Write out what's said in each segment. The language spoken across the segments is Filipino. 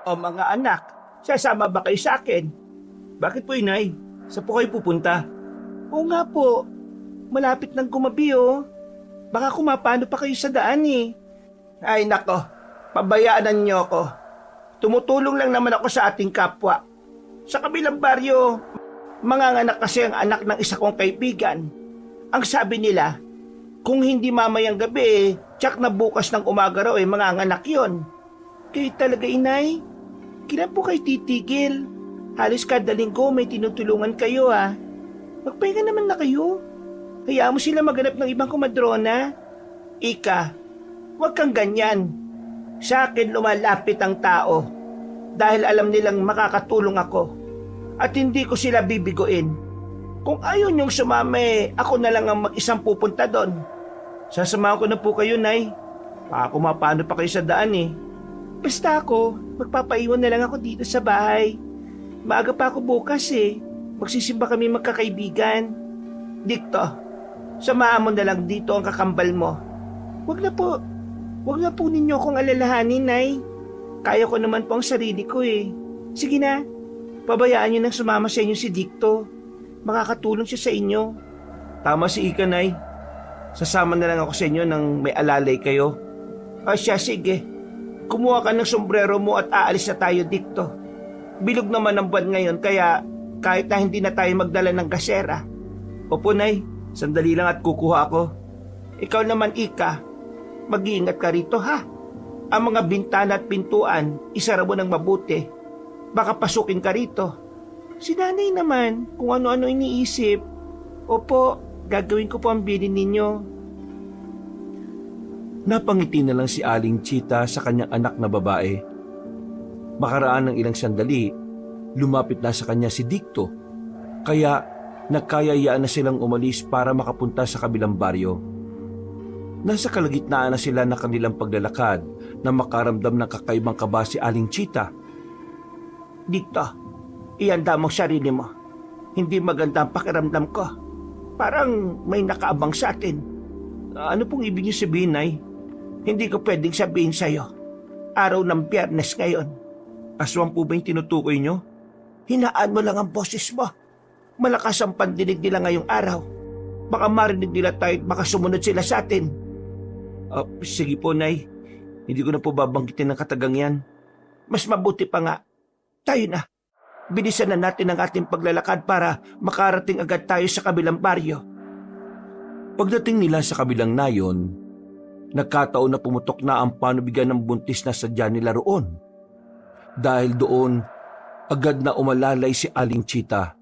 O mga anak, sasama ba kayo sa akin? Bakit po, inay? Saan po kayo pupunta? Oo nga po, malapit ng gumabi oh. Baka kumapano pa kayo sa daan eh. Ay nako, pabayaan niyo ako. Tumutulong lang naman ako sa ating kapwa. Sa kabilang baryo, manganganak kasi ang anak ng isa kong kaibigan. Ang sabi nila, kung hindi mamayang gabi, tsak na bukas ng umaga raw manganganak yon. Kayo talaga, inay? Kailan po kayo titigil? Halos kada linggo may tinutulungan kayo ah. Magpahinga naman na kayo. Hayaan mo sila maghanap ng ibang kumadrona. Ika, huwag kang ganyan. Sa akin lumalapit ang tao dahil alam nilang makakatulong ako at hindi ko sila bibiguin. Kung ayaw niyong sumama ako na lang ang mag-isang pupunta doon. Sasamahan ko na po kayo, Nay. Baka kumapano pa kayo sa daan eh. Basta ako, magpapaiwan na lang ako dito sa bahay. Maaga pa ako bukas eh. Magsisimba kami magkakaibigan. Dikto, samahan mo na lang dito ang kakambal mo. Wag na po. Wag na po ninyo akong alalahanin, Nay. Kaya ko naman po ang sarili ko eh. Sige na, pabayaan niyo nang sumama sa inyo si Dikto. Makakatulong siya sa inyo. Tama si Ika, Nay. Sasama na lang ako sa inyo nang may alalay kayo. Siya, sige. Kumuha ka ng sombrero mo at aalis na tayo, Dikto. Bilog naman ang buwan ngayon kaya kahit na hindi na tayo magdala ng gasera. Opo, Nay. Sandali lang at kukuha ako. Ikaw naman, Ika. Mag-iingat ka rito, ha? Ang mga bintana at pintuan, isara mo ng mabuti. Baka pasukin ka rito. Si nanay naman, kung ano-ano iniisip. Opo, gagawin ko po ang bilin ninyo. Napangiti na lang si Aling Chita sa kanyang anak na babae. Makaraan ng ilang sandali, lumapit na sa kanya si Dikto. Kaya nagkayayaan na silang umalis para makapunta sa kabilang baryo. Nasa kalagitnaan na sila ng kanilang paglalakad na makaramdam ng kakaibang kaba si Aling Chita. Dikto, ihanda mong sarili mo. Hindi maganda ang pakiramdam ko. Parang may nakaabang sa atin. Ano pong ibig niyo sabihin, Nay? Hindi ko pwedeng sabihin sa'yo. Araw ng Biyernes ngayon. Aswang po ba yung tinutukoy niyo? Hinaan mo lang ang boses mo. Malakas ang pandinig nila ngayong araw. Baka marinig nila tayo at baka sumunod sila sa atin. Sige po, Nay. Hindi ko na po babanggitin ng katagang yan. Mas mabuti pa nga. Tayo na. Bilisan na natin ang ating paglalakad para makarating agad tayo sa kabilang baryo. Pagdating nila sa kabilang nayon, nagkataon na pumutok na ang panubigan ng buntis na sadya nila roon. Dahil doon, agad na umalalay si Aling Chita.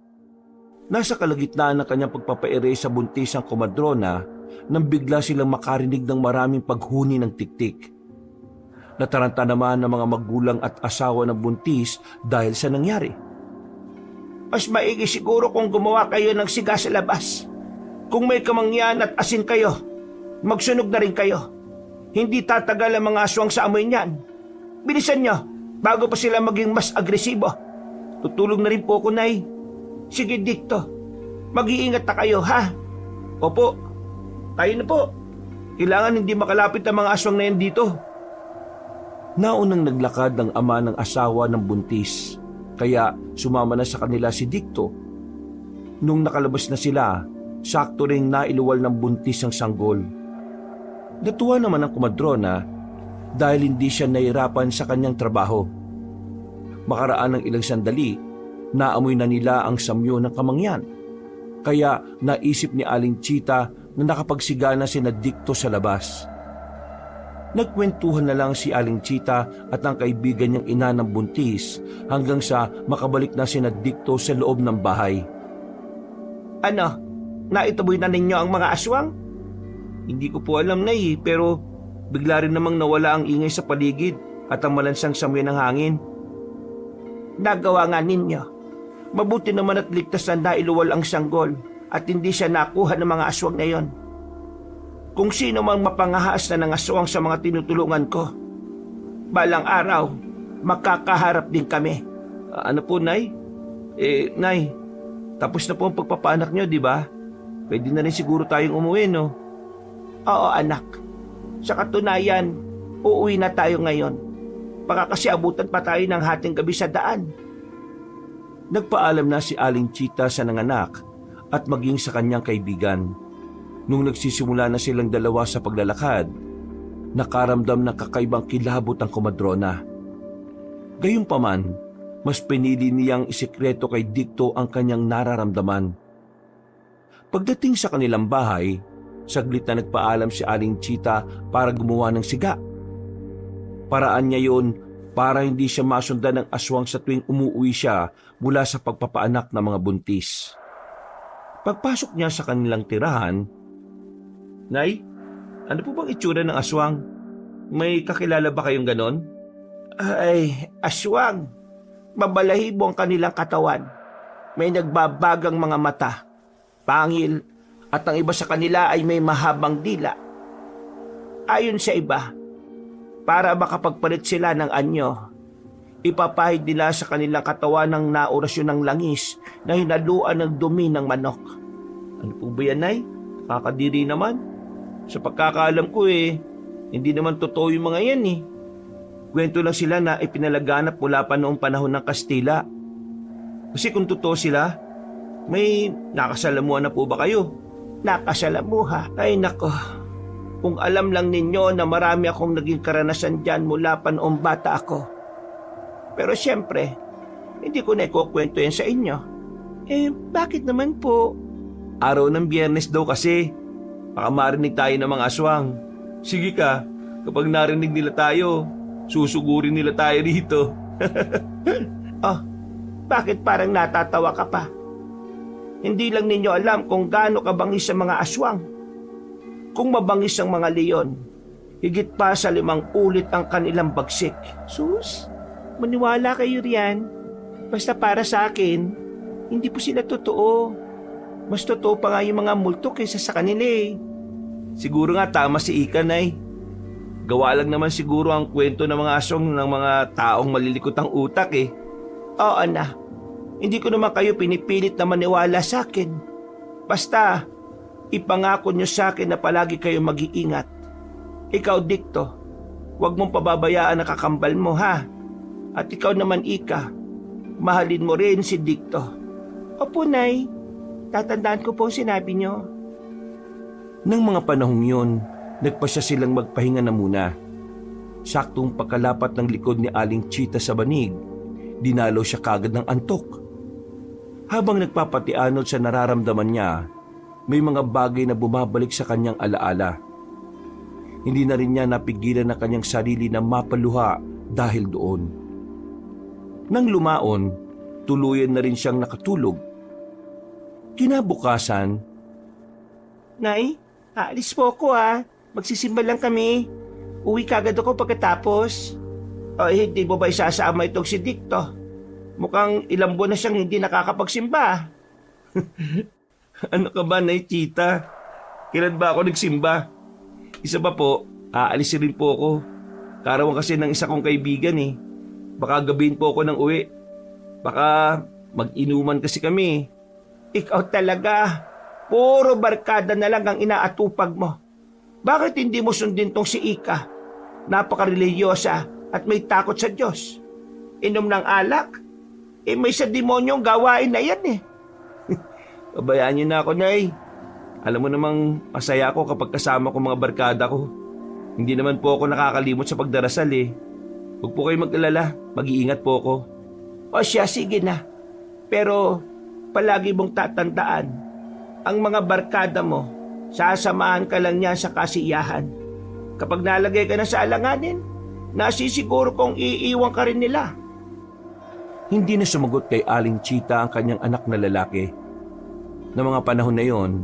Nasa kalagitnaan ng kanyang pagpapaere sa buntis ang komadrona nang bigla silang makarinig ng maraming paghuni ng tiktik. Nataranta naman ng mga magulang at asawa ng buntis dahil sa nangyari. Mas maigi siguro kung gumawa kayo ng siga sa labas. Kung may kamangyan at asin kayo, magsunog na rin kayo. Hindi tatagal ang mga aswang sa amoy niyan. Bilisan nyo, bago pa sila maging mas agresibo. Tutulong na rin po ako, Nay. Sige, Dikto. Mag-iingat na kayo, ha? Opo, tayo na po. Kailangan hindi makalapit ang mga aswang na yan dito. Naunang naglakad ng ama ng asawa ng buntis, kaya sumama na sa kanila si Dikto. Nung nakalabas na sila, sakto ring nailuwal ng buntis ang sanggol. Natuwa naman ang kumadrona dahil hindi siya nahirapan sa kanyang trabaho. Makaraan ng ilang sandali, naamoy na nila ang samyo ng kamangyan. Kaya naisip ni Aling Chita na nakapagsigana sina Dikto sa labas. Nagkwentuhan na lang si Aling Chita at ang kaibigan niyang ina ng buntis hanggang sa makabalik na sina Dikto sa loob ng bahay. Ano? Naituboy na ninyo ang mga aswang? Hindi ko po alam, Nay, pero bigla rin namang nawala ang ingay sa paligid at ang malansang samoy ng hangin. Nagawa nga ninyo. Mabuti naman at ligtas na nailuwal ang sanggol at hindi siya nakuha ng mga aswang na yon. Kung sino mang mapangahas na ng aswang sa mga tinutulungan ko, balang araw, makakaharap din kami. Ano po, Nay? Nay, tapos na po ang pagpapaanak niyo, di ba? Pwede na rin siguro tayong umuwi, no? Oo, anak. Sa katunayan, uuwi na tayo ngayon. Baka kasi abutan pa tayo ng hating gabi sa daan. Nagpaalam na si Aling Chita sa nanganak at maging sa kanyang kaibigan. Nung nagsisimula na silang dalawa sa paglalakad, nakaramdam ng kakaibang kilabot ang komadrona. Gayunpaman, mas pinili niyang isikreto kay Dicto ang kanyang nararamdaman. Pagdating sa kanilang bahay, saglit na nagpaalam si Aling Chita para gumawa ng siga. Paraan niya yun para hindi siya masundan ng aswang sa tuwing umuwi siya mula sa pagpapaanak ng mga buntis. Pagpasok niya sa kanilang tirahan, "Nay, ano po bang itsura ng aswang? May kakilala ba kayong ganon?" Ay, aswang. Babalahibo ang kanilang katawan. May nagbabagang mga mata, pangil, at ang iba sa kanila ay may mahabang dila. Ayon sa iba, para makapagpalit sila ng anyo, ipapahid nila sa kanilang katawan ng naorasyon ng langis na hinaluan ng dumi ng manok. Ano po ba yan, Nay? Kakadiri naman. Sa pagkakaalam ko hindi naman totoo yung mga yan eh. Kwento lang sila na ipinalaganap mula pa noong panahon ng Kastila. Kasi kung totoo sila, may nakasalamuhan na po ba kayo? Nakasalamuha? Ay nako, kung alam lang ninyo na marami akong naging karanasan dyan mula pa noong bata ako. Pero siyempre, hindi ko na ikukwento yan sa inyo. Bakit naman po? Araw ng Biyernes daw kasi. Baka marinig tayo ng mga aswang. Sige ka, kapag narinig nila tayo, susugurin nila tayo rito. Oh, bakit parang natatawa ka pa? Hindi lang ninyo alam kung gaano kabangis ang mga aswang. Kung mabangis ang mga leon, higit pa sa 5 ulit ang kanilang bagsik. Sus, maniwala kayo riyan. Basta para sa akin, hindi po sila totoo. Mas totoo pa nga yung mga multo kaysa sa kanila eh. Siguro nga tama si Ika, Nay. Gawa lang naman siguro ang kwento ng mga aswang ng mga taong malilikot ang utak eh. Oo na, hindi ko naman kayo pinipilit na maniwala sa akin. Basta, ipangako nyo sa akin na palagi kayong mag-iingat. Ikaw, Dicto, huwag mong pababayaan ang kakambal mo, ha? At ikaw naman, Ika, mahalin mo rin si Dicto. Opo, Nay. Tatandaan ko po ang sinabi nyo. Nang mga panahong yun, nagpasya silang magpahinga na muna. Saktong pagkalapat ng likod ni Aling Chita sa banig, dinalo siya kagad ng antok. Habang nagpapatianod sa nararamdaman niya, may mga bagay na bumabalik sa kanyang alaala. Hindi na rin niya napigilan na kanyang sarili na mapaluha dahil doon. Nang lumaon, tuluyan na rin siyang nakatulog. Kinabukasan, Nay, aalis po ako ha. Magsisimba lang kami. Uwi kagad ako pagkatapos. Hindi mo ba isasama itong si Dicto? Mukhang ilang buwan na siyang hindi nakakapagsimba. Ano ka ba, Nay Chita? Kailan ba ako nagsimba? Isa pa po, aalis rin po ako. Karawan kasi ng isa kong kaibigan eh. Baka gabihin po ako ng uwi. Baka mag-inuman kasi kami. Ikaw talaga. Puro barkada na lang ang inaatupag mo. Bakit hindi mo sundin tong si Ika? Napaka-religyosa at may takot sa Diyos. Inom ng alak? May sa demonyong gawain na yan eh. Pabayaan niyo na ako, Nay. Alam mo namang masaya ako kapag kasama ko mga barkada ko. Hindi naman po ako nakakalimot sa pagdarasal eh. Huwag po kayo mag-alala, mag-iingat po ako. O siya, sige na. Pero palagi mong tatandaan, ang mga barkada mo, sasamahan ka lang niya sa kasiyahan. Kapag nalagay ka na sa alanganin, nasisiguro kong iiwan ka rin nila. Hindi na sumagot kay Aling Chita ang kanyang anak na lalaki. Na mga panahon na yon,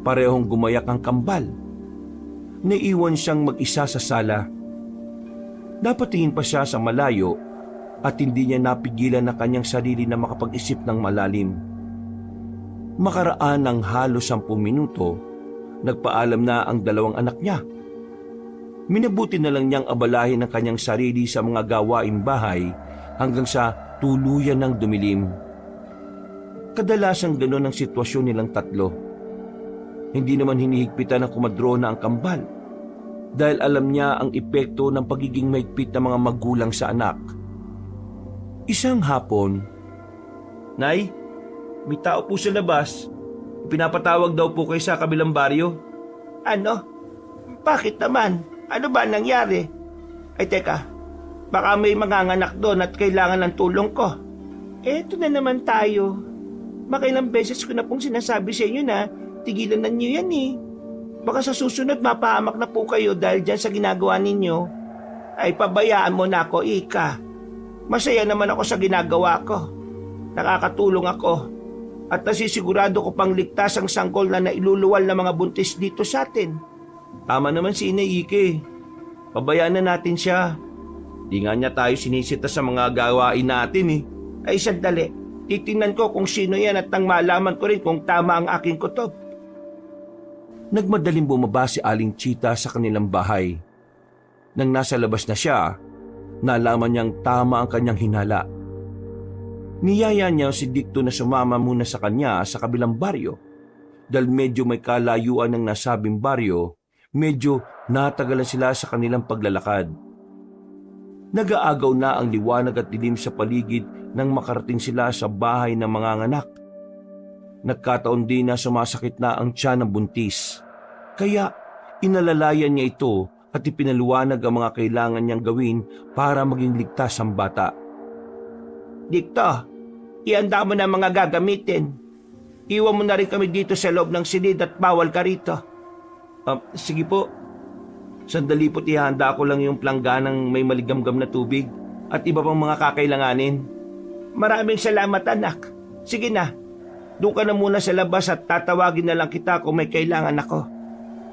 parehong gumayak ang kambal. Naiwan siyang mag-isa sa sala. Napatingin pa siya sa malayo at hindi niya napigilan na kanyang sarili na makapag-isip ng malalim. Makaraan ng halos 10 minuto, nagpaalam na ang 2 anak niya. Minabuti na lang niyang abalahin ang kanyang sarili sa mga gawaing bahay hanggang sa tuluyan ng dumilim. Kadalasang ganoon ang sitwasyon nilang tatlo. Hindi naman hinihigpitan ng komadrona ang kambal. dahil alam niya ang epekto ng pagiging mahigpit ng mga magulang sa anak. Isang hapon, Nay, may tao po sa labas. Pinapatawag daw po kayo sa kabilang baryo. Ano? Bakit naman? Ano ba nangyari? Ay teka, baka may manganganak doon at kailangan ng tulong ko. Eto na naman tayo. Makailang beses ko na pong sinasabi sa inyo na tigilan na niyo yan eh. Baka sa susunod mapahamak na po kayo dahil dyan sa ginagawa ninyo. Ay pabayaan mo na ako, Ika. Masaya naman ako sa ginagawa ko. Nakakatulong ako. At nasisigurado ko pang ligtas ang sanggol na nailuluwal ng mga buntis dito sa atin. Tama naman si Inay Ike. Pabayaan na natin siya. Di nga niya tayo sinisita sa mga gawain natin eh. Ay sandali, titingnan ko kung sino yan at nang malaman ko rin kung tama ang aking kutob. nagmadaling bumaba si Aling Chita sa kanilang bahay. Nang nasa labas na siya, nalaman niyang tama ang kanyang hinala. Niyaya niya si Dicto na sumama muna sa kanya sa kabilang baryo. Dahil medyo may kalayuan ng nasabing baryo, medyo natagalan sila sa kanilang paglalakad. Nag-aagaw na ang liwanag at dilim sa paligid nang makarating sila sa bahay ng mga anak. Nagkataon din na sumasakit na ang tiyan ng buntis. Kaya inalalayan niya ito at ipinaluwanag ang mga kailangan niyang gawin para maging ligtas ang bata. Dicto, ihanda mo na mga gagamitin. Iwan mo na rin kami dito sa loob ng silid at bawal ka rito. Sige po. Sandali po't ihanda ko lang yung plangganang may maligamgam na tubig at iba pang mga kakailanganin. Maraming salamat anak. Sige na, doon ka na muna sa labas at tatawagin na lang kita kung may kailangan ako.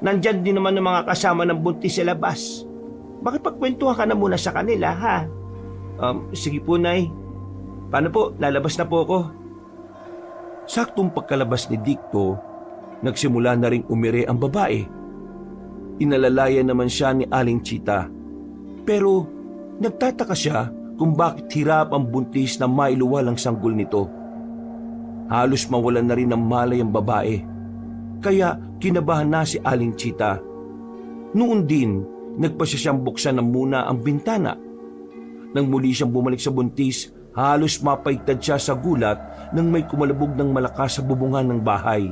Nandyan din naman ang mga kasama ng buntis sa labas. Makipagkwentuhan ka na muna sa kanila, ha? Sige po, Nay. Paano po? Lalabas na po ako. Saktong pagkalabas ni Dicto, nagsimula na ring umire ang babae. Inalalayan naman siya ni Aling Chita. Pero nagtataka siya kung bakit hirap ang buntis na mailuwal ang sanggol nito. Halos mawalan na rin ng malay ang babae. Kaya kinabahan na si Aling Chita. Noon din, nagpasya siyang buksan na muna ang bintana. Nang muli siyang bumalik sa buntis, halos mapaigtad siya sa gulat nang may kumalabog ng malakas sa bubungan ng bahay.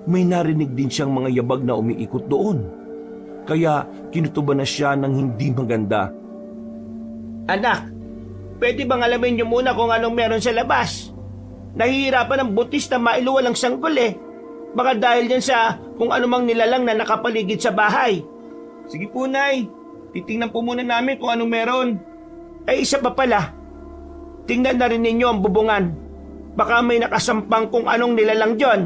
May narinig din siyang mga yabag na umiikot doon. Kaya kinutuban na siya ng hindi maganda. Anak, pwede bang alamin niyo muna kung anong meron sa labas? Nahihirapan ang buntis na mailuwal ang sanggol eh. Baka dahil yan sa kung anumang nilalang na nakapaligid sa bahay. Sige po, Nay. Titingnan po muna namin kung anong meron. Ay, isa pa pala. Tingnan na rin ninyo ang bubungan. Baka may nakasampang kung anong nilalang dyan.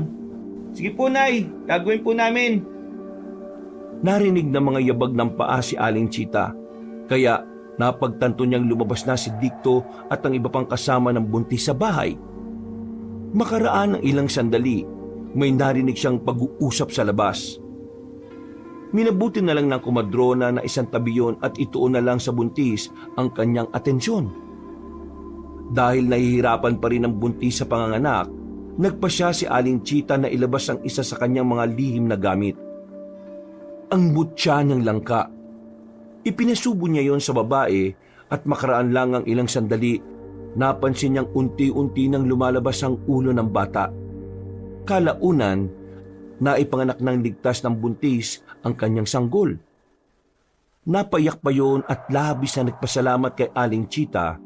Sige po, Nay. Gagawin po namin. Narinig ng mga yabag ng paa si Aling Chita. Kaya napagtanto niyang lumabas na si Dicto at ang iba pang kasama ng buntis sa bahay. Makaraan ng ilang sandali, may narinig siyang pag-uusap sa labas. Minabuti na lang ng kumadrona na isang tabi yun at ituon na lang sa buntis ang kanyang atensyon. Dahil nahihirapan pa rin ang buntis sa panganganak, nagpasya si Aling Chita na ilabas ang isa sa kanyang mga lihim na gamit. Ang butya niyang langka. Ipinasubo niya yon sa babae at makaraan lang ang ilang sandali, napansin niyang unti-unti nang lumalabas ang ulo ng bata. Kalaunan, naipanganak ng ligtas ng buntis ang kanyang sanggol. Napaiyak pa yon at labis na nagpasalamat kay Aling Chita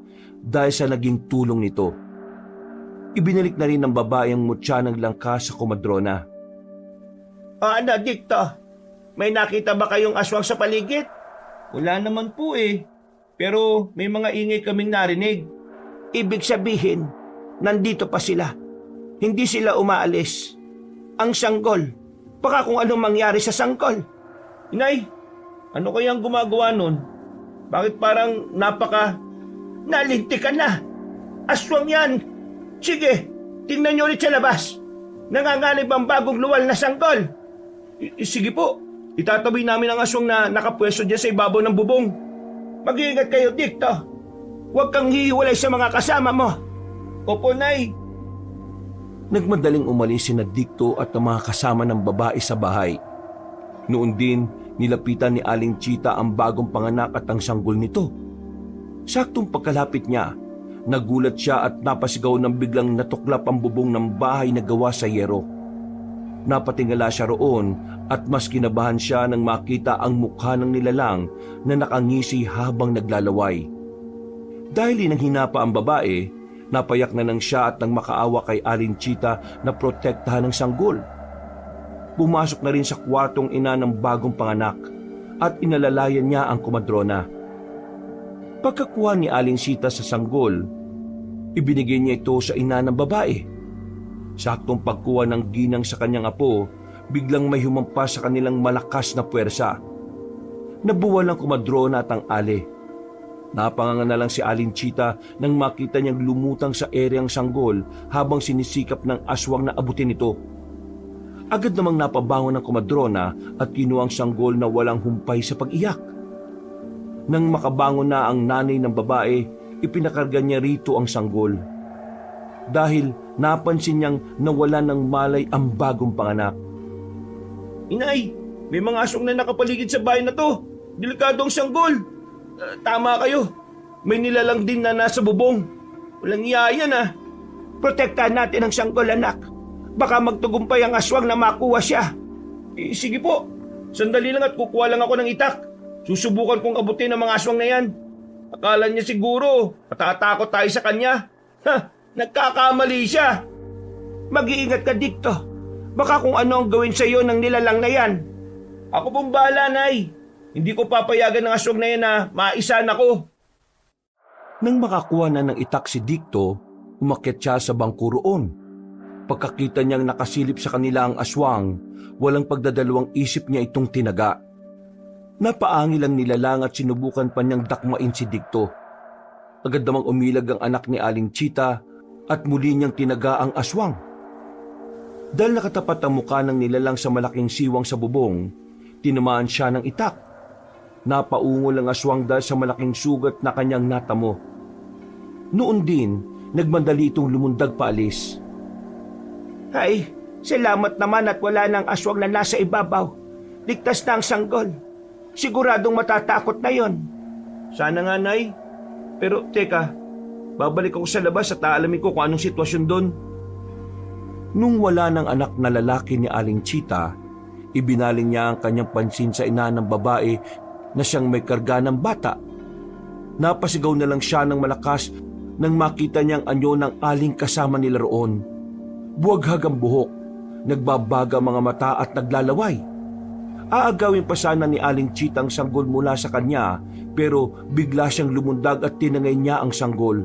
dahil sa naging tulong nito. Ibinalik na rin ng babae ang mutya ng langka sa komadrona. Ano, Dicto? May nakita ba kayong aswang sa paligid? Wala naman po eh. Pero may mga ingay kaming narinig. Ibig sabihin, nandito pa sila. Hindi sila umaalis. Ang sanggol, baka kung anong mangyari sa sanggol. Inay, ano kayang gumagawa nun? Bakit parang nalintikan na? Aswang yan! Sige, tingnan niyo ulit sa labas. Nanganganib ang bagong luwal na sanggol. Sige po, itatabi namin ang aswang na nakapwesto dyan sa ibabaw ng bubong. Mag-iingat kayo, Dicto. Huwag kang hihiwalay sa mga kasama mo. Opo, Nay. Nagmadaling umalis sina Dicto at ang mga kasama ng babae sa bahay. Noon din, Nilapitan ni Aling Chita ang bagong panganak at ang sanggol nito. Saktong pagkalapit niya, nagulat siya at napasigaw ng biglang natuklap ang bubong ng bahay na gawa sa yero. Napatingala siya roon at mas kinabahan siya nang makita ang mukha ng nilalang na nakangisi habang naglalaway. Dahil hinanghina pa ang babae, napayak na nang siya at nang makaawa kay Aling Chita na protektahan ng sanggol. Pumasok na rin sa kwartong ina ng bagong panganak at inalalayan niya ang komadrona. Pagkakuha ni Aling Chita sa sanggol, ibinigay niya ito sa ina ng babae. Saktong pagkuha ng ginang sa kanyang apo, biglang may humampas sa kanilang malakas na puwersa. Nabuwal ang komadrona at ang ale. Napanganga na lang si Aling Chita nang makita niyang lumutang sa ere ang sanggol habang sinisikap ng aswang na abutin ito. Agad namang napabangon ng komadrona at kinuha ang sanggol na walang humpay sa pag-iyak. Nang makabangon na ang nanay ng babae, ipinakarga niya rito ang sanggol. Dahil napansin niyang nawala ng malay ang bagong panganak. Inay, may mga aswang na nakapaligid sa bahay na to. Delikado ang sanggol. Tama kayo. May nilalang din na nasa bubong. Walang iya yan ah. Protektahan natin ang sanggol, anak. Baka magtagumpay ang aswang na makuha siya. Sige po. Sandali lang at kukuha lang ako ng itak. Susubukan kong abutin ang mga aswang na yan. Akala niya siguro matatakot tayo sa kanya. Nagkakamali siya. Mag-iingat ka dito. Baka kung ano ang gawin sa iyo ng nilalang na yan. Ako pong bahala, Nay. Hindi ko papayagan ng aswang na yan na maisan ako. Nang makakuha na ng itak si Dicto, umakyat siya sa bangko roon. Pagkakita niyang nakasilip sa kanila ang aswang, walang pagdadalawang isip niya itong tinaga. Napaangil ang nilalang at sinubukan pa niyang dakmain si Dicto. Agad namang umilag ang anak ni Aling Chita at muli niyang tinaga ang aswang. Dahil nakatapat ang mukha ng nilalang sa malaking siwang sa bubong, tinamaan siya ng itak. Napaungol ang aswang dahil sa malaking sugat na kanyang natamo. Noon din, nagmandali itong lumundag paalis. Ay, salamat naman at wala ng aswang na nasa ibabaw. Ligtas na ang sanggol. Siguradong matatakot na yon. Sana nga, Nay. Pero teka, babalik ako sa labas at aalamin ko kung anong sitwasyon doon. Nung wala ng anak na lalaki ni Aling Chita, ibinaling niya ang kanyang pansin sa ina ng babae na siyang may karga ng bata. Napasigaw na lang siya ng malakas nang makita niyang anyo ng aling kasama nila roon. Buwaghag ang buhok, nagbabaga mga mata at naglalaway. Aagawin pa sana ni Aling Chita ang sanggol mula sa kanya, pero bigla siyang lumundag at tinangay niya ang sanggol.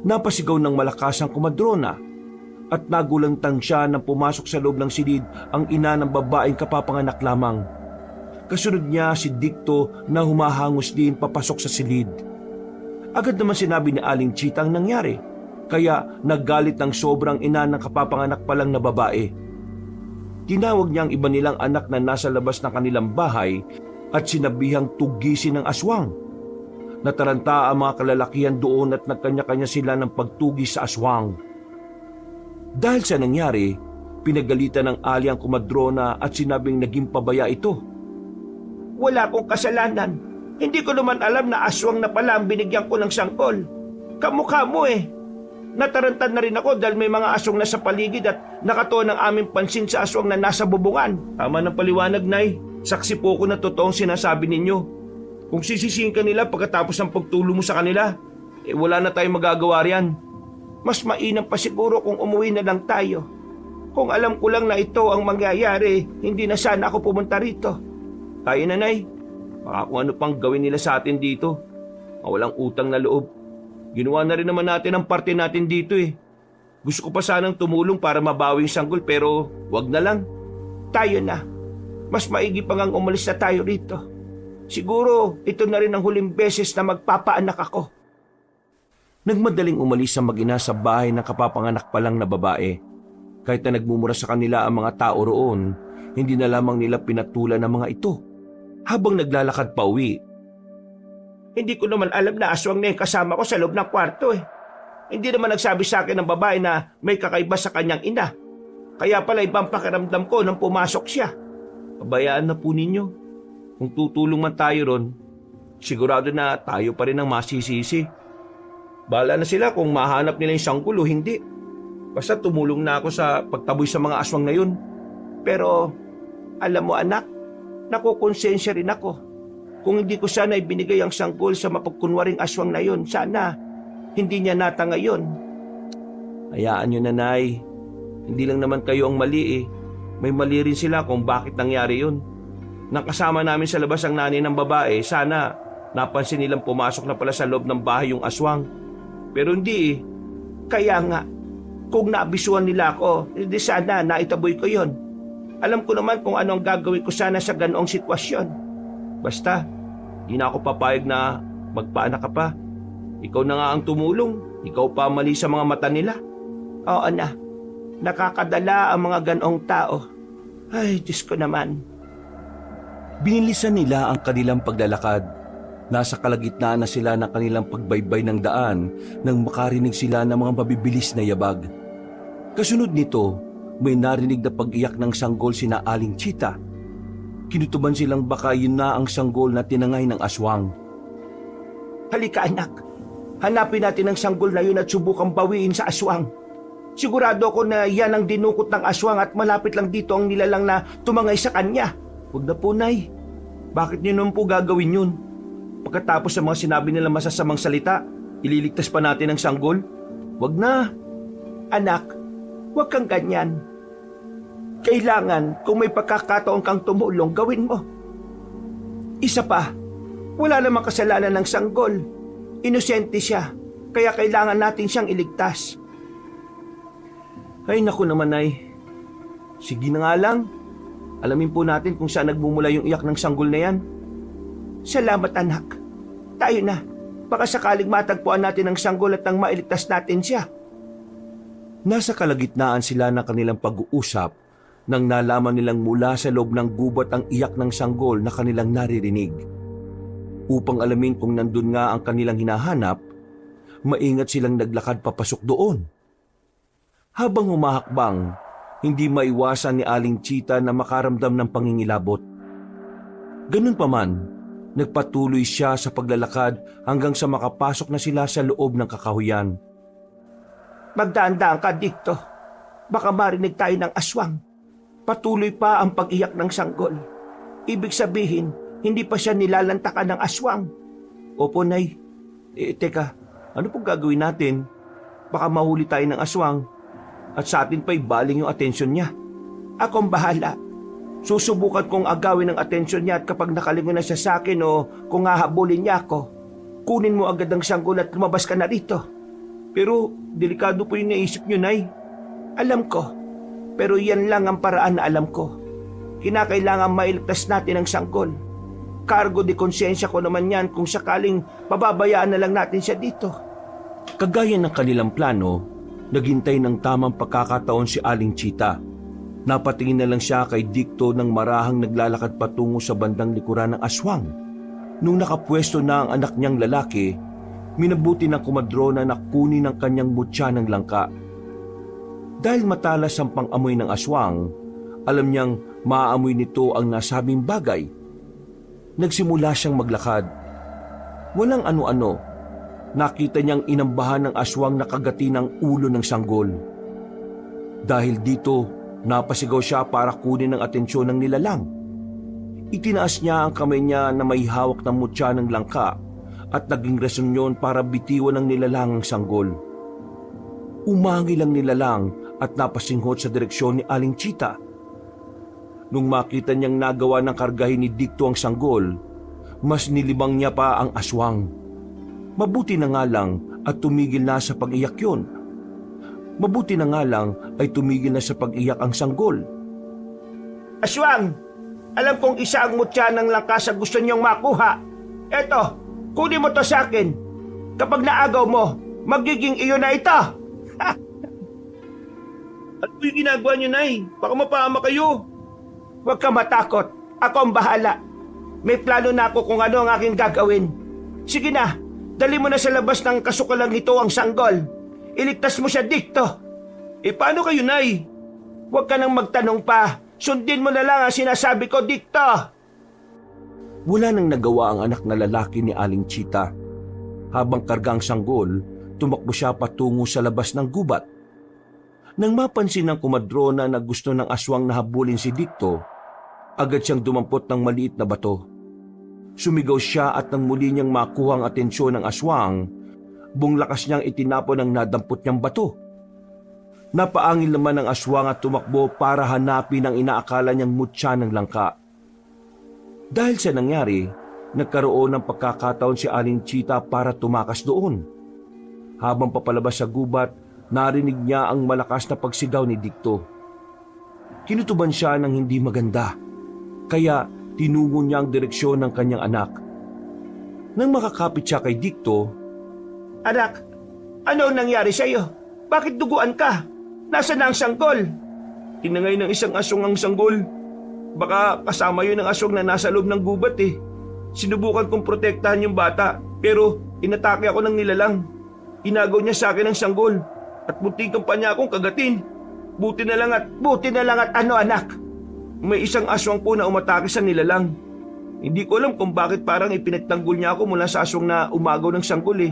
Napasigaw ng malakas ang komadrona at nagulantang siya nang pumasok sa loob ng silid ang ina ng babaeng kapapanganak lamang. Kasunod niya si Dicto na humahangos din papasok sa silid. Agad naman sinabi ni Aling Chita ang nangyari, kaya naggalit ng sobrang ina ng kapapanganak pa lang na babae. Tinawag niya ang iba nilang anak na nasa labas ng kanilang bahay at sinabihang tugisin ng aswang. Nataranta ang mga kalalakihan doon at nagkanya-kanya sila ng pagtugi sa aswang. Dahil sa nangyari, pinagalitan ng ali ang komadrona at sinabing naging pabaya ito. Wala akong kasalanan. Hindi ko naman alam na aswang na pala ang binigyan ko ng sanggol. Kamukha mo eh. Natarantan na rin ako dahil may mga aswang na sa paligid at nakatuon ang aming pansin sa aswang na nasa bubungan. Tama ng paliwanag, Nay. Saksi po ko na totoong sinasabi ninyo. Kung sisisihin ka nila pagkatapos ng pagtulong mo sa kanila, wala na tayong magagawa riyan. Mas mainam pa siguro kung umuwi na lang tayo. Kung alam ko lang na ito ang mangyayari, hindi na sana ako pumunta rito. Tayo na, Nay. Baka kung ano pang gawin nila sa atin dito. Walang utang na loob. Ginawa na rin naman natin ang parte natin dito eh. Gusto ko pa sanang tumulong para mabawi yung sanggol pero wag na lang. Tayo na. Mas maigi pa ngang umalis na tayo rito. Siguro ito na rin ang huling beses na magpapaanak ako. Nagmadaling umalis ang mag-ina sa bahay ng kapapanganak pa lang na babae. Kahit na nagmumura sa kanila ang mga tao roon, hindi na lamang nila pinatulan ang mga ito. Habang naglalakad pa uwi, hindi ko naman alam na aswang na yung kasama ko sa loob ng kwarto eh. Hindi naman nagsabi sa akin ng babae na may kakaiba sa kanyang ina. Kaya pala ibang pakiramdam ko nang pumasok siya. Pabayaan na po ninyo. Kung tutulong man tayo ron, sigurado na tayo pa rin ang masisisi. Bahala na sila kung mahanap nila yung sanggol o hindi. Basta tumulong na ako sa pagtaboy sa mga aswang na yun. Pero, alam mo anak, nakukonsensya rin ako. Kung hindi ko sana ibinigay ang sanggol sa mapagkunwaring aswang na yun, sana hindi niya nata ngayon. Hayaan nyo na, Nay. Hindi lang naman kayo ang mali eh. May mali rin sila kung bakit nangyari yun. Nang kasama namin sa labas ang nanay ng babae, sana napansin nilang pumasok na pala sa loob ng bahay yung aswang. Pero hindi eh. Kaya nga, kung naabisuhan nila ako, hindi sana naitaboy ko yon. Alam ko naman kung ano ang gagawin ko sana sa ganoong sitwasyon. Basta, di na ako papayag na magpaanak ka pa. Ikaw na nga ang tumulong. Ikaw pa mali sa mga mata nila. Oo na, nakakadala ang mga ganoong tao. Ay, Diyos ko naman. Binilisan nila ang kanilang paglalakad. Nasa kalagitnaan na sila ng kanilang pagbaybay ng daan nang makarinig sila ng mga mabibilis na yabag. Kasunod nito, may narinig na pag-iyak ng sanggol sina Aling Chita. Kinutuban silang baka yun na ang sanggol na tinangay ng aswang. Halika anak, hanapin natin ang sanggol na yun at subukang bawiin sa aswang. Sigurado ako na yan ang dinukot ng aswang at malapit lang dito ang nilalang na tumangay sa kanya. Huwag na po, Nay. Bakit niyo naman po gagawin yun? Pagkatapos sa mga sinabi nila masasamang salita, ililigtas pa natin ang sanggol? Huwag na. Anak, huwag kang ganyan. Kailangan kung may pagkakataon kang tumulong, gawin mo. Isa pa, wala namang kasalanan ng sanggol. Inosente siya, kaya kailangan natin siyang iligtas. Ay naku naman, Nay. Sige na nga lang. Alamin po natin kung saan nagmumula yung iyak ng sanggol na yan. Salamat anak. Tayo na. Baka sakaling matagpuan natin ang sanggol at nang mailigtas natin siya. Nasa kalagitnaan sila ng kanilang pag-uusap nang nalaman nilang mula sa loob ng gubat ang iyak ng sanggol na kanilang naririnig. Upang alamin kung nandun nga ang kanilang hinahanap, maingat silang naglakad papasok doon. Habang humahakbang, hindi maiwasan ni Aling Chita na makaramdam ng pangingilabot. Ganun pa man, nagpatuloy siya sa paglalakad hanggang sa makapasok na sila sa loob ng kakahuyan. Magdaan-daan ka dito. Baka marinig tayo ng aswang. Patuloy pa ang pag-iyak ng sanggol. Ibig sabihin, hindi pa siya nilalantakan ng aswang. Opo, Nay. Teka, ano pong gagawin natin? Baka mahuli tayo ng aswang at sa atin pa'y baling yung atensyon niya. Akong bahala. Susubukan kong agawin ang atensyon niya at kapag nakalingon na siya sa akin o kung hahabulin niya ako, kunin mo agad ang sanggol at lumabas ka na rito. Pero delikado po yung naisip niyo, Nay. Alam ko, pero yan lang ang paraan na alam ko. Kinakailangan mailigtas natin ang sanggol. Cargo de konsensya ko naman yan kung sakaling pababayaan na lang natin siya dito. Kagaya ng kanilang plano, naghintay ng tamang pagkakataon si Aling Chita. Napatingin na lang siya kay Dicto nang marahang naglalakad patungo sa bandang likuran ng aswang. Nung nakapwesto na ang anak niyang lalaki, minabuti ng kumadrona na kunin ang kanyang mutya ng langka. Dahil matalas ang pang-amoy ng aswang, alam niyang maaamoy nito ang nasabing bagay. Nagsimula siyang maglakad. Walang ano-ano. Nakita niyang inambahan ng aswang na kagati ng ulo ng sanggol. Dahil dito, napasigaw siya para kunin ang atensyon ng nilalang. Itinaas niya ang kamay niya na may hawak ng mutya ng langka at naging rason yun para bitiwan ng nilalang ang sanggol. Umangi lang nilalang at napasinghot sa direksyon ni Aling Chita. Nung makita niyang nagawa ng kargahin ni Dicto ang sanggol, mas nilibang niya pa ang aswang. Mabuti na nga lang at tumigil na sa pag-iyak yun. Mabuti na nga lang ay tumigil na sa pag-iyak ang sanggol. Aswang, alam kong isa ang mutya ng langka sa gusto niyong makuha. Eto, kunin mo to sa akin. Kapag naagaw mo, magiging iyo na ito. Ano po yung ginagawa niyo, Nay? Baka mapahama kayo. Huwag ka matakot. Ako ang bahala. May plano na ako kung ano ang aking gagawin. Sige na, dali mo na sa labas ng kasukalang ito ang sanggol. Iligtas mo siya, Dicto. Paano kayo, Nay? Huwag ka nang magtanong pa. Sundin mo na lang ang sinasabi ko, Dicto. Wala nang nagawa ang anak na lalaki ni Aling Chita. Habang kargang sanggol, tumakbo siya patungo sa labas ng gubat. Nang mapansin ng kumadrona na gusto ng aswang na habulin si Dicto, agad siyang dumampot ng maliit na bato. Sumigaw siya at nang muli niyang makuha ang atensyon ng aswang, buong lakas niyang itinapon ang nadampot niyang bato. Napaangil naman ang aswang at tumakbo para hanapin ang inaakala niyang mutya ng langka. Dahil sa nangyari, nagkaroon ng pagkakataon si Aling Chita para tumakas doon. Habang papalabas sa gubat, narinig niya ang malakas na pagsigaw ni Dicto. Kinutuban siya ng hindi maganda, kaya tinungo niya ang direksyon ng kanyang anak. Nang makakapit siya kay Dicto, Anak, ano ang nangyari sa iyo? Bakit duguan ka? Nasaan na ang sanggol? tinangay ng isang aswang ang sanggol. Baka kasama yun ang aswang na nasa loob ng gubat eh. Sinubukan kong protektahan yung bata, pero inatake ako ng nilalang. Inagaw niya sa akin ang sanggol at muntikan pa niya akong kagatin. Buti na lang at Ano anak? may isang aswang po na umatake sa nilalang. Hindi ko alam kung bakit parang ipinagtanggol niya ako mula sa aswang na umagaw ng sanggol eh.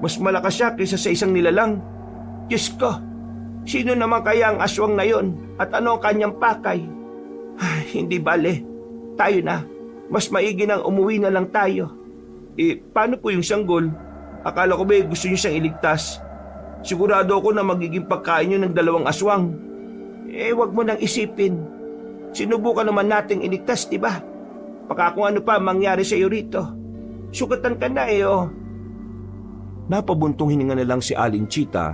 Mas malakas siya kaysa sa isang nilalang. Diyos ko, sino naman kaya ang aswang na yon at ano ang kanyang pakay? Ay, hindi bale, tayo na. Mas maigi nang umuwi na lang tayo. Paano po yung sanggol? Akala ko ba gusto niyo siyang iligtas? Sigurado ako na magiging pagkain niyo ng dalawang aswang. Wag mo nang isipin. Sinubukan naman nating iligtas, di ba? Baka kung ano pa mangyari sa iyo rito. Sugatan ka na oh. Napabuntong hininga na lang si Aling Chita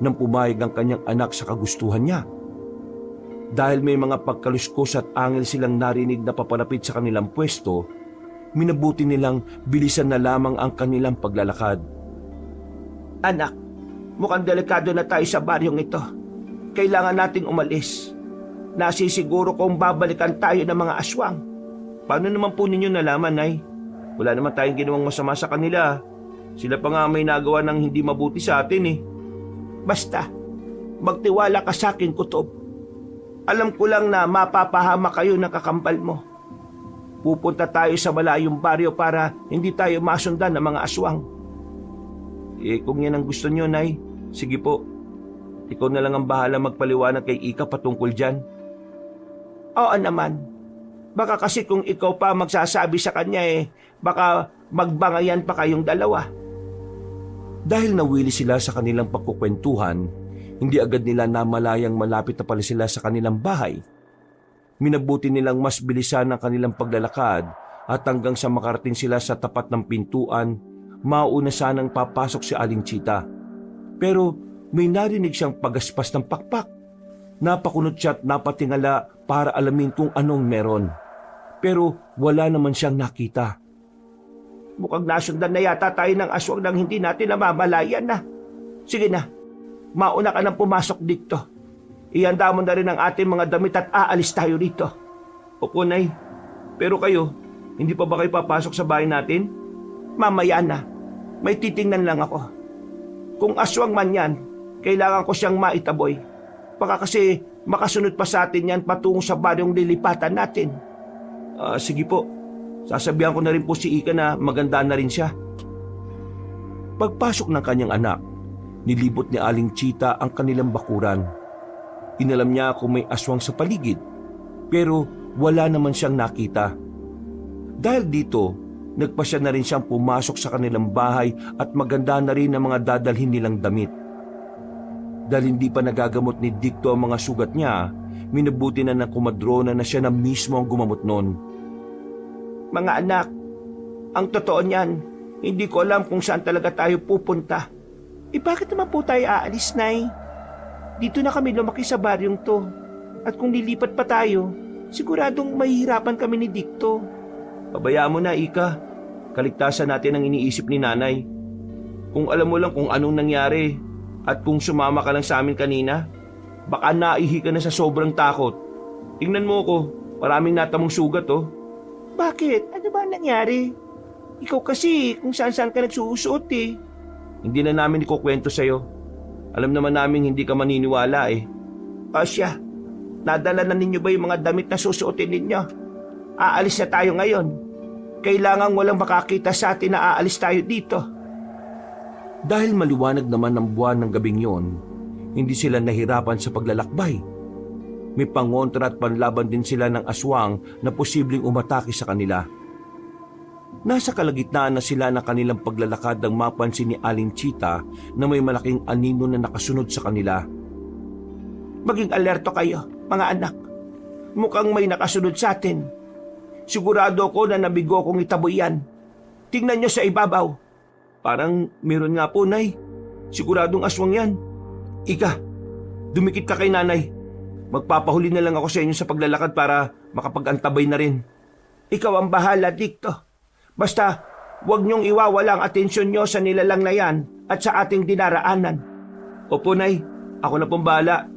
nang pumayag ang kanyang anak sa kagustuhan niya. Dahil may mga pagkaluskos at angel silang narinig na papalapit sa kanilang pwesto, minabuti nilang bilisan na lamang ang kanilang paglalakad. Anak, mukhang delikado na tayo sa baryong ito. Kailangan nating umalis. Nasisiguro kong babalikan tayo ng mga aswang. Paano naman po ninyo nalaman, Nay? Wala naman tayong ginawang masama sa kanila. Sila pa nga may nagawa ng hindi mabuti sa atin eh. Basta, magtiwala ka sa akin, Kutob. Alam ko lang na mapapahama kayo ng kakambal mo. Pupunta tayo sa malayong baryo para hindi tayo masundan ng mga aswang. Kung yan ang gusto nyo, Nay, sige po. Ikaw na lang ang bahala magpaliwanag kay Ika patungkol dyan. Oo naman. Baka kasi kung ikaw pa magsasabi sa kanya baka magbangayan pa kayong dalawa. Dahil nawili sila sa kanilang pagkukwentuhan, hindi agad nila namalayang malapit na pala sila sa kanilang bahay. Minabuti nilang mas bilisan ang kanilang paglalakad at hanggang sa makarating sila sa tapat ng pintuan, mauna sanang papasok si Aling Chita. Pero may narinig siyang pagaspas ng pakpak. Napakunot siya at napatingala para alamin kung anong meron. Pero wala naman siyang nakita. Mukhang nasundan na yata tayo ng aswang nang hindi natin namamalayan na. Sige na, mauna ka nang pumasok dito. Ihanda mo na rin ang ating mga damit at aalis tayo rito. Opo, Nay. Pero kayo, hindi pa ba kayo papasok sa bahay natin? Mamaya na, may titingnan lang ako. Kung aswang man yan, kailangan ko siyang maitaboy. Baka kasi makasunod pa sa atin yan patungo sa baryong lilipatan natin. Sige po. Sasabihan ko na rin po si Ika na maganda na rin siya. Pagpasok ng kanyang anak, nilibot ni Aling Chita ang kanilang bakuran. Inalam niya kung may aswang sa paligid, pero wala naman siyang nakita. Dahil dito, nagpasya na rin siyang pumasok sa kanilang bahay at maganda na rin ang mga dadalhin nilang damit. Dahil hindi pa nagagamot ni Dicto ang mga sugat niya, minabuti na ng kumadrona na siya na mismo ang gumamot noon. Mga anak, ang totoo niyan, hindi ko alam kung saan talaga tayo pupunta. Bakit naman po tayo aalis, Nay? Dito na kami lumaki sa baryong to. At kung lilipat pa tayo, siguradong mahihirapan kami ni Dicto. Pabayaan mo na, Ika. Kaligtasan natin ang iniisip ni Nanay. Kung alam mo lang kung anong nangyari at kung sumama ka lang sa amin kanina, baka naihi ka na sa sobrang takot. Tingnan mo ko, maraming natamong sugat oh. Bakit? Ano ba nangyari? Ikaw kasi kung saan-saan ka nagsusuot eh. Hindi na namin ikukwento sa'yo. Alam naman namin hindi ka maniniwala eh. O siya, nadala na ninyo ba yung mga damit na susuotin ninyo? Aalis na tayo ngayon. Kailangan walang makakita sa atin na aalis tayo dito. Dahil maliwanag naman ng buwan ng gabing yon, hindi sila nahirapan sa paglalakbay. May pangontra at panlaban din sila ng aswang na posibleng umatake sa kanila. Nasa kalagitnaan na sila ng kanilang paglalakad nang mapansin ni Aling Chita na may malaking anino na nakasunod sa kanila. Maging alerto kayo, mga anak. Mukhang may nakasunod sa atin. Sigurado ko na nabigo kong itaboy yan. Tingnan nyo sa ibabaw. Parang meron nga po, Nay. Siguradong aswang yan. Ika, Dumikit ka kay Nanay. Magpapahuli na lang ako sa inyo sa paglalakad para makapag-antabay na rin. Ikaw ang bahala dito. Basta, huwag niyong iwawala ang atensyon niyo sa nilalang na yan at sa ating dinaraanan. Opo, Nay. Ako na pong bahala.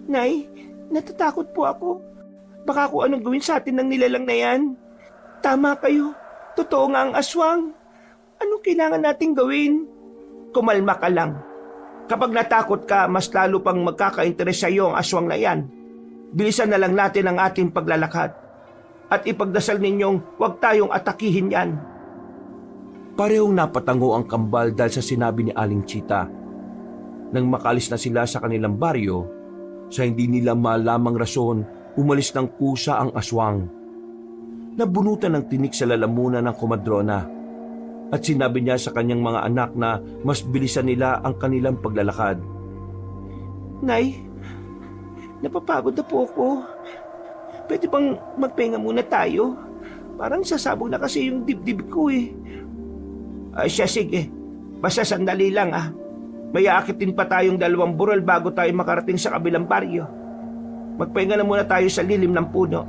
Nay, natatakot po ako. Baka kung anong gawin sa atin ng nilalang na yan. Tama kayo. Totoo nga ang aswang. Anong kailangan nating gawin? Kumalma ka lang. Kapag natakot ka, mas lalo pang magkaka-interes sa iyo ang aswang na yan. Bilisan na lang natin ang ating paglalakad. At ipagdasal ninyong huwag tayong atakihin yan. Parehong napatango ang kambal dahil sa sinabi ni Aling Chita. Nang makalis na sila sa kanilang baryo, sa hindi nila malamang rason, umalis ng kusa ang aswang. Nabunutan ng tinik sa lalamunan ng komadrona at sinabi niya sa kanyang mga anak na mas bilisan nila ang kanilang paglalakad. Nay, napapagod na po ako. Pwede bang magpahinga muna tayo? Parang sasabog na kasi yung dibdib ko eh. Siya sige, basta sandali lang ah. May aakitin pa tayong 2 burol bago tayo makarating sa kabilang baryo. Magpahinga na muna tayo sa lilim ng puno.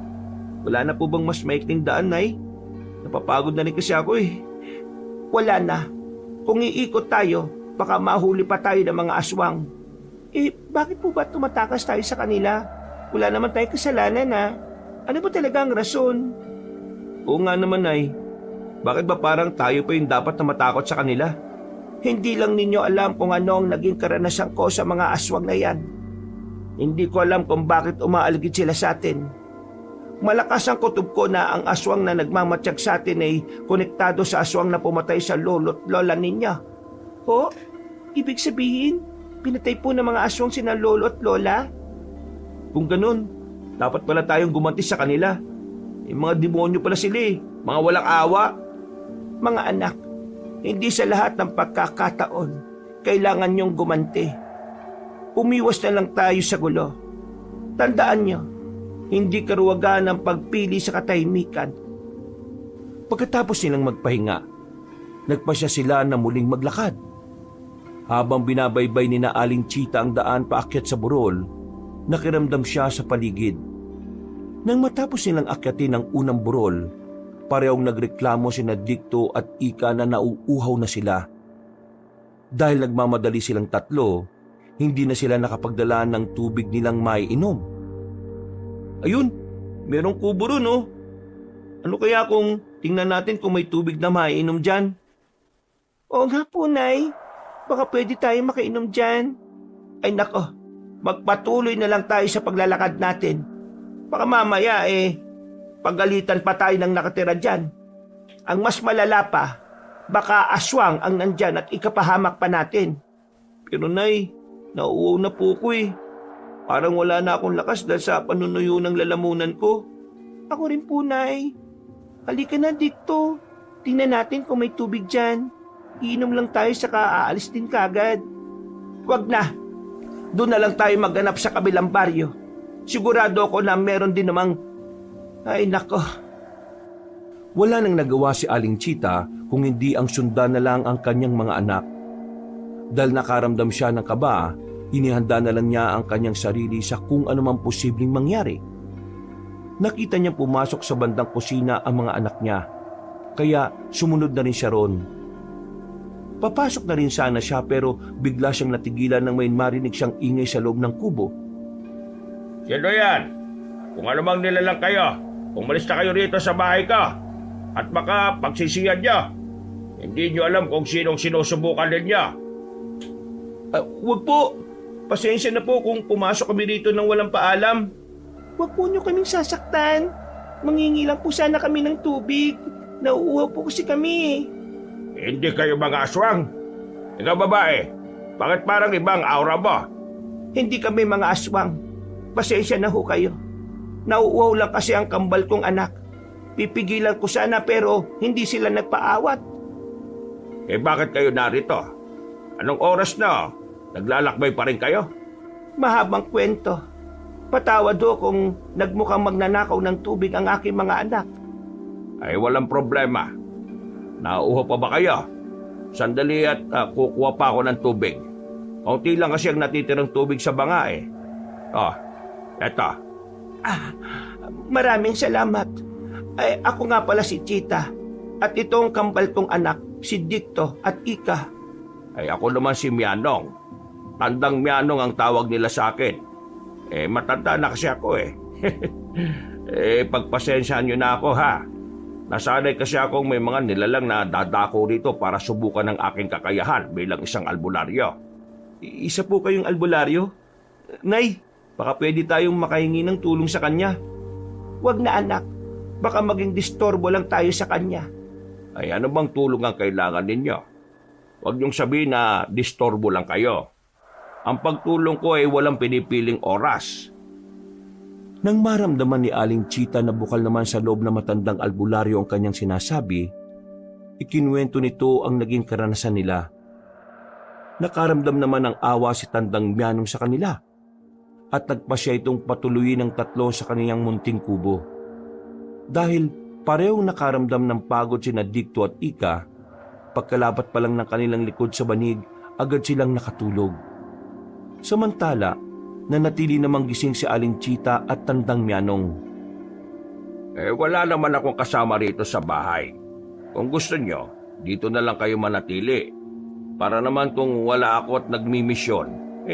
Wala na po bang mas maikling daan, Nay? Napapagod na rin kasi ako eh. Wala na. Kung iikot tayo, baka mahuli pa tayo ng mga aswang. Bakit po ba tumatakas tayo sa kanila? Wala naman tayong kasalanan na. Ano ba talaga ang rason? Oo nga naman, Nay. Bakit ba parang tayo pa yung dapat na matakot sa kanila? Hindi lang ninyo alam kung ano ang naging karanasan ko sa mga aswang na yan. Hindi ko alam kung bakit umaaligid sila sa atin. Malakas ang kutob ko na ang aswang na nagmamatsyag sa atin ay konektado sa aswang na pumatay sa lolo't lola ninyo. Ho? Ibig sabihin, pinatay po ng mga aswang sina lolo at lola? Kung ganun, dapat pala tayong gumanti sa kanila. Yung mga demonyo pala sila eh, mga walang awa. Mga anak, hindi sa lahat ng pagkakataon kailangan niyong gumanti. Umiwas na lang tayo sa gulo. Tandaan niyo, hindi karuwagan ang pagpili sa katahimikan. Pagkatapos nilang magpahinga, nagpasya sila na muling maglakad. Habang binabaybay ni na Aling Chita ang daan paakyat sa burol, nakiramdam siya sa paligid. Nang matapos nilang akyatin ang unang burol, parehong nagreklamo sina Dikto at Ika na nauuhaw na sila. Dahil nagmamadali silang tatlo, hindi na sila nakapagdala ng tubig nilang maiinom. Ayun, merong kubo ron oh. Ano kaya kung tingnan natin kung may tubig na maiinom dyan? Oo nga po, Nay. Baka pwede tayo makainom dyan. Ay nako, magpatuloy na lang tayo sa paglalakad natin. Baka mamaya pagalitan pa tayo ng nakatira dyan. Ang mas malala pa, baka aswang ang nandyan at ikapahamak pa natin. Pero Nay, nauuhaw na po ko eh. Parang wala na akong lakas dahil sa panunuyo ng lalamunan ko. Ako rin po, Nay. Halika na dito. Tingnan natin kung may tubig dyan. Iinom lang tayo saka aalis din kagad. Huwag na. Doon na lang tayo maghanap sa kabilang baryo. Sigurado ako na meron din namang... Ay nako. Wala nang nagawa si Aling Chita kung hindi ang sundan na lang ang kanyang mga anak. Dahil nakaramdam siya ng kaba, inihanda na lang niya ang kanyang sarili sa kung anumang posibleng mangyari. Nakita niya pumasok sa bandang kusina ang mga anak niya, kaya sumunod na rin siya ron. Papasok na rin sana siya pero bigla siyang natigilan nang may marinig siyang ingay sa loob ng kubo. Sino yan? Kung ano mang nilalang kayo, umalis na kayo rito sa bahay ko. At baka pagsisiyan niyo, hindi niyo alam kung sinong sinusubukan ninyo. Wag po. Pasensya na po kung pumasok kami rito nang walang paalam. Huwag po niyo kaming sasaktan. Mangingi lang po sana kami ng tubig. Nauuhaw po kasi kami. Hindi kayo mga aswang. Ikaw babae, bakit parang ibang aura mo? Hindi kami mga aswang. Pasensya na ho kayo. Nauuhaw lang kasi ang kambal kong anak. Pipigilan ko sana pero hindi sila nagpaawat. Eh bakit kayo narito? Anong oras na? Naglalakbay pa rin kayo? Mahabang kwento. Patawad ho kung nagmukhang magnanakaw ng tubig ang aking mga anak. Ay walang problema. Nauuhaw pa ba kayo? Sandali at kukuha pa ako ng tubig. Kaunti lang kasi ang natitirang tubig sa banga eh. Oh, eto. Maraming salamat. Ay, ako nga pala si Chita. At ito ang kambal kong anak, si Dicto at Ika. Ay ako naman si Mianong. Tandang Mianong ang tawag nila sa akin. Eh matanda na kasi ako eh. Pagpasensyahan nyo na ako ha. Nasanay kasi akong may mga nilalang na dadako rito para subukan ng aking kakayahan bilang isang albularyo. Isa po kayong albularyo? Nay, baka pwede tayong makahingi ng tulong sa kanya. Wag na anak, baka maging distorbo lang tayo sa kanya. Ay ano bang tulong ang kailangan ninyo? Huwag niyong sabihin na distorbo lang kayo. Ang pagtulong ko ay walang pinipiling oras. Nang maramdaman ni Aling Chita na bukal naman sa loob na matandang albularyo ang kanyang sinasabi, ikinuwento nito ang naging karanasan nila. Nakaramdam naman ng awa si Tandang Mianong sa kanila at nagpasya itong patuloyin ng tatlo sa kaniyang munting kubo. Dahil parehong nakaramdam ng pagod sina Dicto at Ika, pagkalapat pa lang ng kanilang likod sa banig, agad silang nakatulog. Samantala, nanatili namang gising si Aling Chita at Tandang Mianong. Wala naman akong kasama rito sa bahay. Kung gusto nyo, dito na lang kayo manatili. Para naman kung wala ako at nagmimisyon,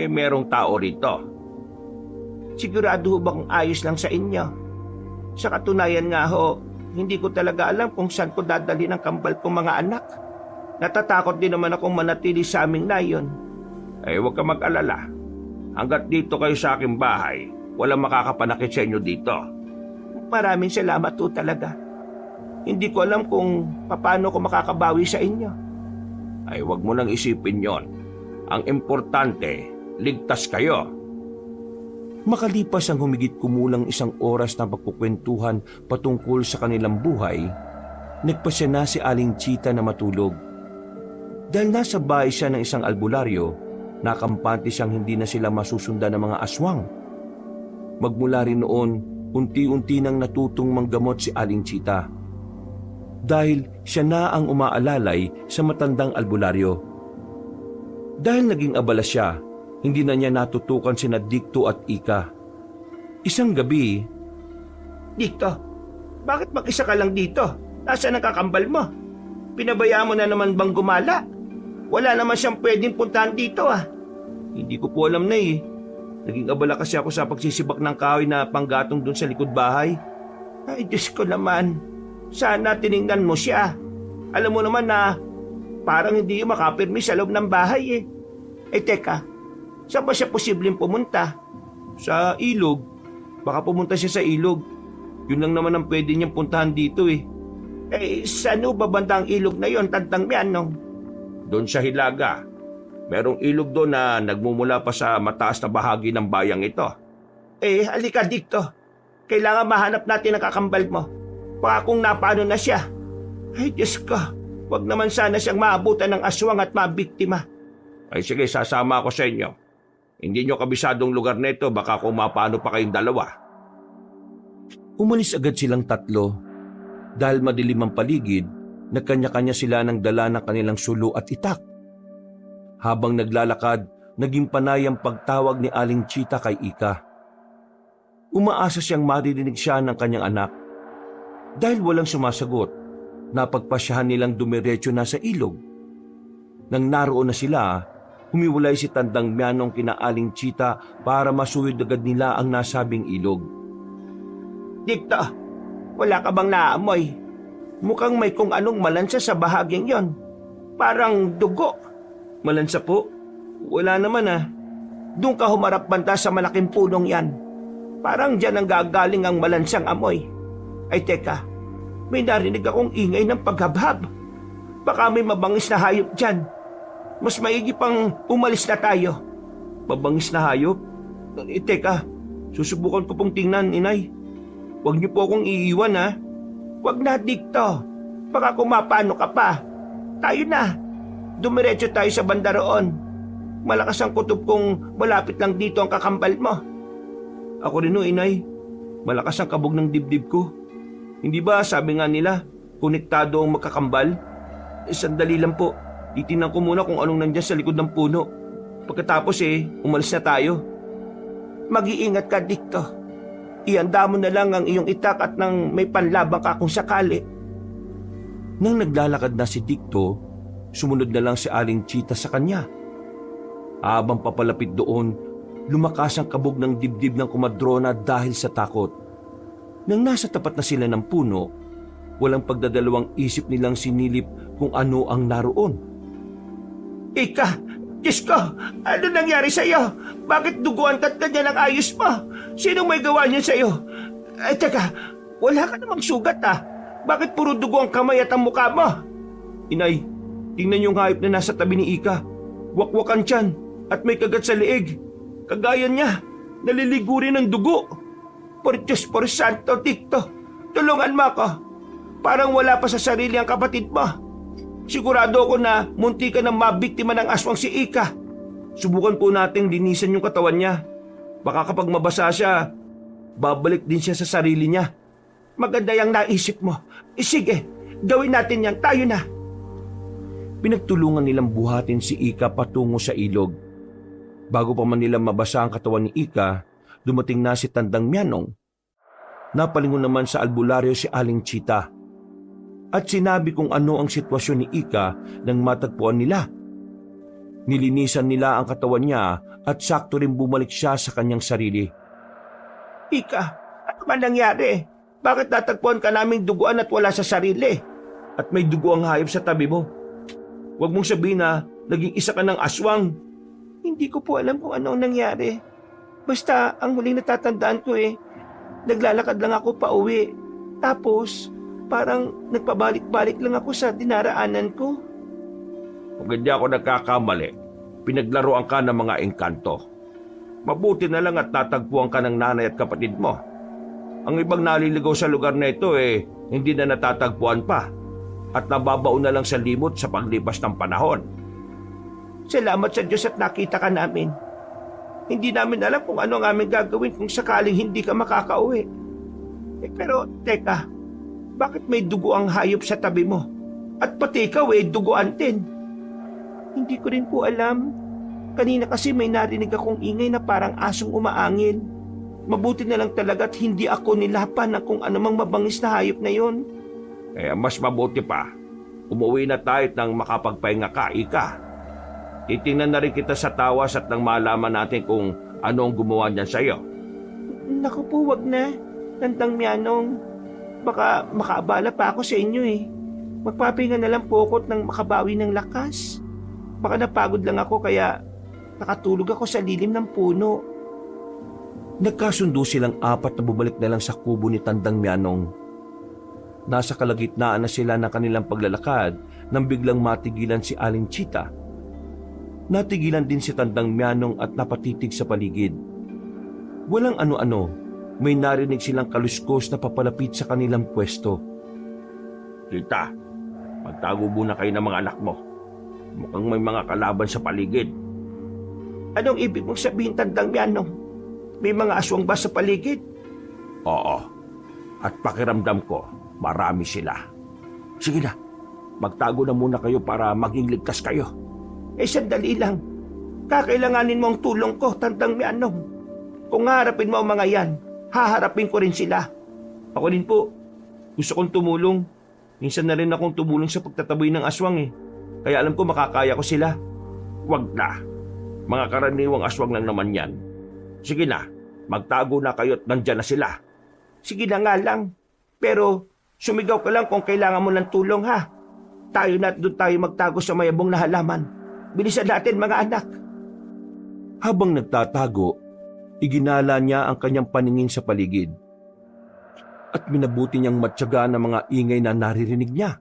merong tao rito. Sigurado ho ba kung ayos lang sa inyo? Sa katunayan nga ho, hindi ko talaga alam kung saan ko dadali ng kambal kong mga anak. Natatakot din naman akong manatili sa aming nayon. Huwag ka mag-alala. Hanggat dito kayo sa aking bahay, walang makakapanakit sa inyo dito. Maraming salamat po talaga. Hindi ko alam kung paano ko makakabawi sa inyo. Huwag mo nang isipin yon. Ang importante, ligtas kayo. Makalipas ang humigit kumulang 1 oras na pagkukwentuhan patungkol sa kanilang buhay, nagpasya na si Aling Chita na matulog. Dahil nasa bahay siya ng isang albularyo, nakampante siyang hindi na sila masusundan ng mga aswang. Magmula rin noon, unti-unti nang natutong manggamot si Aling Chita. Dahil siya na ang umaalalay sa matandang albularyo. Dahil naging abala siya, hindi na niya natutukan sina Dicto at Ika. Isang gabi, Dicto, bakit mag-isa ka lang dito? Nasaan ang kakambal mo? Pinabayaan mo na naman bang gumala? Wala naman siyang pwedeng puntahan dito Hindi ko po alam na Naging abala kasi ako sa pagsisibak ng kahoy na panggatong dun sa likod bahay. Ay, Diyos ko naman. Sana tiningnan mo siya. Alam mo naman na parang hindi makapirmi sa loob ng bahay teka, saan ba siya posibleng pumunta? Sa ilog. Baka pumunta siya sa ilog. Yun lang naman ang pwede niyang puntahan dito Saan ba banda ang ilog na yon, Tandang Mianong? Doon sa Hilaga. Merong ilog doon na nagmumula pa sa mataas na bahagi ng bayang ito. Halika Dicto. Kailangan mahanap natin ang kakambal mo. Baka kung napano na siya. Ay, Diyos ko. Huwag naman sana siyang maabutan ng aswang at mabiktima. Sige, sasama ako sa inyo. Hindi nyo kabisadong lugar nito, baka kung mapano pa kayong dalawa. Umalis agad silang tatlo. Dahil madilim ang paligid, nagkanya-kanya sila ng dala ng kanilang sulo at itak. Habang naglalakad, naging panay ang pagtawag ni Aling Chita kay Ika. Umaasa siyang maririnig siya ng kanyang anak. Dahil walang sumasagot, napagpasyahan nilang dumiretso na sa ilog. Nang naroon na sila, humiwalay si Tandang Mianong kina Aling Chita para masuwid agad nila ang nasabing ilog. Dicto, wala ka bang naamoy? Mukhang may kung anong malansa sa bahaging yon. Parang dugo. Malansa po? Wala naman Doon ka humarap banda sa malaking punong yan. Parang dyan ang gagaling ang malansang amoy. Ay teka, May narinig akong ingay ng paghabhab. Baka may mabangis na hayop dyan. Mas maigi pang umalis na tayo. Mabangis na hayop? Teka, susubukan ko pong tingnan, inay. Huwag niyo po akong iiwan, ha? Huwag na, Dikto. Baka kumapano ka pa. Tayo na. Dumiretso tayo sa banda roon. Malakas ang kutob kung malapit lang dito ang kakambal mo. Ako rin, inay. Malakas ang kabog ng dibdib ko. Hindi ba sabi nga nila, konektado ang magkakambal? Sandali lang po. Titingnan ko muna kung anong nandyan sa likod ng puno. Pagkatapos umalis na tayo. Mag-iingat ka, Dikto. Ihanda mo na lang ang iyong itak at nang may panlabang ka kung sakali. Nang naglalakad na si Dikto, sumunod na lang si Aling Chita sa kanya. Habang papalapit doon, lumakas ang kabog ng dibdib ng kumadrona dahil sa takot. Nang nasa tapat na sila ng puno, walang pagdadalawang isip nilang sinilip kung ano ang naroon. Ika, Diyos ko, ano nangyari sa'yo? Bakit duguan ka't ganyan ang ayos mo? Sino may gawa niyan sa'yo? Teka, wala ka namang sugat Bakit puro dugo ang kamay at ang mukha mo? Inay, tingnan yung hayop na nasa tabi ni Ika. Wakwakan tiyan at may kagat sa leeg. Kagaya niya, naliligo rin ng dugo. Por Diyos, por Santo, Dikto, tulungan mo ako. Parang wala pa sa sarili ang kapatid mo. Sigurado ako na munti ka nang mabiktima ng aswang si Ika. Subukan po nating linisan yung katawan niya. Baka kapag mabasa siya, babalik din siya sa sarili niya. Maganda yung naisip mo. Sige, gawin natin yan. Tayo na. Pinagtulungan nilang buhatin si Ika patungo sa ilog. Bago pa man nilang mabasa ang katawan ni Ika, dumating na si Tandang Mianong. Napalingon naman sa albularyo si Aling Chita. At sinabi kung ano ang sitwasyon ni Ika nang matagpuan nila. Nilinisan nila ang katawan niya at sakto rin bumalik siya sa kanyang sarili. Ika, ano man nangyari? Bakit natagpuan ka naming duguan at wala sa sarili? At may dugo ang hayop sa tabi mo. Huwag mong sabihin na naging isa ka ng aswang. Hindi ko po alam kung ano ang nangyari. Basta ang huling natatandaan ko naglalakad lang ako pa uwi. Tapos parang nagpabalik-balik lang ako sa dinaraanan ko. Kung hindi ako nagkakamali, pinaglaruan ka ng mga engkanto. Mabuti na lang at natagpuan ka ng nanay at kapatid mo. Ang ibang naliligaw sa lugar na ito hindi na natatagpuan pa at nababaon na lang sa limot sa paglipas ng panahon. Salamat sa Diyos at nakita ka namin. Hindi namin alam kung ano ang aming gagawin kung sakaling hindi ka makakauwi. Pero teka, bakit may dugo ang hayop sa tabi mo? At pati ikaw duguan din. Hindi ko rin po alam. Kanina kasi may narinig akong ingay na parang asong umaangin. Mabuti na lang talaga at hindi ako nilapan ng kung anumang mabangis na hayop na yon. Kaya mas mabuti pa, umuwi na tayo nang makapagpahinga ka, Ika. Titingnan na rin kita sa tawas at nang malaman natin kung ano ang gumawa niyan sa'yo. Naku po, wag na. Tandang Mianong. Baka makaabala pa ako sa inyo Magpapahinga na lang po ako nang makabawi ng lakas. Baka napagod lang ako kaya nakatulog ako sa lilim ng puno. Nagkasundo silang apat na bumalik na lang sa kubo ni Tandang Mianong. Nasa kalagitnaan na sila ng kanilang paglalakad nang biglang matigilan si Aling Chita. Natigilan din si Tandang Mianong at napatitig sa paligid. Walang ano-ano, may narinig silang kaluskos na papalapit sa kanilang pwesto. Tita, magtago muna kayo ng mga anak mo. Mukhang may mga kalaban sa paligid. Anong ibig mong sabihin, Tandang Mianong? May mga aswang ba sa paligid? Oo. At pakiramdam ko, marami sila. Sige na, magtago na muna kayo para maging ligtas kayo. Sandali lang. Kakailanganin mo ang tulong ko, Tandang Mianong. Kung haharapin mo ang mga yan, haharapin ko rin sila. Ako din po. Gusto kong tumulong. Minsan na rin akong tumulong sa pagtataboy ng aswang Kaya alam ko makakaya ko sila. Wag na. Mga karaniwang aswang lang naman yan. Sige na, magtago na kayo at nandyan na sila. Sige na nga lang. Pero sumigaw ka lang kung kailangan mo ng tulong ha. Tayo na at doon tayo magtago sa mayabong na halaman. Bilisan natin mga anak. Habang nagtatago, iginala niya ang kanyang paningin sa paligid. at minabuti niyang matyaga ng mga ingay na naririnig niya.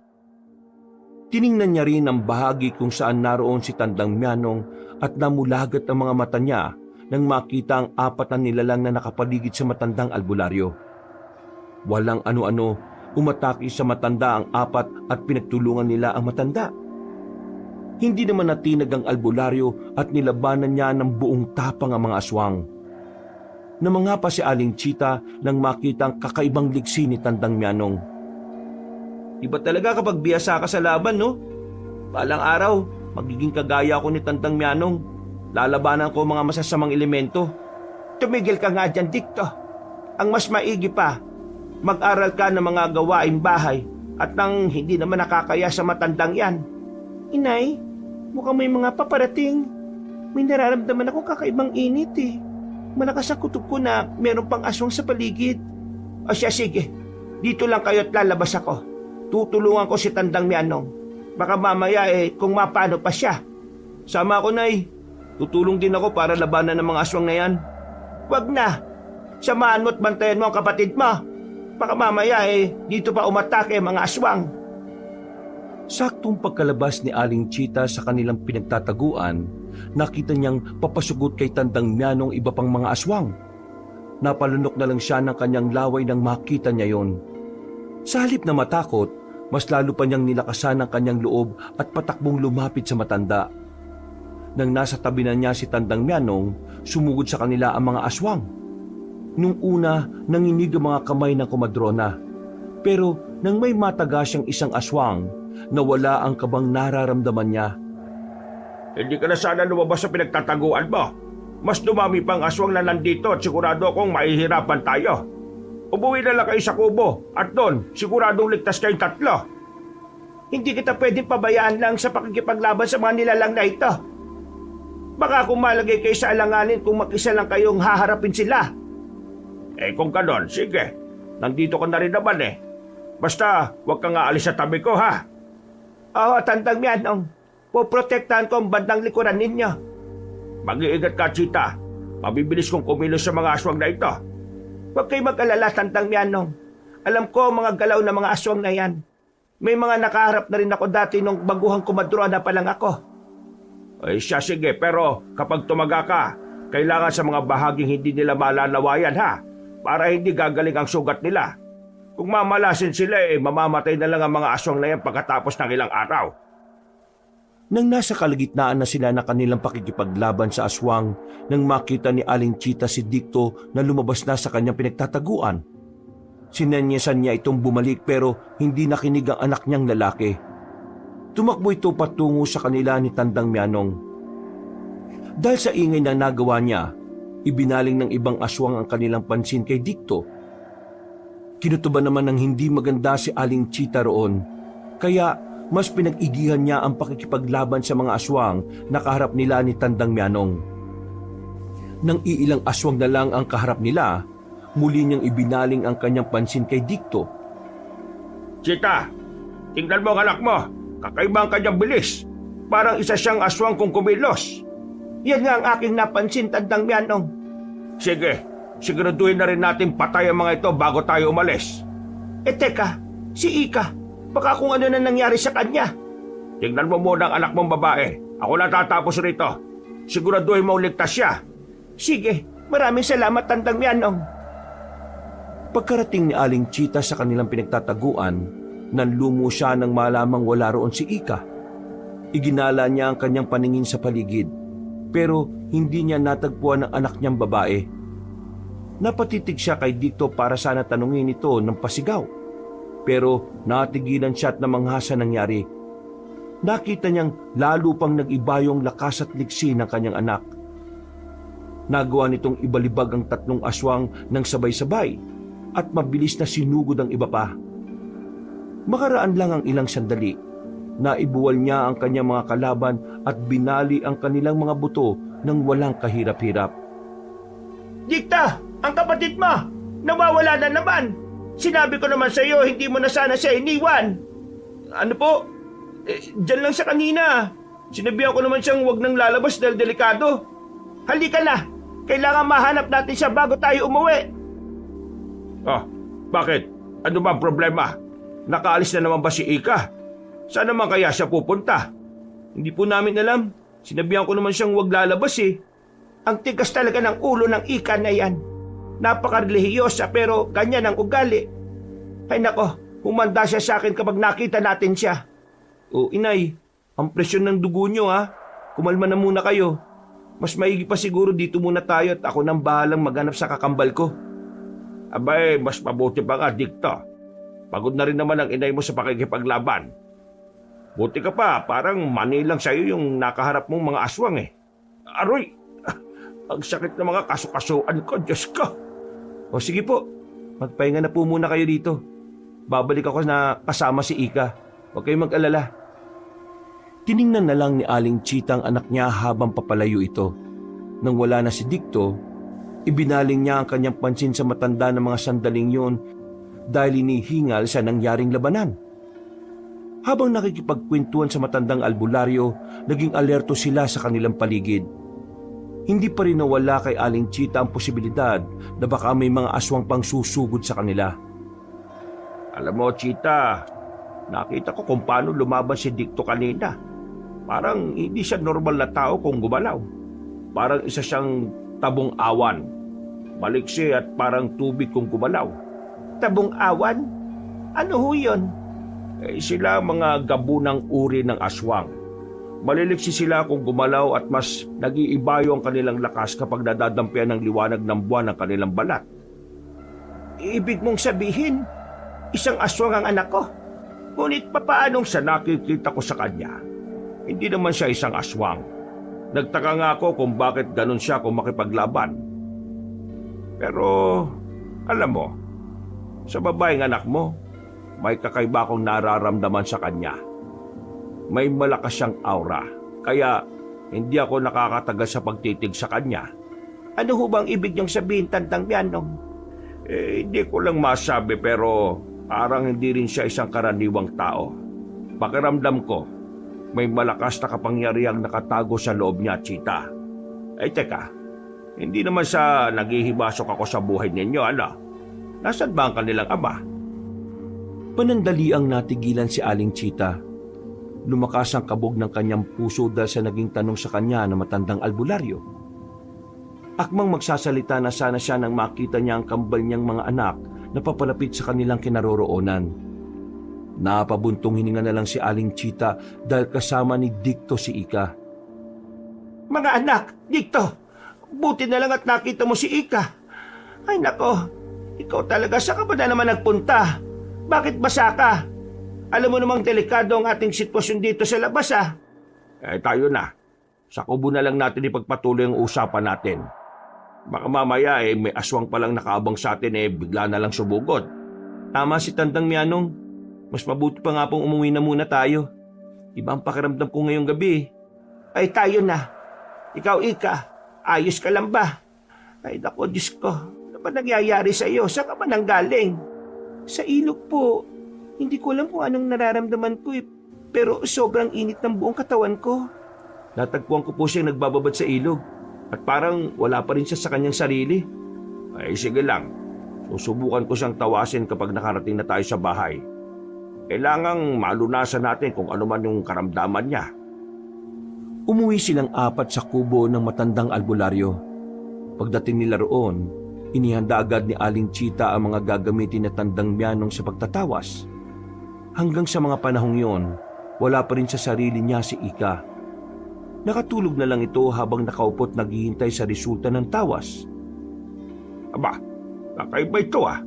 Tiningnan niya rin ang bahagi kung saan naroon si Tandang Mianong at namulagat ang mga mata niya nang makita ang 4 na nilalang na nakapaligid sa matandang albularyo. Walang ano-ano, umatake sa matanda ang 4 at pinagtulungan nila ang matanda. Hindi naman natinag ang albularyo at nilabanan niya ng buong tapang ang mga aswang. Namangapa si Aling Chita nang makita ang kakaibang liksi ni Tandang Mianong. Iba talaga kapag biyasa ka sa laban, no? Balang araw, magiging kagaya ko ni Tandang Mianong. Lalabanan ko mga masasamang elemento. Tumigil ka nga dyan, Dikto. Ang mas maigi pa, mag-aral ka ng mga gawain bahay at nang hindi naman nakakaya sa matandang yan. Inay, mukhang may mga paparating. May nararamdaman ako kakaibang init eh. Malakas ang kutob ko na meron pang aswang sa paligid. O siya, sige. Dito lang kayo at lalabas ako. Tutulungan ko si Tandang Mianong. Baka mamaya kung mapano pa siya. Sama ako, Nay. Tutulong din ako para labanan ng mga aswang na yan. Wag na. Samahan mo't bantayan mo ang kapatid mo. Baka mamaya dito pa umatake ang mga aswang. Saktong pagkalabas ni Aling Chita sa kanilang pinagtataguan, nakita niyang papasugot kay Tandang Mianong iba pang mga aswang. Napalunok na lang siya ng kanyang laway nang makita niya yon. Sa halip na matakot, mas lalo pa niyang nilakasan ang kanyang loob at patakbong lumapit sa matanda. Nang nasa tabi na niya si Tandang Mianong, sumugod sa kanila ang mga aswang. Nung una, nanginig ang mga kamay ng komadrona. Pero nang may mataga siyang isang aswang, nawala ang kabang nararamdaman niya. Hindi ka na sana lumabas sa pinagtataguan mo. Mas dumami pang aswang na nandito at sigurado akong mahihirapan tayo. Umuwi na lang kayo sa kubo at doon siguradong ligtas kayong 3. Hindi kita pwedeng pabayaan lang sa pakikipaglaban sa mga nilalang na ito. Baka kung malagay kayo sa alanganin kung mag-isa lang kayong haharapin sila. Kung ganon, sige. Nandito ka na rin naman Basta, huwag ka nga alis sa tabi ko, ha? Oo, Tandang Mianong. Poprotektahan ko ang bandang likuran ninyo. Mag-iingat ka, Chita. Mabibilis kong kumilos sa mga aswang na ito. Huwag kayo mag-alala, Tandang Mianong. Alam ko ang mga galaw ng mga aswang na yan. May mga nakaharap na rin ako dati nung baguhang kumadrona pa lang ako. Siya, sige. Pero kapag tumaga ka, kailangan sa mga bahaging hindi nila malalawayan, ha? Para hindi gagaling ang sugat nila. Kung mamalasin sila, mamamatay na lang ang mga aswang na yan pagkatapos ng ilang araw. Nang nasa kalagitnaan na sila na kanilang pakikipaglaban sa aswang, nang makita ni Aling Chita si Dikto na lumabas na sa kanyang pinagtataguan. Sinanyasan niya itong bumalik pero hindi nakinig ang anak niyang lalaki. Tumakbo ito patungo sa kanila ni Tandang Mianong. Dahil sa ingay na nagawa niya, ibinaling ng ibang aswang ang kanilang pansin kay Dikto. Kinutuban naman ng hindi maganda si Aling Chita roon, kaya mas pinag-igihan niya ang pakikipaglaban sa mga aswang na kaharap nila ni Tandang Mianong. Nang iilang aswang na lang ang kaharap nila, muli niyang ibinaling ang kanyang pansin kay Dikto. Chita, tingnan mo ang anak mo. Kakaiba ang kanyang bilis. Parang isa siyang aswang kung kumilos. Yan nga ang aking napansin, Tandang Mianong. Sige, siguraduhin na rin natin patay ang mga ito bago tayo umalis. Teka, si Ika. Baka kung ano na nangyari sa kanya. Tingnan mo muna ang anak mong babae. Ako na tatapos rito. Siguraduhin mo ligtas siya. Sige, maraming salamat, Tandang Mianong. Pagkarating ni Aling Chita sa kanilang pinagtataguan, nanlumo siya nang malamang wala roon si Ika. Iginala niya ang kanyang paningin sa paligid, pero hindi niya natagpuan ang anak niyang babae. Napatitig siya kay Dikto para sana tanungin ito ng pasigaw. Pero natigilan siya at namangha sa nangyari. Nakita niyang lalo pang nag-iba yung lakas at liksi ng kanyang anak. Nagawa nitong ibalibag ang 3 aswang ng sabay-sabay at mabilis na sinugod ang iba pa. Makaraan lang ang ilang sandali, naibuwal niya ang kanyang mga kalaban at binali ang kanilang mga buto ng walang kahirap-hirap. Dikta, ang kapatid mo, nawawala na naman. Sinabi ko naman sa iyo, hindi mo na sana siya iniwan. Ano po? Diyan lang sa kanina. Sinabihan ko naman siyang huwag nang lalabas dahil delikado. Halika na. Kailangan mahanap natin siya bago tayo umuwi. Bakit? Ano ba ang problema? Nakaalis na naman ba si Ika? Saan naman kaya siya pupunta? Hindi po namin alam. Sinabihan ko naman siyang huwag lalabas eh. Ang tigas talaga ng ulo ng Ika na yan. Napaka-relihiyosa pero ganyan ang ugali. Ay nako, humanda siya sa akin kapag nakita natin siya. O inay, ang presyon ng dugo nyo ha. Kumalma na muna kayo. Mas maigi pa siguro dito muna tayo at ako nang bahalang maghanap sa kakambal ko. Abay, mas mabuti pa nga, Dikto. Pagod na rin naman ang inay mo sa pakikipaglaban. Buti ka pa, parang manilang sa'yo yung nakaharap mong mga aswang eh. Aroy! Ang sakit ng mga kaso-kasuan ko, Diyos ko! O sige po, magpahinga na po muna kayo dito. Babalik ako na kasama si Ika. Huwag kayong mag-alala. Tiningnan na lang ni Aling Chita ang anak niya habang papalayo ito. Nang wala na si Dikto, ibinaling niya ang kanyang pansin sa matanda ng mga sandaling yun dahil inihingal sa nangyaring labanan. Habang nakikipagkwentuhan sa matandang albularyo, naging alerto sila sa kanilang paligid. Hindi pa rin nawala kay Aling Chita ang posibilidad na baka may mga aswang pang susugod sa kanila. Alam mo, Chita, nakita ko kung paano lumaban si Dikto kanina. Parang hindi siya normal na tao kung gumalaw. Parang isa siyang tabong awan. Maliksi at parang tubig kung gumalaw. Tabong awan? Ano ho yun? Sila mga gabunang uri ng aswang. Maliliksi sila kung gumalaw at mas nag-iibayo ang kanilang lakas kapag nadadampian ng liwanag ng buwan ng kanilang balat. Ibig mong sabihin, isang aswang ang anak ko? Ngunit papaanong sa nakikita ko sa kanya, hindi naman siya isang aswang. Nagtaka nga ako kung bakit ganun siya kung makipaglaban. Pero, alam mo, sa babaeng anak mo, may kakaiba akong nararamdaman sa kanya. May malakas siyang aura, kaya hindi ako nakakatagal sa pagtitig sa kanya. Ano ho bang ibig niyong sabihin, Tandang Mianong? Hindi ko lang masabi pero parang hindi rin siya isang karaniwang tao. Pakiramdam ko, may malakas na kapangyarihang nakatago sa loob niya, Chita. Ay teka, hindi naman sa naghihibasok ako sa buhay ninyo, ano? Nasaan ba ang kanilang ama? Panandali ang natigilan si Aling Chita. Lumakas ang kabog ng kanyang puso dahil sa naging tanong sa kanya na matandang albularyo. Akmang magsasalita na sana siya nang makita niya ang kambal niyang mga anak na papalapit sa kanilang kinaroroonan. Napabuntong hininga na lang si Aling Chita dahil kasama ni Dikto si Ika. Mga anak, Dikto, buti na lang at nakita mo si Ika. Ay nako, ikaw talaga saan ka ba na naman nagpunta? Bakit basa ka? Alam mo namang delikado ang ating sitwasyon dito sa labas ah. Tayo na. Sa kubo na lang natin ipagpatuloy ang usapan natin. Baka mamaya may aswang palang nakaabang sa atin bigla na lang subugod. Tama si Tandang Mianong. Mas mabuti pa nga pong umuwi na muna tayo. Iba ang pakiramdam ko ngayong gabi. Ay tayo na. Ikaw Ika, ayos ka lang ba? Ay nako Diyos ko, ano ba nangyayari sa iyo? Saan ka ba nanggaling? Sa ilog po. Hindi ko alam kung anong nararamdaman ko pero sobrang init ng buong katawan ko. Natagpuan ko po siyang nagbababad sa ilog at parang wala pa rin siya sa kanyang sarili. Ay sige lang, susubukan ko siyang tawasin kapag nakarating na tayo sa bahay. Kailangang malunasan natin kung ano man yung karamdaman niya. Umuwi silang apat sa kubo ng matandang albularyo. Pagdating nila roon, inihanda agad ni Aling Chita ang mga gagamitin na Tandang Mianong sa pagtatawas. Hanggang sa mga panahong yon, wala pa rin sa sarili niya si Ika. Nakatulog na lang ito habang nakaupo't naghihintay sa resulta ng tawas. Aba, kakaiba ito ah.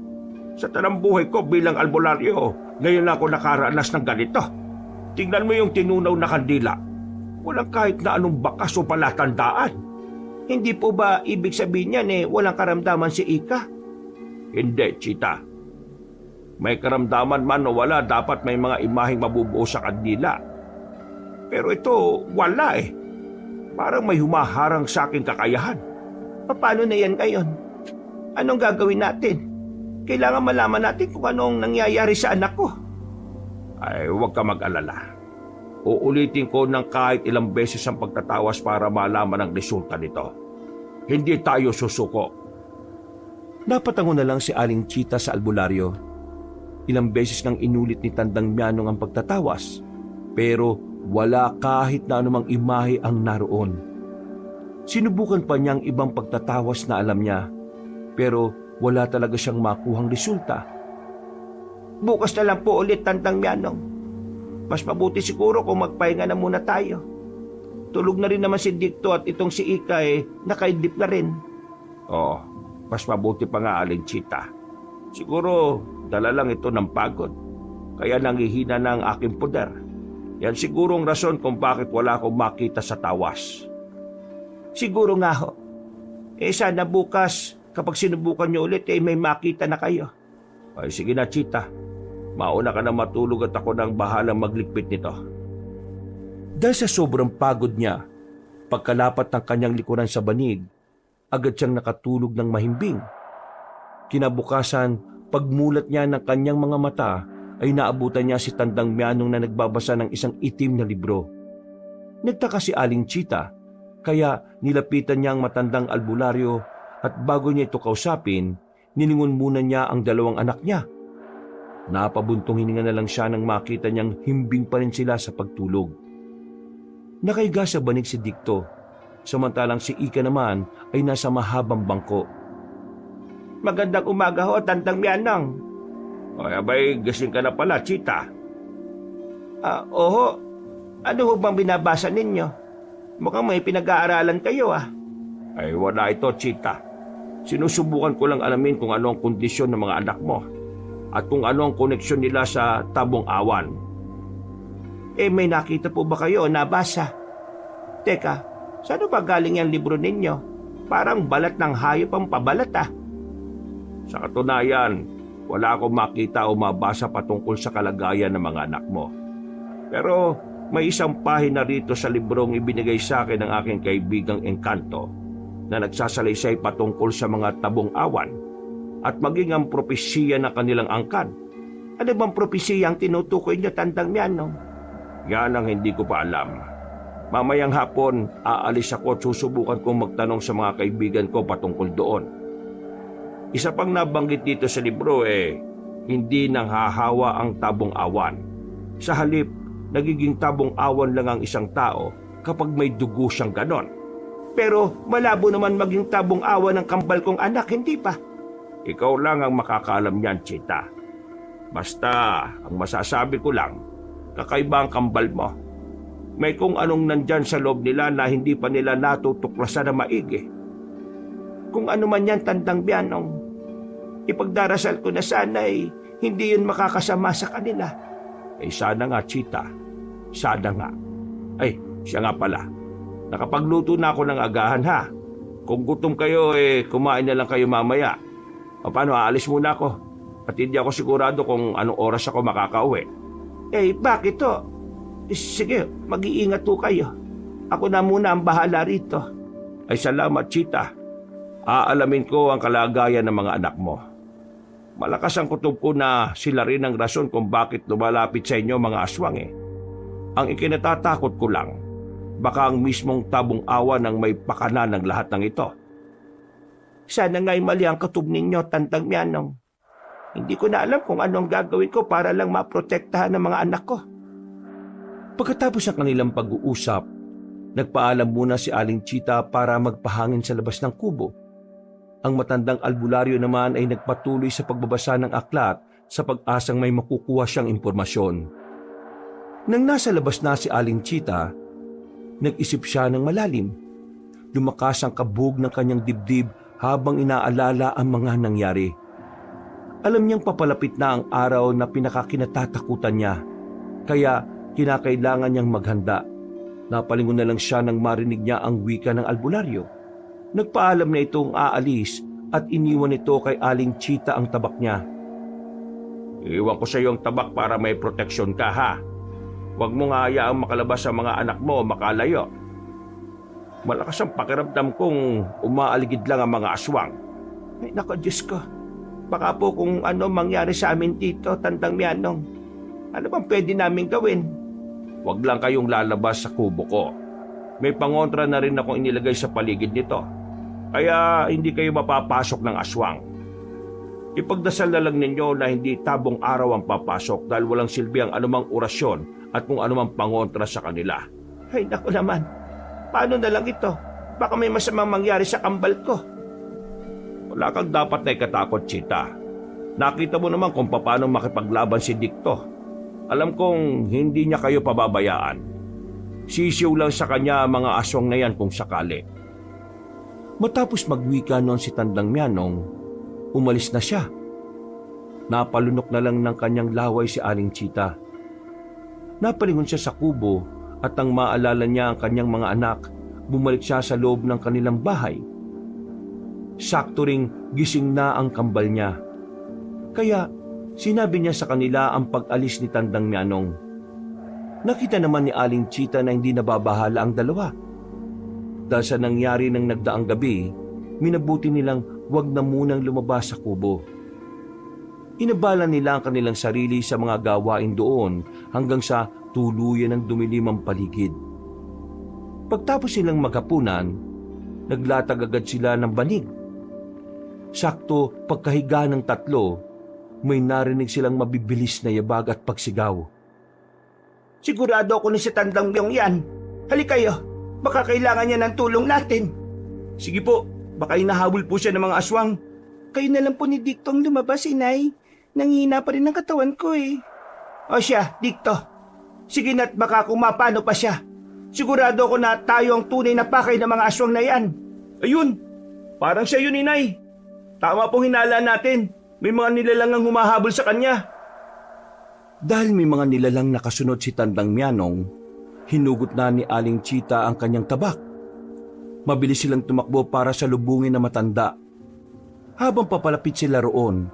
Sa tanang buhay ko bilang albularyo, ngayon ako nakaranas ng ganito. Tingnan mo yung tinunaw na kandila. Walang kahit na anong bakas o palatandaan. Hindi po ba ibig sabihin niyan walang karamdaman si Ika? Hindi, Chita. May karamdaman man o wala, dapat may mga imaheng mabubuo sa kandila. Pero ito, wala Parang may humaharang sa aking kakayahan. Paano na yan ngayon? Anong gagawin natin? Kailangan malaman natin kung anong nangyayari sa anak ko. Ay, huwag ka mag-alala. Uulitin ko ng kahit ilang beses ang pagtatawas para malaman ang resulta nito. Hindi tayo susuko. Napatango na lang si Aling Chita sa albularyo. Ilang beses nang inulit ni Tandang Mianong ang pagtatawas, pero wala kahit na anumang imahe ang naroon. Sinubukan pa niyang ibang pagtatawas na alam niya, pero wala talaga siyang makuhang resulta. Bukas na lang po ulit, Tandang Mianong. Mas mabuti siguro kung magpahinga na muna tayo. Tulog na rin naman si Dikto at itong si Ika nakaidlip na rin. Oh, mas mabuti pa nga, Aling Chita. Siguro dala lang ito ng pagod, kaya nangihina na ang aking poder. Yan sigurong rason kung bakit wala akong makita sa tawas. Siguro nga ho. Sana bukas, kapag sinubukan nyo ulit, may makita na kayo. Ay sige na, Chita. Mauna ka na matulog at ako nang bahalang magligpit nito. Dahil sa sobrang pagod niya, pagkalapat ng kanyang likuran sa banig, agad siyang nakatulog ng mahimbing. Kinabukasan, pagmulat niya ng kanyang mga mata, ay naabutan niya si Tandang Mianong na nagbabasa ng isang itim na libro. Nagtaka si Aling Chita, kaya nilapitan niya ang matandang albularyo at bago niya ito kausapin, nilingon muna niya ang dalawang anak niya. Napabuntong hininga na lang siya nang makita niyang himbing pa rin sila sa pagtulog. Nakaiga sa banig si Dikto, samantalang si Ika naman ay nasa mahabang bangko. Magandang umaga ho, Tandang Mianong. Ay abay, gising ka na pala, Chita. Oho. Ano ho bang binabasa ninyo? Mukhang may pinag-aaralan kayo Ay wala ito, Chita. Sinusubukan ko lang alamin kung ano ang kondisyon ng mga anak mo at kung ano ang koneksyon nila sa Tabong Awan. May nakita po ba kayo o nabasa? Teka, saan ba galing yung libro ninyo? Parang balat ng hayop ang pabalat Sa katunayan, wala akong makita o mabasa patungkol sa kalagayan ng mga anak mo. Pero may isang pahina rito sa librong ibinigay sa akin ng aking kaibigang Engkanto na nagsasalaysay patungkol sa mga tabong awan at maging ang propesiya ng kanilang angkan. Ano bang propesiya ang tinutukoy niyo, Tandang Mianong? Yan ang hindi ko pa alam. Mamayang hapon, aalis ako at susubukan kong magtanong sa mga kaibigan ko patungkol doon. Isa pang nabanggit dito sa libro hindi nang hahawa ang tabong awan. Sa halip, nagiging tabong awan lang ang isang tao kapag may dugo siyang ganon. Pero malabo naman maging tabong awan ng kambal kong anak, hindi pa? Ikaw lang ang makakaalam niyan, Chita. Basta, ang masasabi ko lang, kakaiba ang kambal mo. May kung anong nandyan sa loob nila na hindi pa nila natutuklasan na maigi. Kung ano man yan, Tandang Mianong, ipagdarasal ko na sana hindi yun makakasama sa kanila. Sana nga, Chita. Sana nga. Siya nga pala. Nakapagluto na ako ng agahan, ha? Kung gutom kayo, kumain na lang kayo mamaya. O paano, aalis muna ako. At hindi ako sigurado kung anong oras ako makakauwi. Bakit to? Sige, mag-iingat po kayo. Ako na muna ang bahala rito. Salamat, Chita. Aalamin ko ang kalagayan ng mga anak mo. Malakas ang kutob ko na sila rin ang rason kung bakit lumalapit sa inyo mga aswang Ang ikinatatakot ko lang, baka ang mismong tabong awan ang may pakanan ng lahat ng ito. Sana nga'y mali ang kutob ninyo, Tandang Mianong. Hindi ko na alam kung anong gagawin ko para lang maprotektahan ng mga anak ko. Pagkatapos ng kanilang pag-uusap, nagpaalam muna si Aling Chita para magpahangin sa labas ng kubo. Ang matandang albularyo naman ay nagpatuloy sa pagbabasa ng aklat sa pag-asang may makukuha siyang impormasyon. Nang nasa labas na si Aling Chita, nag-isip siya ng malalim. Lumakas ang kabog ng kanyang dibdib habang inaalala ang mga nangyari. Alam niyang papalapit na ang araw na pinakakinatatakutan niya, kaya kinakailangan niyang maghanda. Napalingon na lang siya nang marinig niya ang wika ng albularyo. Nagpaalam na itong aalis at iniwan ito kay Aling Chita ang tabak niya. Iwan ko sa iyo ang tabak para may proteksyon ka, ha? Huwag mo nga hayaang makalabas sa mga anak mo o makalayo. Malakas ang pakiramdam kong umaaligid lang ang mga aswang. Naku, Diyos ko. Baka po kung ano mangyari sa amin dito, Tandang Mianong. Ano bang pwede namin gawin? Huwag lang kayong lalabas sa kubo ko. May pangontra na rin akong inilagay sa paligid nito. Kaya hindi kayo mapapasok ng aswang. Ipagdasal na lang ninyo na hindi tabong araw ang papasok dahil walang silbi ang anumang orasyon at kung anumang pangontra sa kanila. Ay naku naman, paano na lang ito? Baka may masamang mangyari sa kambal ko. Wala kang dapat na ikatakot, Chita. Nakita mo naman kung paano makipaglaban si Dicto. Alam kong hindi niya kayo pababayaan. Sisiw lang sa kanya ang mga aswang na yan kung sakali. Matapos magwika noon si Tandang Mianong, umalis na siya. Napalunok na lang ng kanyang laway si Aling Chita. Napalingon siya sa kubo at nang maalala niya ang kanyang mga anak, bumalik siya sa loob ng kanilang bahay. Sakto ring gising na ang kambal niya. Kaya sinabi niya sa kanila ang pag-alis ni Tandang Mianong. Nakita naman ni Aling Chita na hindi nababahala ang dalawa. Dahil sa nangyari ng nagdaang gabi, minabuti nilang wag na munang lumabas sa kubo. Inabala nila ang kanilang sarili sa mga gawain doon hanggang sa tuluyan ng dumilim ang paligid. Pagtapos silang maghapunan, naglatag agad sila ng banig. Sakto pagkahiga ng tatlo, may narinig silang mabibilis na yabag at pagsigaw. Sigurado ako na si Tandang Mianong yan. Halika kayo, baka kailangan niya ng tulong natin. Sige po, baka inahabol po siya ng mga aswang. Kayo na lang po ni Dicto ang lumabas, inay. Nanghihina pa rin ang katawan ko eh. O siya, Dicto. Sige na't baka kung mapano pa siya. Sigurado ako na tayo ang tunay na pakay ng mga aswang na yan. Ayun, parang siya yun, inay. Tama pong hinala natin. May mga nilalang ang humahabol sa kanya. Dahil may mga nilalang nakasunod si Tandang Mianong, hinugot na ni Aling Chita ang kanyang tabak. Mabilis silang tumakbo para sa lubungin na matanda. Habang papalapit sila roon,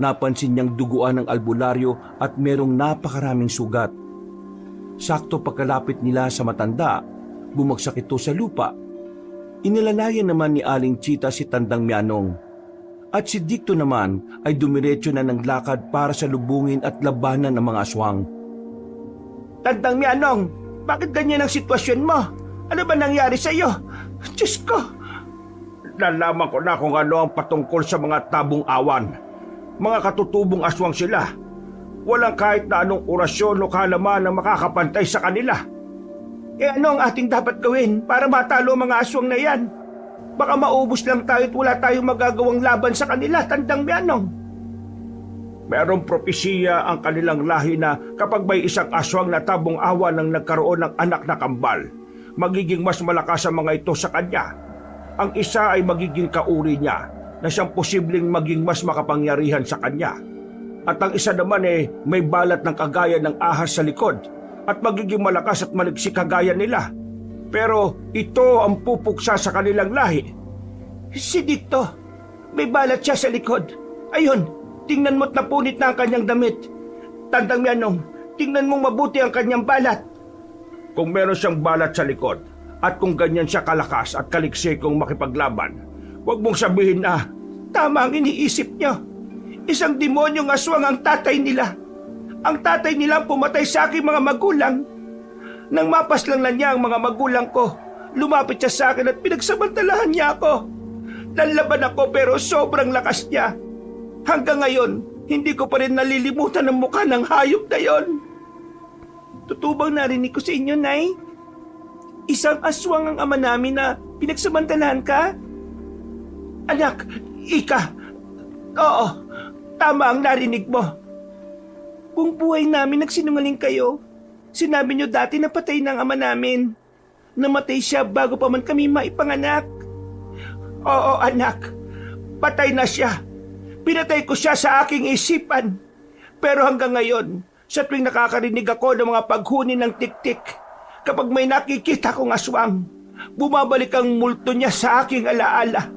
napansin niyang duguan ng albularyo at merong napakaraming sugat. Sakto pagkalapit nila sa matanda, bumagsak ito sa lupa. Inilalayan naman ni Aling Chita si Tandang Mianong. At si Dicto naman ay dumiretso na ng lakad para sa lubungin at labanan ng mga aswang. Tandang Mianong, bakit ganyan ang sitwasyon mo? Ano ba nangyari sa iyo? Diyos ko! Nalaman ko na kung ano ang patungkol sa mga tabong awan. Mga katutubong aswang sila. Walang kahit na anong orasyon o kalaman na makakapantay sa kanila. Eh ano ang ating dapat gawin para matalo ang mga aswang na yan? Baka maubos lang tayo at wala tayong magagawang laban sa kanila, Tandang Mianong. Merong propesiya ang kanilang lahi na kapag may isang aswang na tabong awan ang nagkaroon ng anak na kambal, magiging mas malakas ang mga ito sa kanya. Ang isa ay magiging kauri niya na siyang posibleng maging mas makapangyarihan sa kanya. At ang isa naman may balat ng kagaya ng ahas sa likod at magiging malakas at maliksik kagaya nila. Pero ito ang pupuksa sa kanilang lahi. Si Dicto, may balat siya sa likod. Ayun, tingnan mo't napunit na ang kanyang damit. Tandang Mianong, tingnan mong mabuti ang kanyang balat. Kung meron siyang balat sa likod at kung ganyan siya kalakas at kaliksik kung makipaglaban, huwag mong sabihin na tama ang iniisip niyo. Isang demonyong aswang ang tatay nila. Ang tatay nila ang pumatay sa aking mga magulang. Nang mapaslang na niya ang mga magulang ko, lumapit siya sa akin at pinagsamantalahan niya ako. Nanlaban ako pero sobrang lakas niya. Hanggang ngayon, hindi ko pa rin nalilimutan ang mukha ng hayop na yon. Totoo bang narinig ko sa inyo, Nay? Isang aswang ang ama namin na pinagsamantalahan ka? Anak, ika. Oo, tama ang narinig mo. Kung buhay namin nagsinungaling kayo, sinabi niyo dati na patay ng ama namin. Namatay siya bago pa man kami maipanganak. Oo, anak. Patay na siya. Pinatay ko siya sa aking isipan. Pero hanggang ngayon, sa tuwing nakakarinig ako ng mga paghuni ng tik-tik, kapag may nakikita kong aswang, bumabalik ang multo niya sa aking alaala.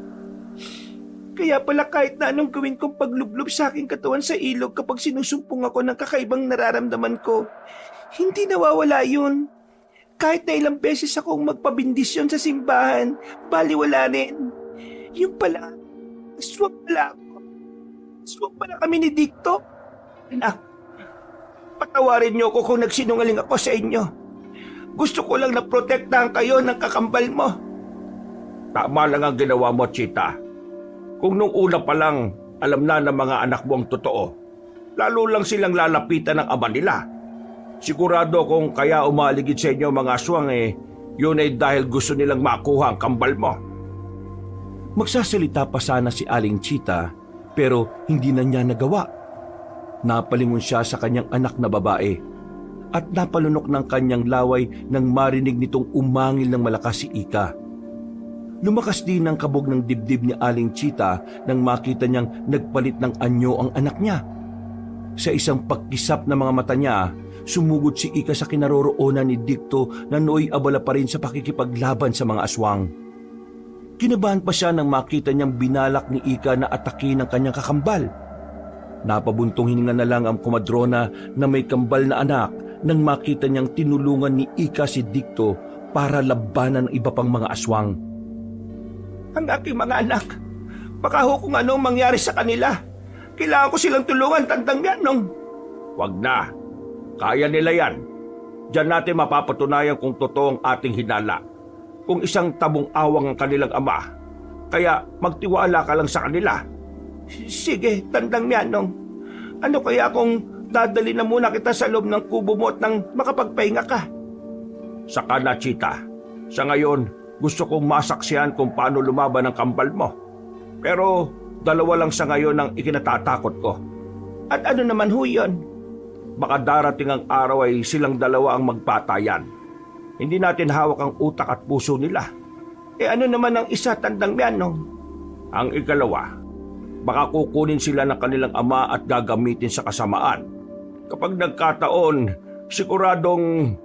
Kaya pala kahit na anong gawin kong paglublob sa aking katawan sa ilog kapag sinusumpong ako ng kakaibang nararamdaman ko, hindi nawawala yun. Kahit na ilang beses akong magpabindisyon sa simbahan, baliwala rin. Yung pala, aswang pala ako. Aswang pala kami ni Dicto. Anak, patawarin niyo ako kung nagsinungaling ako sa inyo. Gusto ko lang na protektahan kayo ng kakambal mo. Tama lang ang ginawa mo, Chita. Kung nung una pa lang, alam na ng mga anak mo ang totoo, lalo lang silang lalapitan ng ama nila. Sigurado kung kaya umaligid sa inyo mga aswang yun ay dahil gusto nilang makuha ang kambal mo. Magsasalita pa sana si Aling Chita pero hindi na niya nagawa. Napalingon siya sa kanyang anak na babae at napalunok ng kanyang laway nang marinig nitong umangil ng malakas si Ika. Lumakas din ang kabog ng dibdib ni Aling Chita nang makita niyang nagpalit ng anyo ang anak niya. Sa isang pagkisap ng mga mata niya, sumugod si Ika sa kinaroroonan ni Dicto na nooy abala pa rin sa pakikipaglaban sa mga aswang. Kinabahan pa siya nang makita niyang binalak ni Ika na atakin ang kanyang kakambal. Napabuntong hininga na lang ang kumadrona na may kambal na anak nang makita niyang tinulungan ni Ika si Dicto para labanan ang iba pang mga aswang. Ang aking mga anak, baka ho kung anong mangyari sa kanila. Kailangan ko silang tulungan, Tandang Mianong. Wag na. Kaya nila yan. Diyan natin mapapatunayan kung totoo ang ating hinala. Kung isang tabong awang ang kanilang ama. Kaya magtiwala ka lang sa kanila. Sige, Tandang Mianong. Ano kaya kung dadali na muna kita sa loob ng kubo mo at nang makapagpahinga ka? Saka na, Chita. Sa ngayon, gusto kong masaksihan kung paano lumaban ang kambal mo. Pero dalawa lang sa ngayon ang ikinatatakot ko. At ano naman ho yun? Baka darating ang araw ay silang dalawa ang magpatayan. Hindi natin hawak ang utak at puso nila. Ano naman ang isa, Tandang Mianong? Ang ikalawa, baka kukunin sila ng kanilang ama at gagamitin sa kasamaan. Kapag nagkataon, siguradong...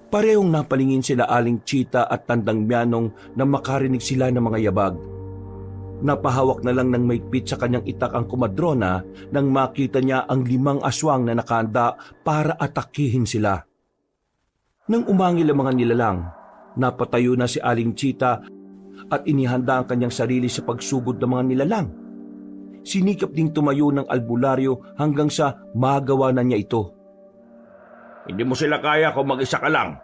Parehong napalingin sila Aling Chita at Tandang Mianong na makarinig sila ng mga yabag. Napahawak na lang ng maigpit sa kanyang itak ang kumadrona nang makita niya ang 5 aswang na nakahanda para atakihin sila. Nang umangil ang mga nilalang, napatayo na si Aling Chita at inihanda ang kanyang sarili sa pagsugod ng mga nilalang. Sinikap ding tumayo ng albularyo hanggang sa magawa na niya ito. Hindi mo sila kaya kung mag-isa ka lang.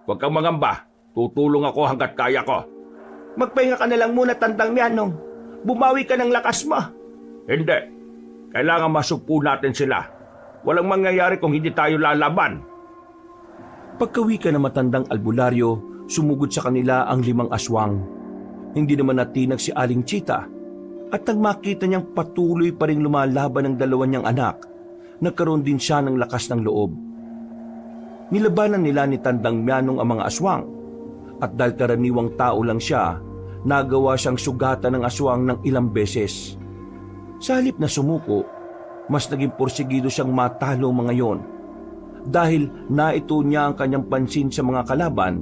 Huwag kang mangamba. Tutulong ako hanggat kaya ko. Magpahinga ka na lang muna, Tandang Mianong. Bumawi ka ng lakas mo. Hindi. Kailangan masugpo natin sila. Walang mangyayari kung hindi tayo lalaban. Pagkawi ka ng matandang albularyo, sumugod sa kanila ang 5 aswang. Hindi naman natinag si Aling Chita at nang makita niyang patuloy pa rin lumalaban ang 2 niyang anak, nagkaroon din siya ng lakas ng loob. Nilabanan nila ni Tandang Mianong ang mga aswang at dahil karaniwang tao lang siya, nagawa siyang sugatan ng aswang ng ilang beses. Sa halip na sumuko, mas naging porsigido siyang matalo mga yon. Dahil naito niya ang kanyang pansin sa mga kalaban,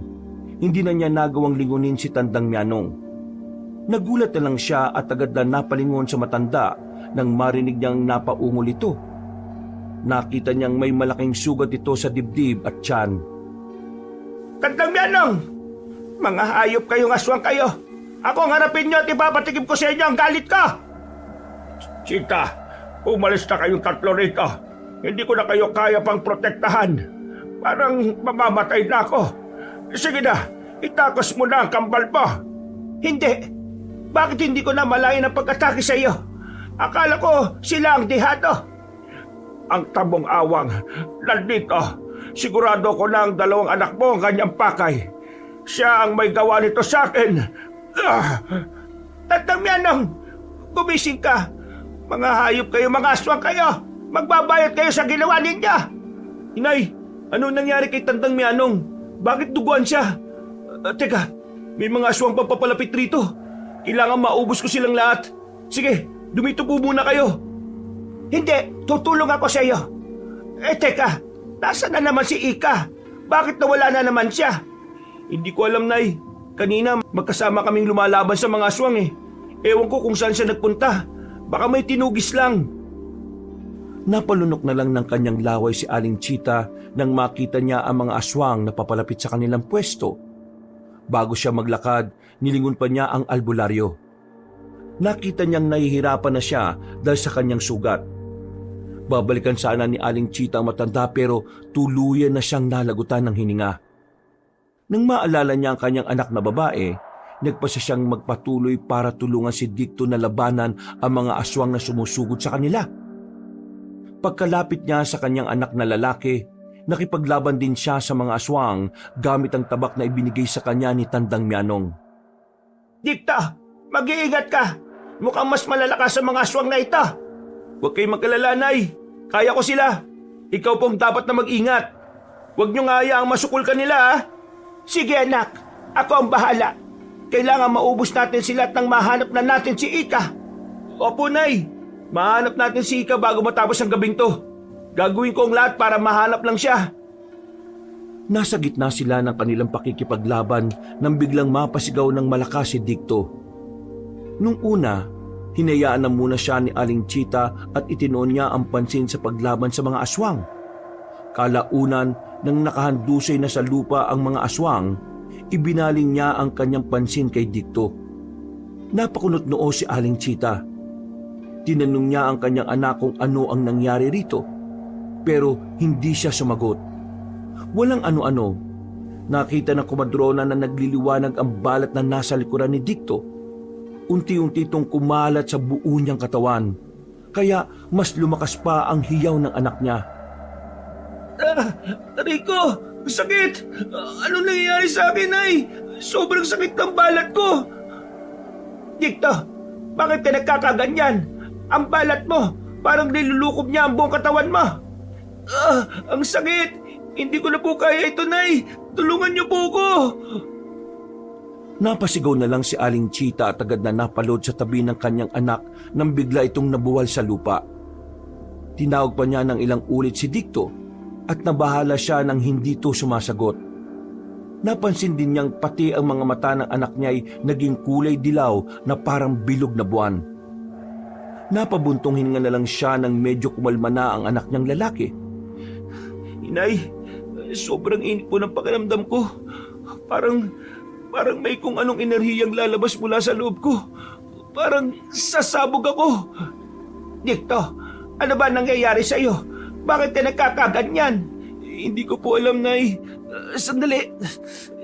hindi na niya nagawang lingunin si Tandang Mianong. Nagulat na lang siya at agad na napalingon sa matanda nang marinig niyang napaungol ito. Nakita niyang may malaking sugat ito sa dibdib at tiyan. Tandang Mianong! Mga hayop kayong aswang kayo! Ako ang harapin niyo at ipapatikim ko sa inyo ang galit ko! Chita, umalis na kayong 3 rito. Hindi ko na kayo kaya pang protektahan. Parang mamamatay na ako. Sige na, itakos mo na ang kambal mo. Hindi! Bakit hindi ko na malayan ang pag-atake sa iyo? Akala ko sila ang dihado. Ang tabong awang, nandito. Sigurado ko na ang 2 anak mo ang kanyang pakay. Siya ang may gawa nito sa akin. Tandang Mianong, gumising ka. Mga hayop kayo, mga aswang kayo. Magbabayad kayo sa ginawa ninyo. Inay, ano nangyari kay Tandang Mianong? Bakit duguan siya? Teka, may mga aswang pa papalapit rito. Kailangan maubos ko silang lahat. Sige, dumitubo muna kayo. Hindi, tutulong ako sa iyo. Teka, nasaan na naman si Ika? Bakit nawala na naman siya? Hindi ko alam, Nay. Kanina, magkasama kaming lumalaban sa mga aswang eh. Ewan ko kung saan siya nagpunta. Baka may tinugis lang. Napalunok na lang ng kanyang laway si Aling Chita nang makita niya ang mga aswang na papalapit sa kanilang pwesto. Bago siya maglakad, nilingon pa niya ang albularyo. Nakita niyang nahihirapan na siya dahil sa kanyang sugat. Babalikan sana ni Aling Chita ang matanda pero tuluyan na siyang nalagutan ng hininga. Nang maalala niya ang kanyang anak na babae, nagpasya siyang magpatuloy para tulungan si Dicto na labanan ang mga aswang na sumusugod sa kanila. Pagkalapit niya sa kanyang anak na lalaki, nakipaglaban din siya sa mga aswang gamit ang tabak na ibinigay sa kanya ni Tandang Mianong. Dicto, mag-iingat ka. Mukhang mas malalakas sa mga aswang na ito. Huwag kayong magkalala, Nay. Kaya ko sila. Ikaw pong dapat na mag-ingat. Huwag niyong hayaang masukol ka nila, ha? Sige anak, ako ang bahala. Kailangan maubos natin sila at nang mahanap na natin si Ika. Opo, Nay. Mahanap natin si Ika bago matapos ang gabing to. Gagawin ko ang lahat para mahanap lang siya. Nasa gitna sila ng kanilang pakikipaglaban nang biglang mapasigaw ng malakas si Dicto. Nung una, hinayaan na muna siya ni Aling Chita at itinoon niya ang pansin sa paglaban sa mga aswang. Kalaunan, nang nakahandusay na sa lupa ang mga aswang, ibinaling niya ang kanyang pansin kay Dicto. Napakunot noo si Aling Chita. Tinanong niya ang kanyang anak kung ano ang nangyari rito, pero hindi siya sumagot. Walang ano-ano. Nakita ng komadrona na nagliliwanag ang balat na nasa likuran ni Dicto. Unti-unti itong kumalat sa buo niyang katawan, kaya mas lumakas pa ang hiyaw ng anak niya. Rico, sakit! Ano nangyayari sa akin, Nay? Sobrang sakit ng balat ko. Dicto, bakit ka nagkakaganyan? Ang balat mo, parang nilulukob niya ang buong katawan mo. Ang sakit! Hindi ko na po kaya ito, Nay. Tulungan niyo po ko. Napasigaw na lang si Aling Chita at agad na napalod sa tabi ng kanyang anak nang bigla itong nabuwal sa lupa. Tinawag pa niya ng ilang ulit si Dicto at nabahala siya nang hindi ito sumasagot. Napansin din niyang pati ang mga mata ng anak niya ay naging kulay dilaw na parang bilog na buwan. Napabuntong hininga na lang siya nang medyo kumalma na ang anak niyang lalaki. Inay, sobrang init po ng pakiramdam ko. Parang may kung anong enerhiyang lalabas mula sa loob ko. Parang sasabog ako. Dicto, ano ba nangyayari sa iyo? Bakit ka nagkakaganyan? Hindi ko po alam, Nay. Sandali,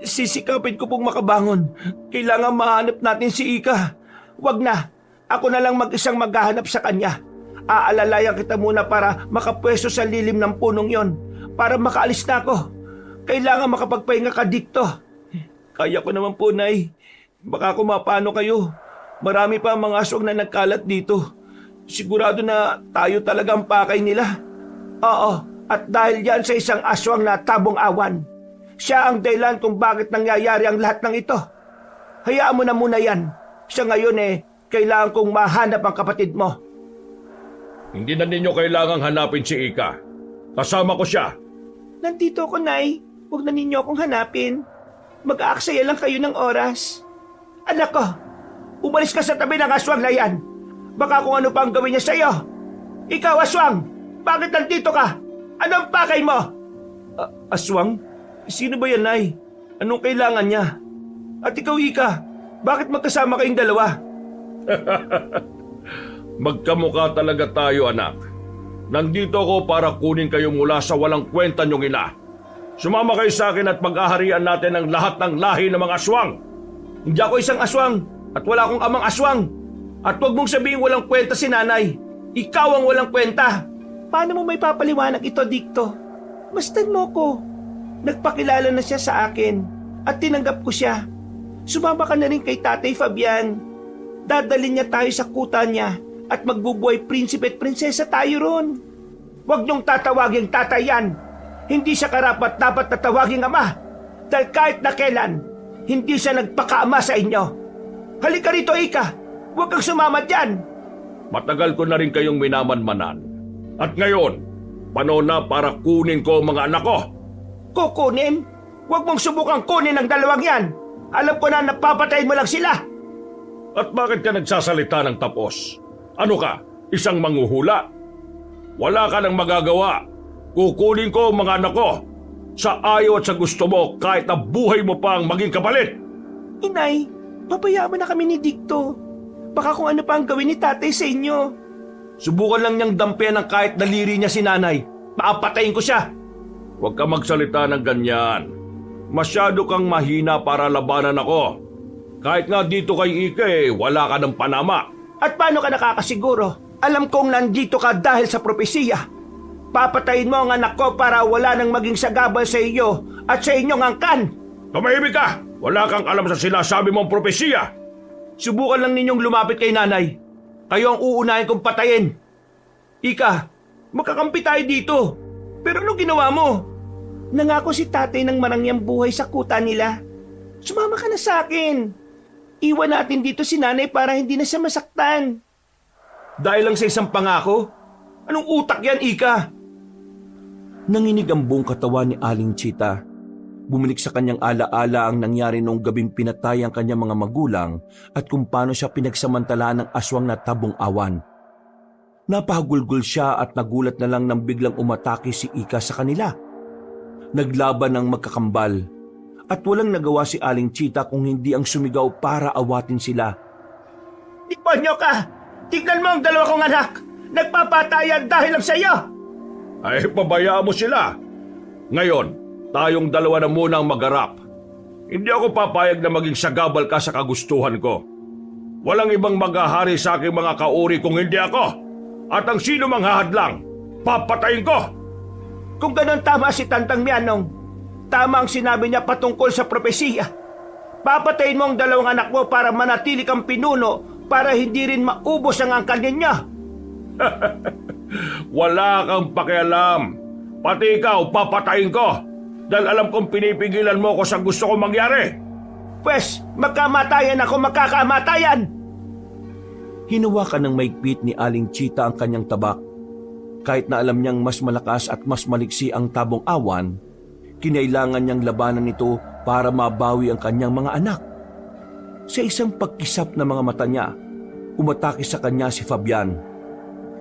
sisikapin ko pong makabangon. Kailangan mahanap natin si Ika. Wag na, ako na lang mag-isang maghahanap sa kanya. Aalalayan kita muna para makapwesto sa lilim ng punong yon. Para makaalis na ako. Kailangan makapagpahinga ka, Dicto. Kaya ko naman po, Nay. Baka kung mapano kayo. Marami pa ang mga aswang na nagkalat dito. Sigurado na tayo talaga ang pakay nila. Oo, at dahil yan sa isang aswang na tabong awan, siya ang dahilan kung bakit nangyayari ang lahat ng ito. Hayaan mo na muna yan. Siya ngayon kailangan kong mahanap ang kapatid mo. Hindi na ninyo kailangang hanapin si Ika. Kasama ko siya. Nandito ako, Nay. Huwag na ninyo akong hanapin. Mag-aaksaya lang kayo ng oras. Anak ko, umalis ka sa tabi ng aswang na yan. Baka kung ano pa ang gawin niya sa iyo. Ikaw, aswang! Bakit nandito ka? Anong pakay mo? Aswang? Sino ba yan, Nay? Anong kailangan niya? At ikaw, Ika, bakit magkasama kayong dalawa? Magkamukha talaga tayo, anak. Nandito ako para kunin kayo mula sa walang kwenta niyong ina. Sumama kayo sa akin at pag-aharian natin ang lahat ng lahi ng mga aswang. Hindi ako isang aswang at wala akong amang aswang. At huwag mong sabihin walang kwenta si nanay. Ikaw ang walang kwenta. Paano mo may papaliwanag ito, Dicto? Masdan mo ko. Nagpakilala na siya sa akin at tinanggap ko siya. Sumama ka na rin kay Tatay Fabian. Dadalhin niya tayo sa kuta niya at magbubuhay prinsipe at prinsesa tayo ron. Huwag niyong tatawaging tatay yan. Hindi siya karapat dapat tatawaging ama. Dahil kahit na kailan, hindi siya nagpakaama sa inyo. Halika rito, Ika. Huwag kang sumama dyan. Matagal ko na rin kayong minamanmanan. At ngayon, panahon na para kunin ko ang mga anak ko. Kukunin? Huwag mong subukang kunin ang dalawang yan. Alam ko na napapatayin mo lang sila. At bakit ka nagsasalita ng tapos? Ano ka? Isang manghuhula? Wala ka nang magagawa. Kukunin ko ang mga anak ko. Sa ayaw at sa gusto mo kahit na buhay mo pa ang maging kapalit. Inay, pabayaan mo na kami ni Dicto. Baka kung ano pa ang gawin ni tatay sa inyo. Subukan lang niyang dampian ng kahit daliri niya si nanay. Paapatayin ko siya. Huwag ka magsalita ng ganyan. Masyado kang mahina para labanan ako. Kahit nga dito kay Ika wala ka ng panama. At paano ka nakakasiguro? Alam kong nandito ka dahil sa propesiya. Papatayin mo ang anak ko para wala nang maging sagabal sa iyo at sa inyong angkan. Tumahimik ka! Wala kang alam sa sinasabi mong propesiya. Subukan lang ninyong lumapit kay nanay. Kayo ang uunahin kong patayin. Ika, magkakampi tayo dito. Pero ano ginawa mo? Nangako si tatay ng marangyang buhay sa kuta nila. Sumama ka na sa akin. Iwan natin dito si nanay para hindi na siya masaktan. Dahil lang sa isang pangako? Anong utak yan, Ika? Nanginig ang buong katawan ni Aling Chita. Bumalik sa kanyang alaala ang nangyari noong gabing pinatay ang kanyang mga magulang at kung paano siya pinagsamantalaan ng aswang na tabong awan. Napahagulgol siya at nagulat na lang nang biglang umatake si Ika sa kanila. Naglaban ng magkakambal at walang nagawa si Aling Chita kung hindi ang sumigaw para awatin sila. Demonyo ka! Tignan mo ang dalawa kong anak! Nagpapatayan dahil lang sa iyo! Ay, pabayaan mo sila. Ngayon, tayong dalawa na muna ang mag-arap. Hindi ako papayag na maging sagabal ka sa kagustuhan ko. Walang ibang maghahari sa aking mga kauri kung hindi ako. At ang sino mang hahadlang, papatayin ko! Kung ganon tama si Tantang Mianong, tama ang sinabi niya patungkol sa propesiya. Papatayin mo ang dalawang anak mo para manatili kang pinuno para hindi rin maubos ang angkan niya. Wala kang pakialam. Pati ikaw, papatayin ko. Dahil alam kong pinipigilan mo ko sa gusto kong mangyari. Pwes, magkamatayan ako, magkakamatayan! Hinawakan ng maigpit ni Aling Chita ang kanyang tabak. Kahit na alam niyang mas malakas at mas maliksi ang tabong awan, kinailangan niyang labanan ito para mabawi ang kanyang mga anak. Sa isang pagkisap ng mga mata niya, umatake sa kanya si Fabian.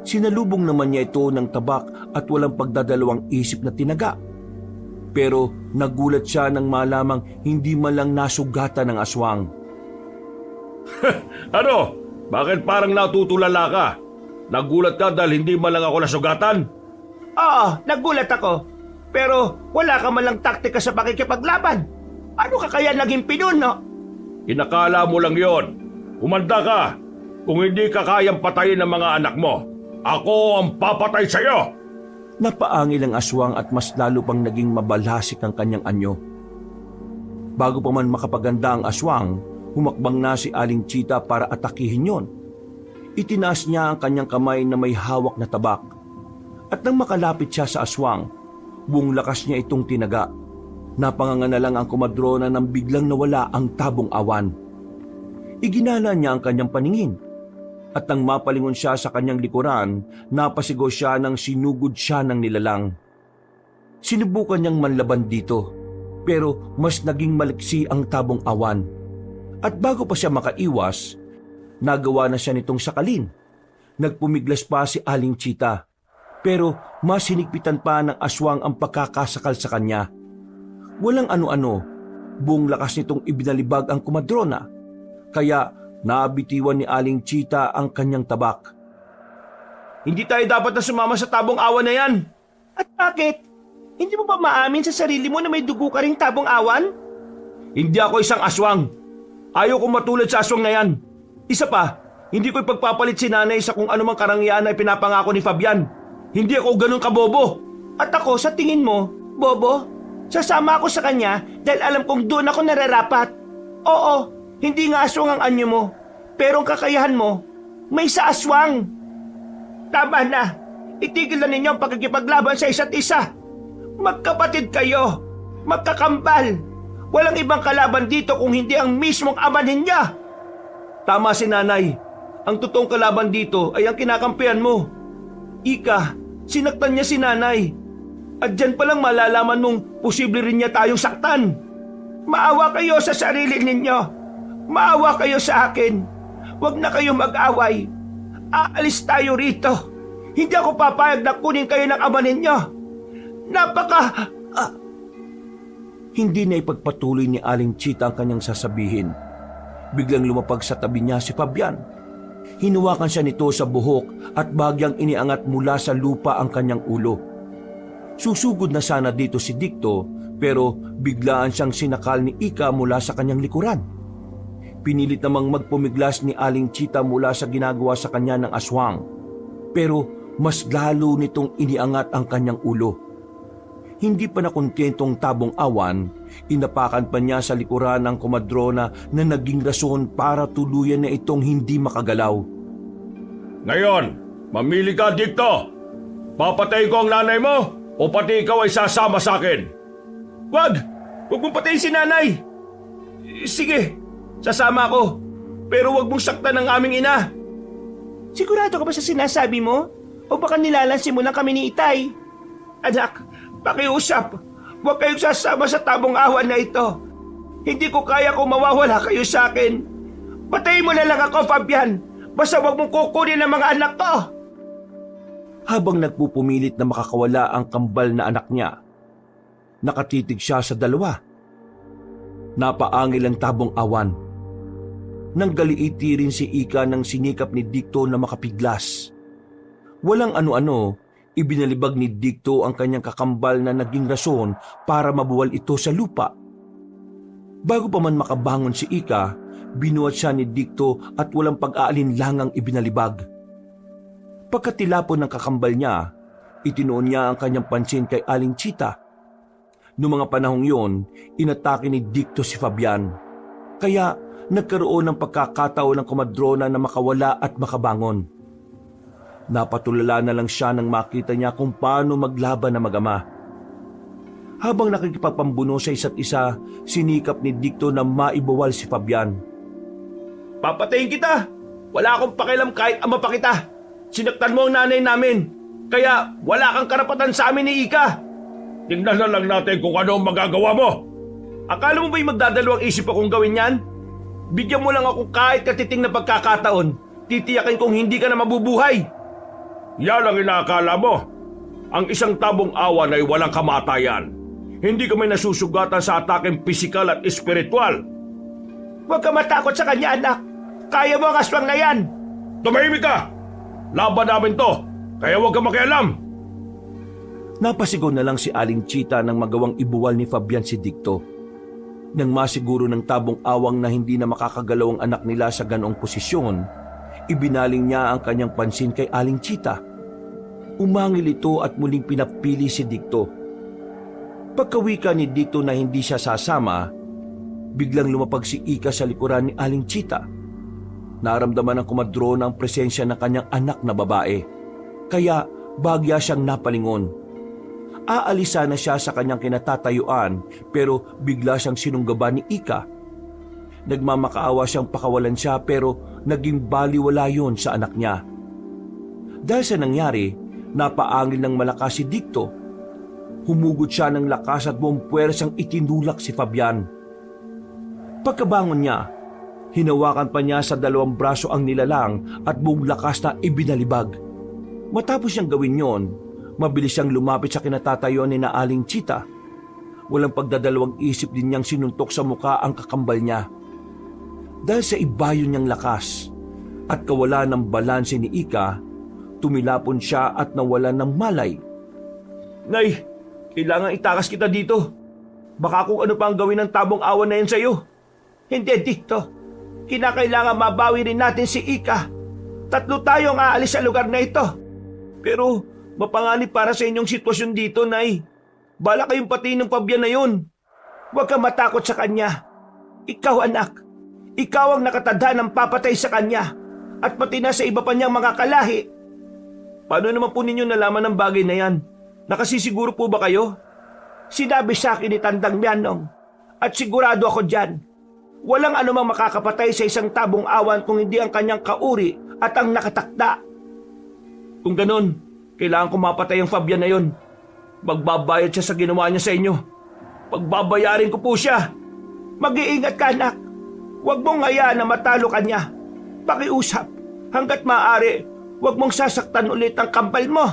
Sinalubong naman niya ito ng tabak at walang pagdadalawang isip na tinaga. Pero nagulat siya nang malamang hindi man lang nasugatan ng aswang. Ano? Bakit parang natutulala ka? Nagulat ka dahil hindi man lang ako nasugatan? Oo, nagulat ako. Pero wala ka man lang taktika sa pakikipaglaban. Ano ka kaya naging pinuno? Inakala mo lang yon. Umanda ka. Kung hindi ka kayang patayin ng mga anak mo, ako ang papatay sa iyo! Napaangil ang aswang at mas lalo pang naging mabalasik ang kanyang anyo. Bago pa man makapaganda ang aswang, humakbang na si Aling Chita para atakihin yon. Itinaas niya ang kanyang kamay na may hawak na tabak. At nang makalapit siya sa aswang, buong lakas niya itong tinaga. Napanganga na lang ang komadrona nang biglang nawala ang tabong awan. Iginala niya ang kanyang paningin. At nang mapalingon siya sa kanyang likuran, napasigaw siya nang sinugod siya ng nilalang. Sinubukan niyang manlaban dito, pero mas naging maliksi ang tabong awan. At bago pa siya makaiwas, nagawa na siya nitong sakalin. Nagpumiglas pa si Aling Chita, pero mas hinigpitan pa ng aswang ang pagkakasakal sa kanya. Walang ano-ano, buong lakas nitong ibinalibag ang komadrona, kaya nabitiwan ni Aling Chita ang kanyang tabak. Hindi tayo dapat na sumama sa tabong awan na yan. At bakit? Hindi mo ba maamin sa sarili mo na may dugo ka ring tabong awan? Hindi ako isang aswang. Ayaw kong matulad sa aswang na yan. Isa pa, hindi ko ipagpapalit si nanay sa kung anumang karangyaan na pinapangako ni Fabian. Hindi ako ganun kabobo. At ako, sa tingin mo, bobo, sasama ako sa kanya dahil alam kong doon ako nararapat. Oo, hindi nga aswang ang anyo mo, pero ang kakayahan mo, may sa aswang. Tama na, itigil na ninyo ang pagkikipaglaban sa isa't isa. Magkapatid kayo, magkakambal. Walang ibang kalaban dito kung hindi ang mismong ama ninyo. Tama si nanay, ang totoong kalaban dito ay ang kinakampihan mo. Ika, sinaktan niya si nanay. At dyan palang malalaman mong posible rin niya tayong saktan. Maawa kayo sa sarili ninyo. Maawa kayo sa akin. Huwag na kayo mag-away. Aalis tayo rito. Hindi ako papayag na kunin kayo ng ama ninyo. Hindi na ipagpatuloy ni Aling Chita ang kanyang sasabihin. Biglang lumapag sa tabi niya si Fabian. Hinuwakan siya nito sa buhok at bagyang iniangat mula sa lupa ang kanyang ulo. Susugod na sana dito si Dicto pero biglaan siyang sinakal ni Ika mula sa kanyang likuran. Pinilit namang magpumiglas ni Aling Chita mula sa ginagawa sa kanya ng aswang. Pero mas lalo nitong iniangat ang kanyang ulo. Hindi pa nakontentong tabong awan, inapakan pa niya sa likuran ng komadrona na naging rason para tuluyan na itong hindi makagalaw. Ngayon, mamili ka, Dikto. Papatay ko ang nanay mo o pati ikaw ay sasama sa akin? Wag! Huwag mong patayin si nanay! Sige, sasama ako. Pero huwag mong saktan ang aming ina. Sigurado ka ba sa sinasabi mo? O baka nilalansin mo lang kami ni Itay? Anak, pakiusap. Huwag kayong sasama sa tabong awan na ito. Hindi ko kaya kung mawawala kayo sa akin. Patayin mo na lang ako, Fabian. Basta huwag mong kukunin ang mga anak ko. Habang nagpupumilit na makakawala ang kambal na anak niya, nakatitig siya sa dalawa. Napaangil ang tabong awan. Nang galiiti rin si Ika ng sinikap ni Dikto na makapiglas. Walang ano-ano, ibinalibag ni Dikto ang kanyang kakambal na naging rason para mabuwal ito sa lupa. Bago pa man makabangon si Ika, binuhat siya ni Dikto at walang pag-aalinlangang ibinalibag. Pagkatilapon ng kakambal niya, itinuon niya ang kanyang pansin kay Aling Chita. Noong mga panahong yon, inatake ni Dikto si Fabian. Kaya nagkaroon ng pagkakataon ng komadrona na makawala at makabangon. Napatulala na lang siya nang makita niya kung paano maglaban na mag-ama. Habang nakikipagpambuno sa isa't isa, sinikap ni Dikto na maibawal si Fabian. Papatayin kita! Wala akong pakialam kahit ama pa kita! Sinaktan mo ang nanay namin! Kaya wala kang karapatan sa amin ni Ika! Tingnan na lang natin kung ano ang magagawa mo. Akala mo ba'y magdadalawang isip akong gawin yan? Bigyan mo lang ako kahit katiting na pagkakataon. Titiyakin kong hindi ka na mabubuhay. Yan ang inaakala mo. Ang isang tabong awan ay walang kamatayan. Hindi kami nasusugatan sa ataking pisikal at espiritual. Huwag ka matakot sa kanya, anak. Kaya mo ang aswang na yan. Tumahimik ka! Laban namin to, kaya huwag ka makialam. Napasigaw na lang si Aling Chita nang magawang ibuwal ni Fabian si Dikto. Nang masiguro ng tabong awang na hindi na makakagalaw ang anak nila sa ganoong posisyon, ibinaling niya ang kanyang pansin kay Aling Chita. Umangil ito at muling pinapili si Dikto. Pagkawika ni Dikto na hindi siya sasama, biglang lumapag si Ika sa likuran ni Aling Chita. Naramdaman ng komadrona ang presensya ng kanyang anak na babae, kaya bagya siyang napalingon. Aalisa na siya sa kanyang kinatatayuan pero bigla siyang sinunggaban ni Ika. Nagmamakaawa siyang pakawalan siya pero naging baliwala yon sa anak niya. Dahil sa nangyari, napaangil ng malakas si Dikto. Humugot siya ng lakas at buong puwersang itinulak si Fabian. Pagkabangon niya, hinawakan pa niya sa dalawang braso ang nilalang at buong lakas na ibinalibag. Matapos niyang gawin yon, mabilis siyang lumapit sa kinatatayuan ni Aling Chita. Walang pagdadalawang isip din niyang sinuntok sa muka ang kakambal niya. Dahil sa ibayo niyang lakas at kawalan ng balanse ni Ika, tumilapon siya at nawalan ng malay. Nay, kailangan itakas kita dito. Baka kung ano pa ang gawin ng tabong awan na yan sa'yo. Hindi, Dikto. Kinakailangan mabawi rin natin si Ika. 3 tayong aalis sa lugar na ito. Pero mapanganib para sa inyong sitwasyon dito, Nay. Bala kayong pati ng Fabian na yun. Huwag kang matakot sa kanya. Ikaw, anak. Ikaw ang nakatadha ng papatay sa kanya. At pati na sa iba pa niyang mga kalahi. Paano naman po ninyo nalaman ng bagay na yan? Nakasisiguro po ba kayo? Sinabi sa akin ni Tandang Mianong. At sigurado ako dyan. Walang anumang makakapatay sa isang tabong awan kung hindi ang kanyang kauri at ang nakatakda. Kung ganun, kailangan ko mapatay ang Fabian na yon. Magbabayad siya sa ginawa niya sa inyo. Pagbabayarin ko po siya. Mag-iingat ka, anak. Huwag mong hayaan na matalo ka niya. Pakiusap, hanggat maaari, huwag mong sasaktan ulit ang kambal mo.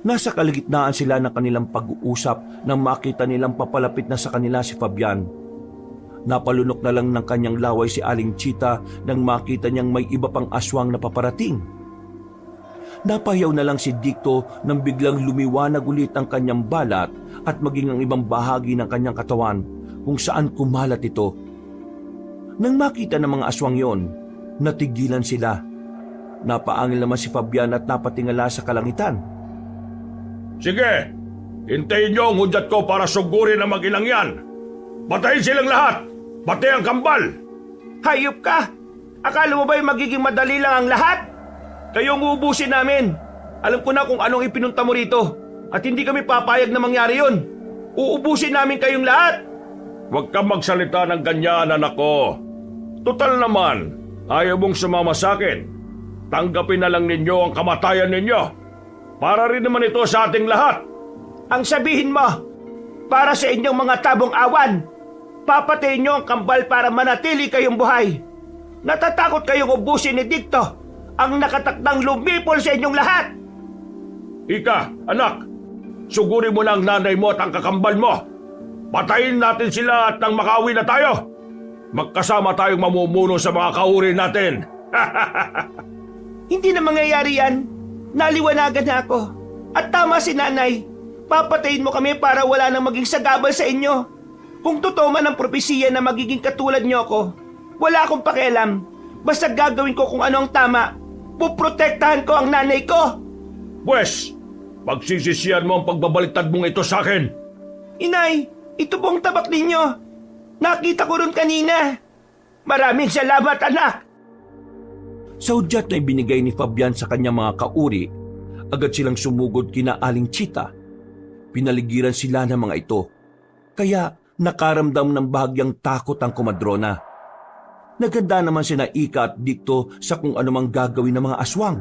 Nasa kalagitnaan sila ng kanilang pag-uusap nang makita nilang papalapit na sa kanila si Fabian. Napalunok na lang ng kanyang laway si Aling Chita nang makita niyang may iba pang aswang na paparating. Napahiyaw na lang si Dikto nang biglang lumiwanag ulit ang kanyang balat at maging ang ibang bahagi ng kanyang katawan kung saan kumalat ito. Nang makita ng mga aswang yon, natigilan sila. Napaangil naman si Fabian at napatingala sa kalangitan. Sige, hintayin niyo ang hudyat ko para sugurin ang mag-inang yan. Patayin silang lahat, pati ang kambal. Hayop ka! Akala mo ba yung magiging madali lang ang lahat? Kayong uubusin namin. Alam ko na kung anong ipinunta mo rito. At hindi kami papayag na mangyari yun. Uubusin namin kayong lahat. Huwag kang magsalita ng ganyan, anak ko. Total naman, ayaw mong sumama sa akin. Tanggapin na lang ninyo ang kamatayan ninyo. Para rin naman ito sa ating lahat. Ang sabihin mo, para sa inyong mga tabong awan, papatayin nyo ang kambal para manatili kayong buhay. Natatakot kayong ubusin ni Dicto, ang nakatakdang lumipol sa inyong lahat. Ika, anak, sugurin mo na ang nanay mo at ang kakambal mo. Patayin natin sila at nang makauwi na tayo. Magkasama tayong mamumuno sa mga kauri natin. Hindi na mangyayari yan. Naliwanagan na ako. At tama si nanay. Papatayin mo kami para wala nang maging sagabal sa inyo. Kung totoo man ang propesiya na magiging katulad niyo ako, wala akong pakialam. Basta gagawin ko kung ano ang tama. Puprotektahan ko ang nanay ko. Pwes, pagsisisihan mo ang pagbabaliktad mong ito sa akin. Inay, ito pong tabak ninyo. Nakita ko ron kanina. Maraming salamat, anak. Sa hudyat na ibinigay ni Fabian sa kanyang mga kauri, agad silang sumugod kina Aling Chita. Pinaligiran sila ng mga ito. Kaya nakaramdam ng bahagyang takot ang komadrona. Naganda naman sina Ika at Dicto sa kung anumang gagawin ng mga aswang.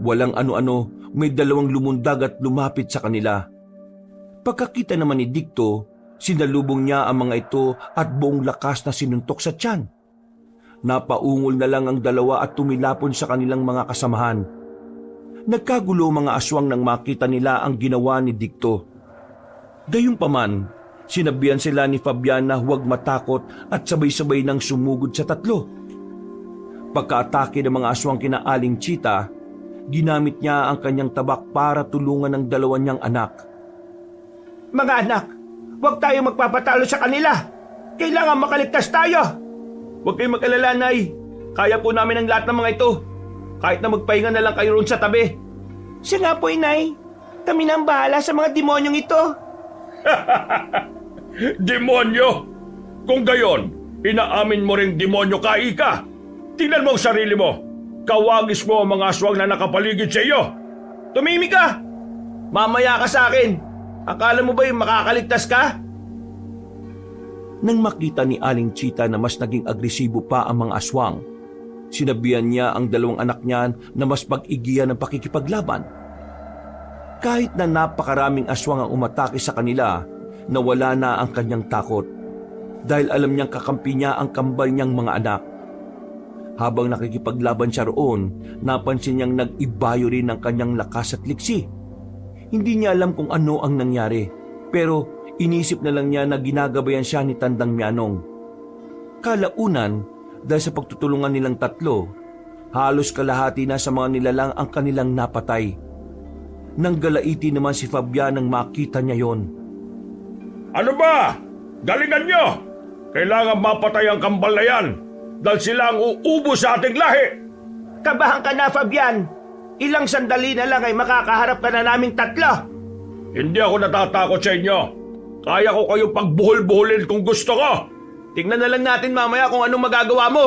Walang ano-ano, may dalawang lumundag at lumapit sa kanila. Pagkakita naman ni Dicto, sinalubong niya ang mga ito at buong lakas na sinuntok sa tiyan. Napaungol na lang ang dalawa at tumilapon sa kanilang mga kasamahan. Nagkagulo mga aswang nang makita nila ang ginawa ni Dicto. Gayunpaman, sinabihan sila ni Fabian na huwag matakot at sabay-sabay nang sumugod sa tatlo. Pagkaatake ng mga aswang kina Aling Chita, ginamit niya ang kanyang tabak para tulungan ang dalawa niyang anak. Mga anak, huwag tayo magpapatalo sa kanila. Kailangan makaligtas tayo. Huwag kayong mag-alala, Nay. Kaya po namin ang lahat ng mga ito. Kahit na magpahinga na lang kayo roon sa tabi. Siya nga po, Inay. Kami na ang bahala sa mga demonyong ito. Demonyo! Kung gayon, inaamin mo ring demonyo ka, Ika. Tingnan mo ang sarili mo. Kawagis mo ang mga aswang na nakapaligid sa iyo. Tumimik ka! Mamaya ka sa akin. Akala mo ba yung makakaligtas ka? Nang makita ni Aling Chita na mas naging agresibo pa ang mga aswang, sinabihan niya ang dalawang anak niya na mas pag-igiyan ng pakikipaglaban. Kahit na napakaraming aswang ang umatake sa kanila, nawala na ang kanyang takot dahil alam niyang kakampi niya ang kambal niyang mga anak. Habang nakikipaglaban siya roon, napansin niyang nag-ibayo rin ang kanyang lakas at liksi. Hindi niya alam kung ano ang nangyari, pero inisip na lang niya na ginagabayan siya ni Tandang Mianong. Kalaunan, dahil sa pagtutulungan nilang tatlo, halos kalahati na sa mga nilalang ang kanilang napatay. Nang galaiti naman si Fabian nang makita niya yon. Ano ba? Galingan nyo! Kailangan mapatay ang kambal na yan dahil sila ang uubo sa ating lahi! Kabahan ka na, Fabian. Ilang sandali na lang ay makakaharap ka na naming tatlo. Hindi ako natatakot sa inyo. Kaya ko kayong pagbuhol-buholin kung gusto ko. Tingnan na lang natin mamaya kung anong magagawa mo.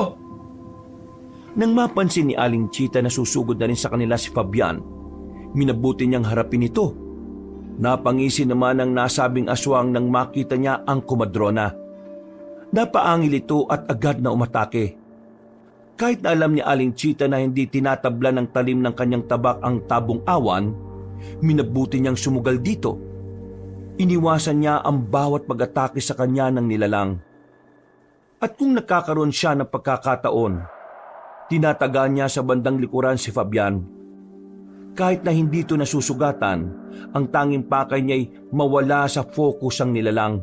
Nang mapansin ni Aling Chita na susugod na rin sa kanila si Fabian, minabuti niyang harapin ito. Napangisi naman ang nasabing aswang nang makita niya ang komadrona. Napaangil ito at agad na umatake. Kahit na alam ni Aling Chita na hindi tinatabla ng talim ng kanyang tabak ang tabong awan, minabuti niyang sumugal dito. Iniwasan niya ang bawat pag-atake sa kanya ng nilalang. At kung nakakaroon siya ng pagkakataon, tinataga niya sa bandang likuran si Fabian. Kahit na hindi ito nasusugatan, ang tanging pakay niya'y mawala sa focus ang nilalang.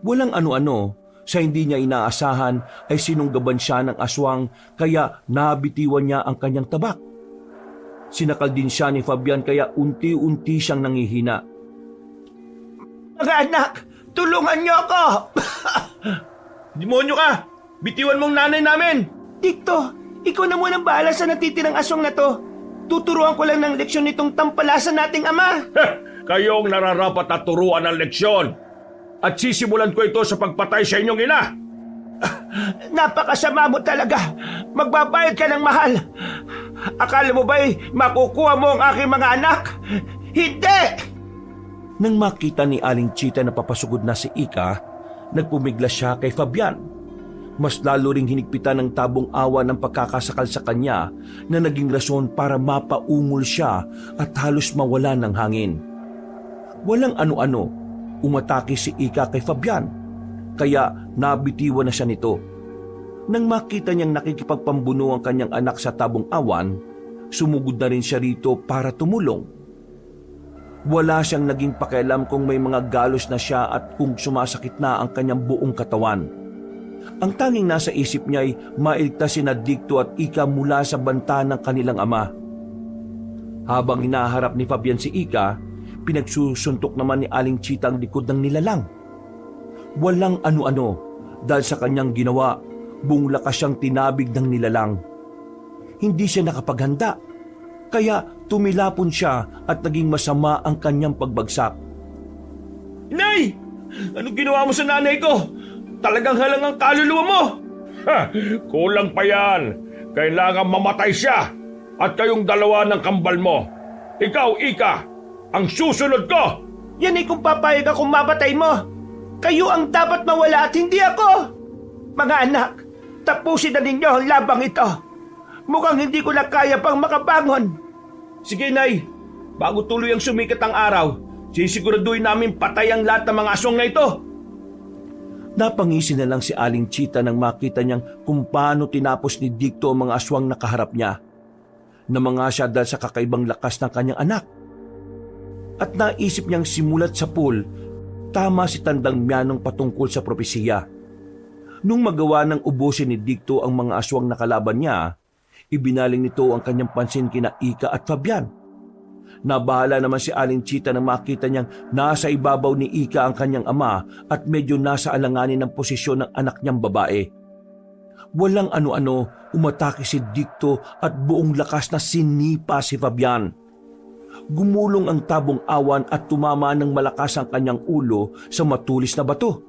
Walang ano-ano, sa hindi niya inaasahan ay sinunggaban siya ng aswang kaya nabitiwan niya ang kanyang tabak. Sinakal din siya ni Fabian kaya unti-unti siyang nangihina. Mga anak, tulungan niyo ako! Demonyo ka! Bitiwan mong nanay namin! Dikto, ikaw na munang bahala sa natitirang aswang na to. Tuturuan ko lang ng leksyon nitong tampalasan nating ama. Kayong nararapat at turuan ng leksyon. At sisimulan ko ito sa pagpatay sa inyong ina. Napakasama mo talaga. Magbabayad ka ng mahal. Akala mo ba'y makukuha mo ang aking mga anak? Hindi! Nang makita ni Aling Chita na papasugod na si Ika, nagpumigla siya kay Fabian. Mas lalo ring hinigpitan ng tabong awa ng pagkakasakal sa kanya na naging rason para mapaungol siya at halos mawala ng hangin. Walang ano-ano, umatake si Ika kay Fabian, kaya nabitiwan na siya nito. Nang makita niyang nakikipagpambuno ang kanyang anak sa tabong awan, sumugod na rin siya rito para tumulong. Wala siyang naging pakialam kung may mga galos na siya at kung sumasakit na ang kanyang buong katawan. Ang tanging nasa isip niya ay mailigtas sina Dikto at Ika mula sa banta ng kanilang ama. Habang hinaharap ni Fabian si Ika, pinagsusuntok naman ni Aling Chita ang likod ng nilalang. Walang ano-ano dahil sa kanyang ginawa, buong lakas siyang tinabig ng nilalang. Hindi siya nakapaghanda, kaya tumilapon siya at naging masama ang kanyang pagbagsak. Inay! Anong ginawa mo sa nanay ko? Talagang halang ang kaluluwa mo! Kulang pa yan. Kailangan mamatay siya at kayong dalawa ng kambal mo. Ikaw, Ika, ang susunod ko! Yan ay kung papayag akong mapatay mo. Kayo ang dapat mawala at hindi ako. Mga anak, tapusin na ninyo ang labang ito. Mukhang hindi ko na kaya pang makabangon. Sige, Nay. Bago tuloy ang sumikat ang araw, sisiguraduhin namin patay ang lahat ng mga aswang na ito. Napangisi na lang si Aling Chita nang makita niyang kung paano tinapos ni Dikto ang mga aswang na kaharap niya. Namanga siya dahil sa kakaibang lakas ng kanyang anak. At naisip niyang simulat sa pool, tama si Tandang Mianong patungkol sa propesiya. Nung magawa ng ubusin ni Dikto ang mga aswang na kalaban niya, ibinaling nito ang kanyang pansin kina Ika at Fabian. Nabahala naman si Aling Chita nang makita niyang nasa ibabaw ni Ika ang kanyang ama at medyo nasa alanganin ng posisyon ng anak niyang babae. Walang ano-ano, umatake si Dikto at buong lakas na sinipa si Fabian. Gumulong ang tabong awan at tumama ng malakas ang kanyang ulo sa matulis na bato.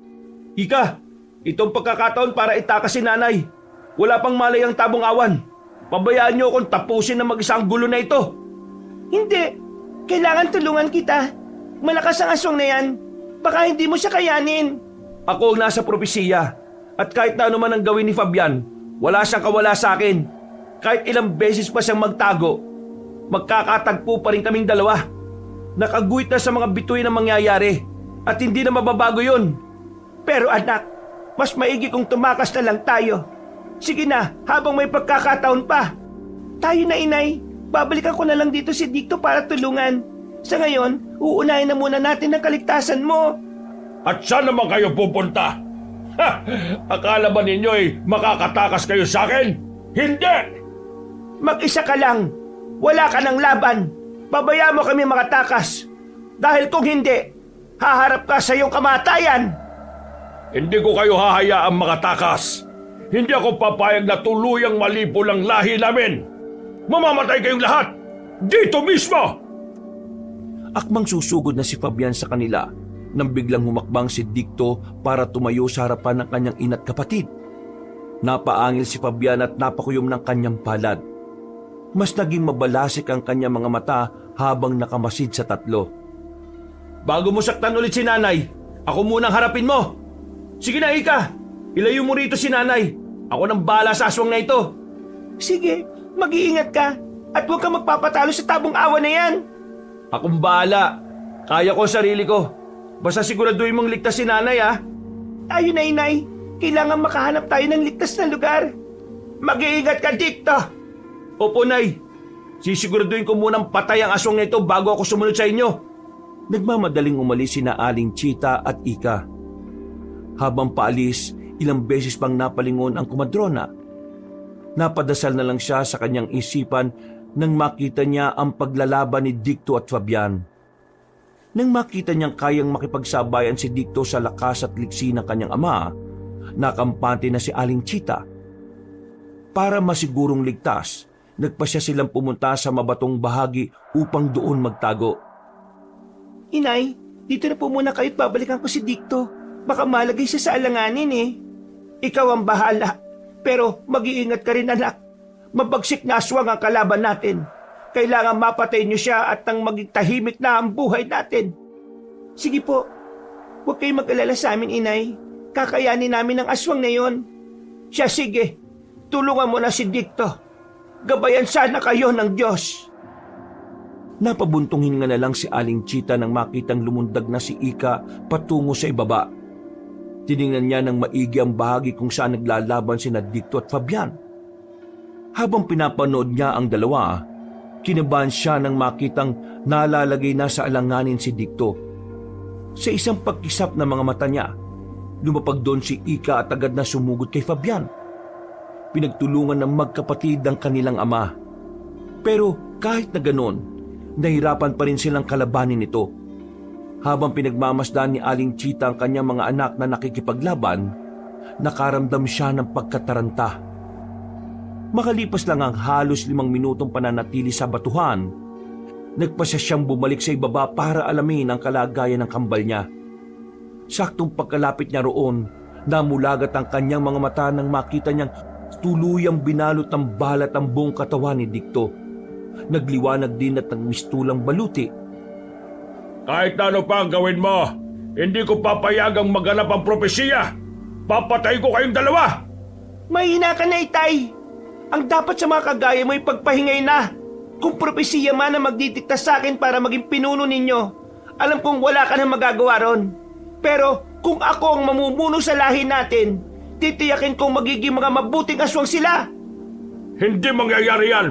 Ika, itong pagkakataon para itakas si nanay. Wala pang malay ang tabong awan. Pabayaan niyo akong tapusin ng mag-isa ang gulo na ito. Hindi. Kailangan tulungan kita. Malakas ang aswang na yan. Baka hindi mo siya kayanin. Ako ang nasa propesiya. At kahit na ano man ang gawin ni Fabian, wala siyang kawala sa akin. Kahit ilang beses pa siyang magtago, magkakatagpo pa rin kaming dalawa. Nakaguhit na sa mga bituin ang mangyayari. At hindi na mababago yun. Pero anak, mas maigi kung tumakas na lang tayo. Sige na, habang may pagkakataon pa. Tayo na, inay. Babalikan ko na lang dito si Dikto para tulungan. Sa ngayon, uunahin na muna natin ang kaligtasan mo. At saan naman kayo pupunta? Akala ba ninyo'y makakatakas kayo sa akin? Hindi! Mag-isa ka lang. Wala ka ng laban. Babayaan mo kami makatakas. Dahil kung hindi, haharap ka sa iyong kamatayan. Hindi ko kayo hahayaang makatakas. Hindi ako papayag na tuluyang malipo lang lahi namin. Mamamatay kayong lahat! Dito mismo! Akmang susugod na si Fabian sa kanila nang biglang humakbang si Dikto para tumayo sa harapan ng kanyang ina't kapatid. Napaangil si Fabian at napakuyom ng kanyang palad. Mas naging mabalasik ang kanyang mga mata habang nakamasid sa tatlo. Bago mo saktan ulit si nanay, ako munang harapin mo. Sige na, Ika. Ilayo mo rito si nanay. Ako nang bahala sa aswang na ito. Sige, mag-iingat ka. At huwag kang magpapatalo sa tabong awa na yan. Akong bahala. Kaya ko ang sarili ko. Basta siguraduhin mong ligtas si nanay, ha? Tayo na, inay. Kailangan makahanap tayo ng ligtas na lugar. Mag-iingat ka, Dikto. Opo, Nay. Sisiguraduhin ko munang patay ang aswang na ito bago ako sumunod sa inyo. Nagmamadaling umalis sina Aling Chita at Ika. Habang paalis, ilang beses pang napalingon ang kumadrona. Napadasal na lang siya sa kanyang isipan nang makita niya ang paglalaban ni Dikto at Fabian. Nang makita niyang kayang makipagsabayan si Dikto sa lakas at liksi ng kanyang ama, nakampante na si Aling Chita. Para masigurong ligtas, nagpasya silang pumunta sa mabatong bahagi upang doon magtago. Inay, dito na po muna kayo at babalikan ko si Dicto. Baka malagay siya sa alanganin eh. Ikaw ang bahala. Pero mag-iingat ka rin anak. Mabagsik na aswang ang kalaban natin. Kailangan mapatay niyo siya at nang maging tahimik na ang buhay natin. Sige po. Huwag kayong mag-alala sa amin, Inay. Kakayanin namin ang aswang na yon. Siya sige. Tulungan mo na si Dicto. Gabayan sana kayo ng Diyos. Napabuntong hinga na lang si Aling Chita nang makitang lumundag na si Ika patungo sa ibaba. Tiningnan niya ng maigi ang bahagi kung saan naglalaban sina Dicto at Fabian. Habang pinapanood niya ang dalawa, kinabahan siya nang makitang nalalagay na sa alanganin si Dicto. Sa isang pagkisap ng mga mata niya, lumapag doon si Ika at agad na sumugod kay Fabian. Pinagtulungan ng magkapatid ang kanilang ama. Pero kahit na ganon, nahirapan pa rin silang kalabanin ito. Habang pinagmamasdan ni Aling Chita ang kanyang mga anak na nakikipaglaban, nakaramdam siya ng pagkataranta. Makalipas lang ang halos 5 minutong pananatili sa batuhan, nagpasya siyang bumalik sa ibaba para alamin ang kalagayan ng kambal niya. Saktong pagkalapit niya roon, namulagat ang kanyang mga mata nang makita niyang tuluyang binalot ng balat ang buong katawan ni Dicto. Nagliwanag din at nagmistulang baluti. Kahit na ano pa ang gawin mo, hindi ko papayagang maganap ang propesiya. Papatay ko kayong dalawa! Mahina ka na, Itay. Ang dapat sa mga kagaya mo ay pagpahingay na. Kung propesiya man ang magdidikta sa akin para maging pinuno ninyo, alam kong wala ka nang magagawa ron. Pero kung ako ang mamumuno sa lahi natin, titiyakin kong magiging mga mabuting aswang sila. Hindi mangyayari yan.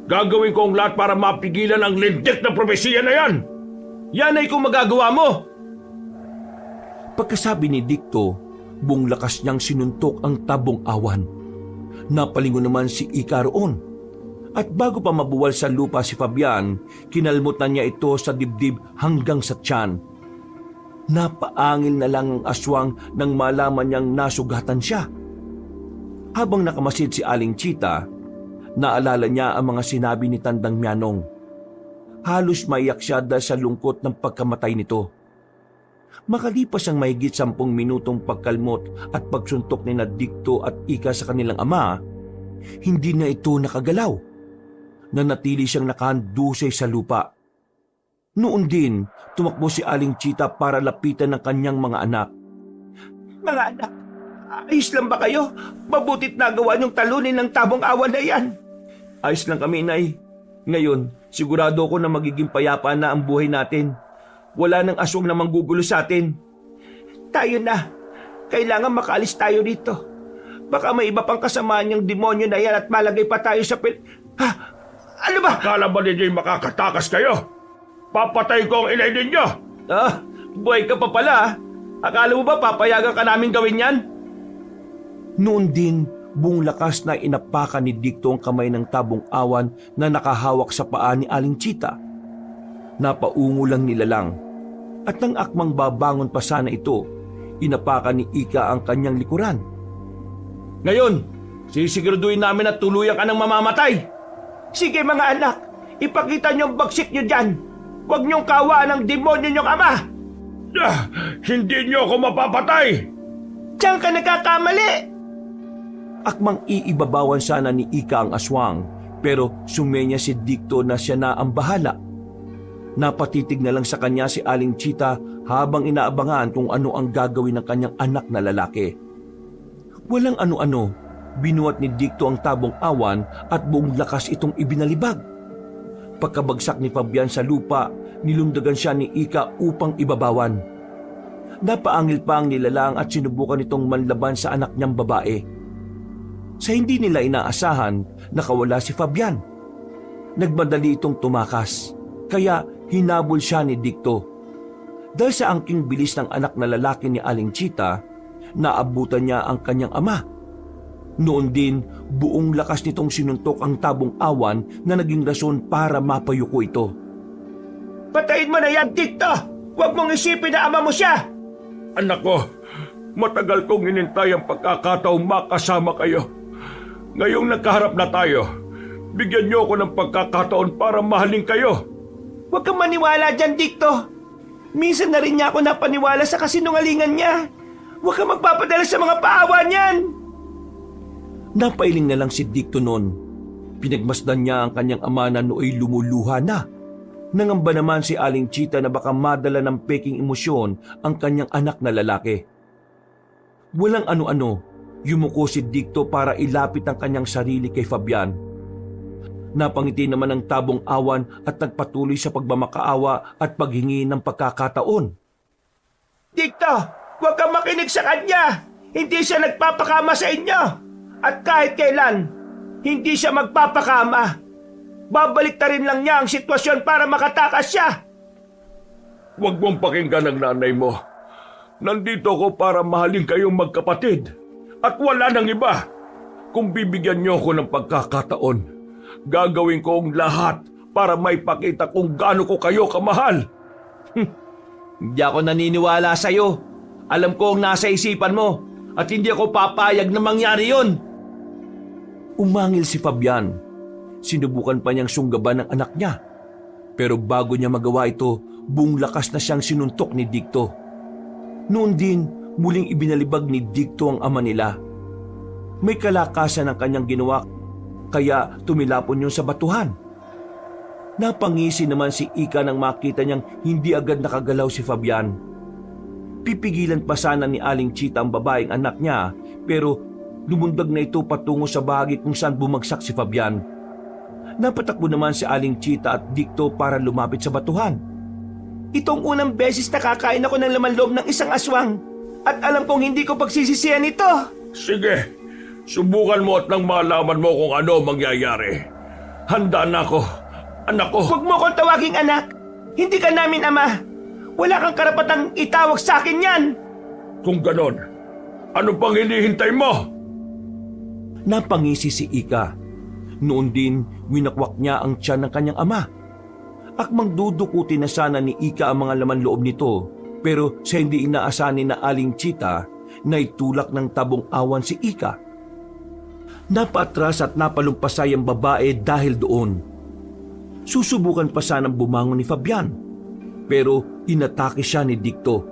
Gagawin ko ang lahat para mapigilan ang lintik na propesiya na yan. Yan ay kung magagawa mo. Pagkasabi ni Dicto, buong lakas niyang sinuntok ang tabong awan. Napalingon naman si Ika roon. At bago pa mabuwal sa lupa si Fabian, kinalmutan niya ito sa dibdib hanggang sa tiyan. Napaangil na lang ang aswang nang malaman niyang nasugatan siya. Habang nakamasid si Aling Chita, naalala niya ang mga sinabi ni Tandang Mianong. Halos maiyak siya dahil sa lungkot ng pagkamatay nito. Makalipas ang mahigit 10 minutong pagkalmot at pagsuntok ni Dicto at Ika sa kanilang ama, hindi na ito nakagalaw. Nanatili siyang nakahandusay sa lupa. Noon din, tumakbo si Aling Chita para lapitan ng kanyang mga anak. Mga anak, ayos lang ba kayo? Mabutit nagawa niyong talunin ng tabong awan na yan. Ayos lang kami, Inay. Ngayon, sigurado ko na magiging payapa na ang buhay natin. Wala nang aswang na manggugulo sa atin. Tayo na. Kailangan makaalis tayo dito. Baka may iba pang kasamaan yung demonyo na yan at malagay pa tayo sa Ha? Ano ba? Akala ba ninyo'y makakatakas kayo? Papatay ko ang inay ninyo! Buhay ka pa pala. Akala mo ba papayagan ka namin gawin yan? Noon din, buong lakas na inapakan ni Dicto ang kamay ng tabong awan na nakahawak sa paa ni Aling Chita. Napaungo lang nilalang. At nang akmang babangon pa sana ito, inapakan ni Ika ang kanyang likuran. Ngayon, sisiguraduhin namin na tuluyan ka ng mamamatay. Sige mga anak, ipakita niyo ang bagsik niyo dyan. Huwag niyong kawaan ang demonyo niyong ama. Hindi niyo ako mapapatay! Diyan ka nagkakamali. Akmang iibabawan sana ni Ika ang aswang, pero sumenya si Dicto na siya na ang bahala. Napatitig na lang sa kanya si Aling Chita habang inaabangan kung ano ang gagawin ng kanyang anak na lalaki. Walang ano-ano, binuhat ni Dicto ang tabong awan at buong lakas itong ibinalibag. Pagkabagsak ni Fabian sa lupa, nilundagan siya ni Ika upang ibabawan. Napaangil pa ang nilalang at sinubukan itong manlaban sa anak niyang babae. Sa hindi nila inaasahan, nakawala si Fabian. Nagmadali itong tumakas, kaya hinabol siya ni Dicto. Dahil sa angking bilis ng anak na lalaki ni Aling Chita, naabutan niya ang kanyang ama. Noon din, buong lakas nitong sinuntok ang tabong awan na naging rason para mapayuko ito. Patayin mo na yan, Dicto! Huwag mong isipin na ama mo siya! Anak ko, Matagal kong inintay ang pagkakataong makasama kayo. Ngayong nagkaharap na tayo, bigyan niyo ako ng pagkakataon para mahalin kayo. Huwag kang maniwala dyan, Dicto. Minsan na rin niya ako napaniwala sa kasinungalingan niya. Huwag kang magpapadala sa mga paawa niyan. Napailing na lang si Dicto noon. Pinagmasdan niya ang kanyang ama na nooy lumuluha na. Nangamba naman si Aling Chita na baka madala ng peking emosyon ang kanyang anak na lalaki. Walang ano-ano, yumuko si Dicto para ilapit ang kanyang sarili kay Fabian. Napangiti naman ang tabong awan at nagpatuloy sa pagmamakaawa at paghingi ng pagkakataon. Dicto, huwag kang makinig sa kanya. Hindi siya nagpapakama sa inyo. At kahit kailan, hindi siya magpapakama. Babalik ta rin lang niya ang sitwasyon para makatakas siya. Huwag mong pakinggan ang nanay mo. Nandito ko para mahalin kayong magkapatid. At wala nang iba. Kung bibigyan niyo ko ng pagkakataon, gagawin ko ang lahat para maipakita kung gaano ko kayo kamahal. Hindi ako naniniwala sa'yo. Alam ko ang nasa isipan mo at hindi ako papayag na mangyari yon. Umangil si Fabian. Sinubukan pa niyang sunggaban ng anak niya. Pero bago niya magawa ito, buong lakas na siyang sinuntok ni Dicto. Noon din, muling ibinalibag ni Dicto ang ama nila. May kalakasan ang kanyang ginawa, kaya tumilapon yun sa batuhan. Napangisi naman si Ika nang makita niyang hindi agad nakagalaw si Fabian. Pipigilan pa sana ni Aling Chita ang babaeng anak niya, pero lumundag na ito patungo sa bahagi kung saan bumagsak si Fabian. Napatakbo naman si Aling Chita at Dicto para lumapit sa batuhan. Itong unang beses na kakain ako ng laman loob ng isang aswang. At alam kong hindi ko pagsisisihan ito. Sige, subukan mo at nang malaman mo kung ano mangyayari. Handa na ako, anak ko. Huwag mo akong tawaging anak. Hindi ka namin ama. Wala kang karapatang itawag sa akin yan. Kung ganon, ano pang hinihintay mo? Napangisi si Ika. Noon din, winakwak niya ang tiyan ng kanyang ama. Akmang dudukutin na sana ni Ika ang mga laman loob nito, pero sa hindi inaasahan na Aling Chita, naitulak ng tabong awan si Ika. Napatras at napalumpasay ang babae dahil doon. Susubukan pa sanang bumangon ni Fabian, pero inatake siya ni Dicto.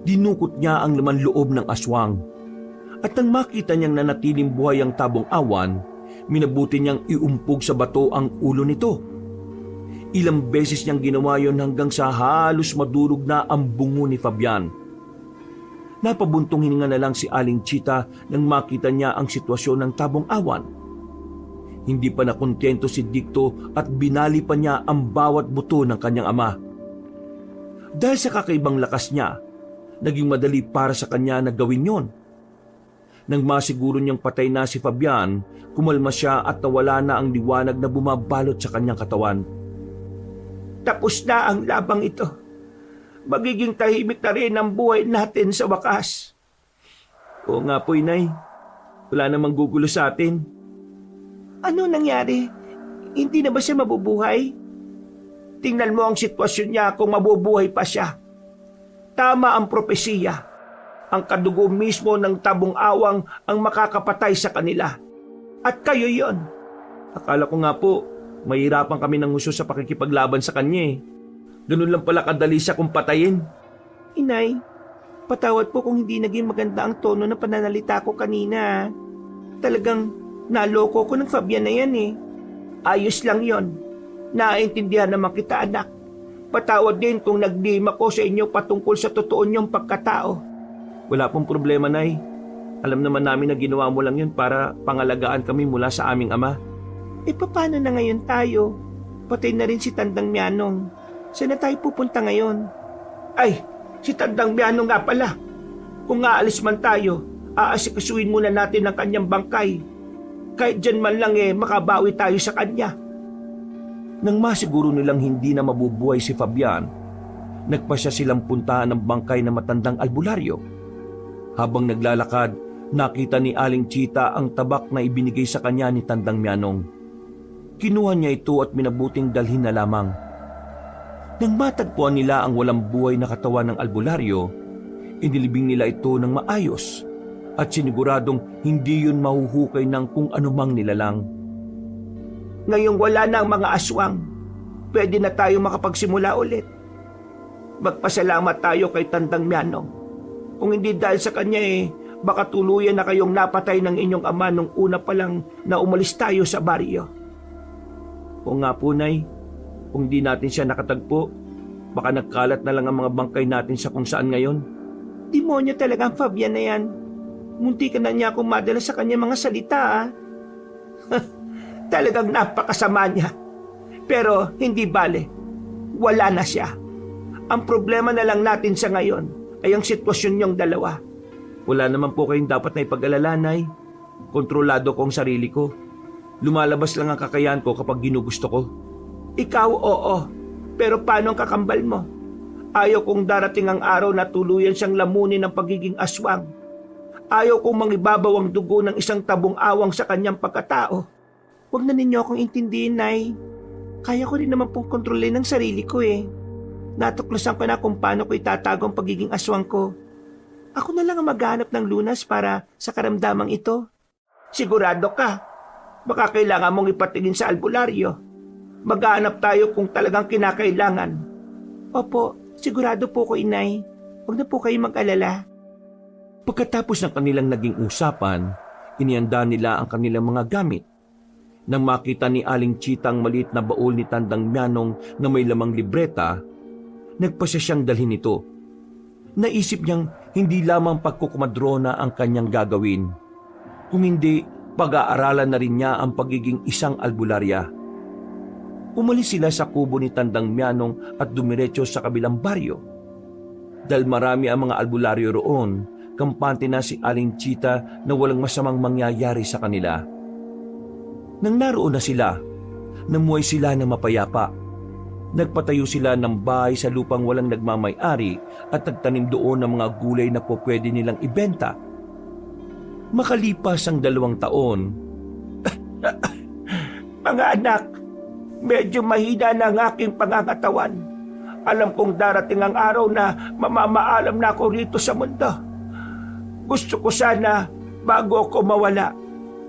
Dinukot niya ang laman loob ng aswang. At nang makita niyang nanatiling buhay ang tabong awan, minabuti niyang iumpog sa bato ang ulo nito. Ilang beses niyang ginawa yon hanggang sa halos madurog na ang bungo ni Fabian. Napabuntong hininga na lang si Aling Chita nang makita niya ang sitwasyon ng tabong awan. Hindi pa nakontento si Dicto at binali pa niya ang bawat buto ng kanyang ama. Dahil sa kakaibang lakas niya, naging madali para sa kanya na gawin yon. Nang masiguro niyang patay na si Fabian, kumalma siya at nawala na ang liwanag na bumabalot sa kanyang katawan. Tapos na ang labang ito. Magiging tahimik na rin ang buhay natin sa wakas. Oo nga po, Inay. Wala namang gugulo sa atin. Ano nangyari? Hindi na ba siya mabubuhay? Tingnan mo ang sitwasyon niya kung mabubuhay pa siya. Tama ang propesiya. Ang kadugo mismo ng tabong awang ang makakapatay sa kanila. At kayo yon. Akala ko nga po, mahirapan kami ng husto sa pakikipaglaban sa kanya eh. Ganun lang pala kadali siya kung patayin. Inay, patawad po kung hindi naging maganda ang tono ng pananalita ko kanina. Talagang naloko ko ng Fabian na yan eh. Ayos lang yon. Naiintindihan naman kita, anak. Patawad din kung nagdim ako sa inyo patungkol sa totoo niyong pagkatao. Wala pong problema, Nay. Alam naman namin na ginawa mo lang yun para pangalagaan kami mula sa aming ama. Paano na ngayon tayo? Patay na rin si Tandang Mianong. Saan na tayo pupunta ngayon? Ay, si Tandang Mianong nga pala. Kung aalis man tayo, aasikasuin muna natin ang kanyang bangkay. Kahit dyan man lang makabawi tayo sa kanya. Nang masiguro nilang hindi na mabubuhay si Fabian, nagpasya silang puntahan ng bangkay na matandang albularyo. Habang naglalakad, nakita ni Aling Chita ang tabak na ibinigay sa kanya ni Tandang Mianong. Kinuha niya ito at minabuting dalhin na lamang. Nang matagpuan nila ang walang buhay na katawan ng albularyo, Inilibing nila ito ng maayos at siniguradong hindi yun mahuhukay ng kung anumang nilalang. Ngayong wala na ang mga aswang, pwede na tayo makapagsimula ulit. Magpasalamat tayo kay Tandang Mianong. Kung hindi dahil sa kanya baka tuluyan na kayong napatay ng inyong ama nung una pa lang na umalis tayo sa baryo. O nga po, Nay, kung di natin siya nakatagpo, baka nagkalat na lang ang mga bangkay natin sa kung saan ngayon. Demonyo talaga ang Fabian na yan. Munti ka na niya akong madala sa kanya mga salita, ah. Talagang napakasama niya. Pero hindi bale. Wala na siya. Ang problema na lang natin sa ngayon ay ang sitwasyon niyong dalawa. Wala naman po kayong dapat na ipag-alala, Nay. Kontrolado ko ang sarili ko. Lumalabas lang ang kakayahan ko kapag ginugusto ko. Ikaw, oo. Pero paano ang kakambal mo? Ayaw kong darating ang araw na tuluyan siyang lamunin ng pagiging aswang. Ayaw kong mangibabaw ang dugo ng isang tabong awang sa kanyang pagkatao. Huwag na ninyo akong intindihin, Nay. Kaya ko rin naman pong kontrolin ang sarili ko eh. Natuklasan ko na kung paano ko itatago ang pagiging aswang ko. Ako na lang ang maghanap ng lunas para sa karamdamang ito. Sigurado ka. Baka kailangan mong ipatingin sa albularyo. Maghanap tayo kung talagang kinakailangan. Opo, sigurado po ko, Inay. Huwag na po kayo mag-alala. Pagkatapos ng kanilang naging usapan, inihanda nila ang kanilang mga gamit. Nang makita ni Aling Chita ang maliit na baul ni Tandang Mianong na may lamang libreta, nagpasya siyang dalhin ito. Naisip niyang hindi lamang pagkukumadrona ang kanyang gagawin. Kung hindi, pag-aaralan na rin niya ang pagiging isang albularya. Umalis sila sa kubo ni Tandang Mianong at dumiretso sa kabilang baryo. Dahil marami ang mga albularyo roon, kampante na si Aling Chita na walang masamang mangyayari sa kanila. Nang naroon na sila, namuhay sila ng mapayapa. Nagpatayo sila ng bahay sa lupang walang nagmamay-ari at nagtanim doon ng mga gulay na po pwede nilang ibenta. Makalipas ang 2 taon, Mga anak, medyo mahina na ang aking pangangatawan. Alam kong darating ang araw na mamamaalam na ako rito sa mundo. Gusto ko sana, bago ako mawala,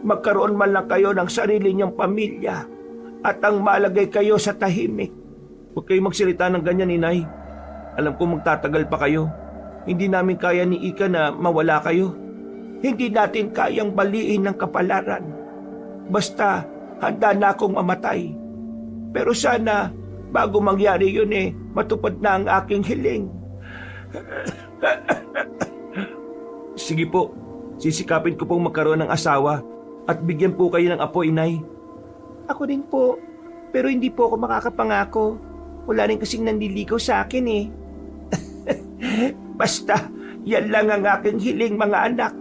magkaroon man lang kayo ng sarili niyong pamilya at ang malagay kayo sa tahimik. huwag kayong magsalita ng ganyan, Inay. Alam ko magtatagal pa kayo. Hindi namin kaya ni Ika na mawala kayo. Hindi natin kayang baliin ng kapalaran. Basta handa na akong mamatay. Pero sana, bago mangyari yun matupad na ang aking hiling. Sige po, sisikapin ko pong magkaroon ng asawa at bigyan po kayo ng apo, Inay. Ako din po, pero hindi po ako makakapangako. Wala rin kasing nanliligaw sa akin Basta, yan lang ang aking hiling, mga anak.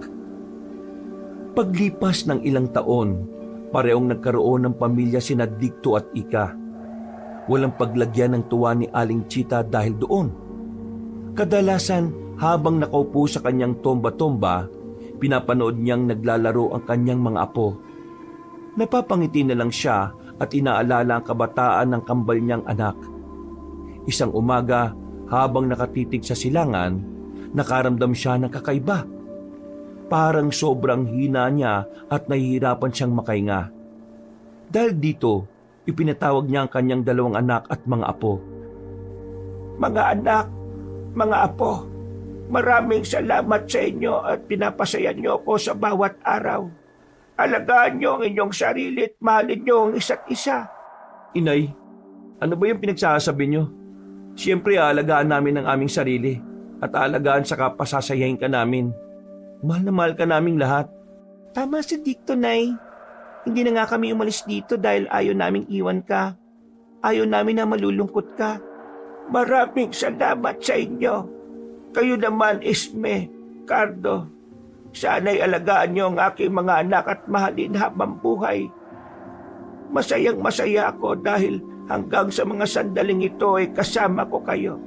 Paglipas ng ilang taon, parehong nagkaroon ng pamilya sina Dicto at Ika. Walang paglagyan ng tuwa ni Aling Chita dahil doon. Kadalasan, habang nakaupo sa kanyang tomba-tomba, pinapanood niyang naglalaro ang kanyang mga apo. Napapangiti na lang siya at inaalala ang kabataan ng kambal niyang anak. Isang umaga, habang nakatitig sa silangan, nakaramdam siya ng kakaiba. Parang sobrang hina niya at nahihirapan siyang makahinga. Dahil dito, ipinatawag niya ang kanyang 2 anak at mga apo. Mga anak, mga apo, maraming salamat sa inyo at pinapasaya niyo ako sa bawat araw. Alagaan niyo ang inyong sarili at mahalin niyo ang isa't isa. Inay, ano ba yung pinagsasabi niyo? Siyempre, aalagaan namin ang aming sarili at aalagaan sa kapasasayahin ka namin. Mahal na mahal ka naming lahat. Tama si Dicto, Nay. Hindi na nga kami umalis dito dahil ayaw naming iwan ka. Ayaw namin na malulungkot ka. Maraming salamat sa inyo. Kayo naman, Isme, Cardo. Sana'y alagaan niyo ang aking mga anak at mahalin habang buhay. Masayang masaya ako dahil hanggang sa mga sandaling ito ay kasama ko kayo.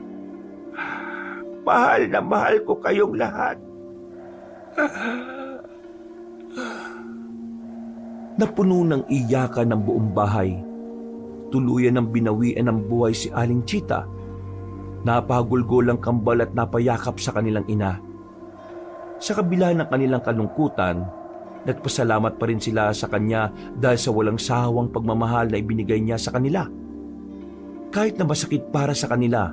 Mahal na mahal ko kayong lahat. Napuno ng iyakan ng buong bahay. Tuluyan ng binawian ng buhay si Aling Chita. Napahagulgol ang kambal at napayakap sa kanilang ina. Sa kabila ng kanilang kalungkutan, nagpasalamat pa rin sila sa kanya dahil sa walang sawang pagmamahal na ibinigay niya sa kanila. Kahit na masakit para sa kanila,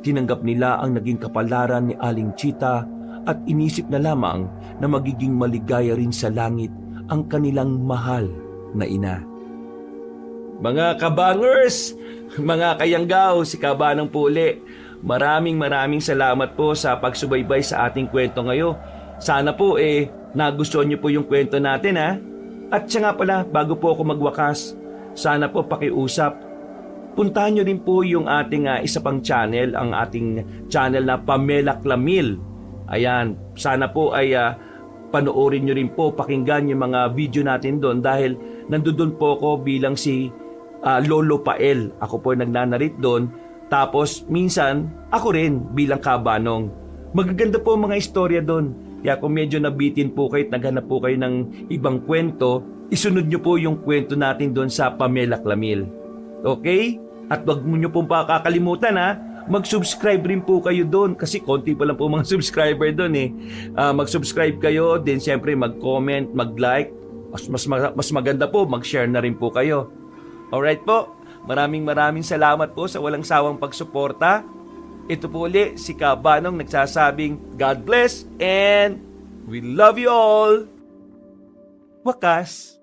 tinanggap nila ang naging kapalaran ni Aling Chita at inisip na lamang na magiging maligaya rin sa langit ang kanilang mahal na ina. Mga kabangers, mga kayanggaw, si Kabanang Puli, maraming salamat po sa pagsubaybay sa ating kwento ngayon. Sana po nagustuhan niyo po yung kwento natin ha. At siya nga pala, bago po ako magwakas, sana po pakiusap. Puntahan niyo rin po yung ating isa pang channel, ang ating channel na Pamela Clamil. Ayan, sana po ay panoorin niyo rin po, pakinggan yung mga video natin doon dahil nandoon po ako bilang si Lolo Pael. Ako po nagnanarit doon. Tapos minsan ako rin bilang Kabanong. Magaganda po mga istorya doon. Kaya kung medyo nabitin po kayo at naghanap po kayo ng ibang kwento, isunod niyo po yung kwento natin doon sa Pamela Clamil. Okay? At wag mo niyo pong kakalimutan mag-subscribe rin po kayo doon kasi konti pa lang po mga subscriber doon mag-subscribe kayo, then siyempre mag-comment, mag-like. Mas maganda po, mag-share na rin po kayo. Alright po, maraming salamat po sa walang sawang pagsuporta. Ito po ulit si Kabanong nagsasabing God bless and we love you all. Wakas.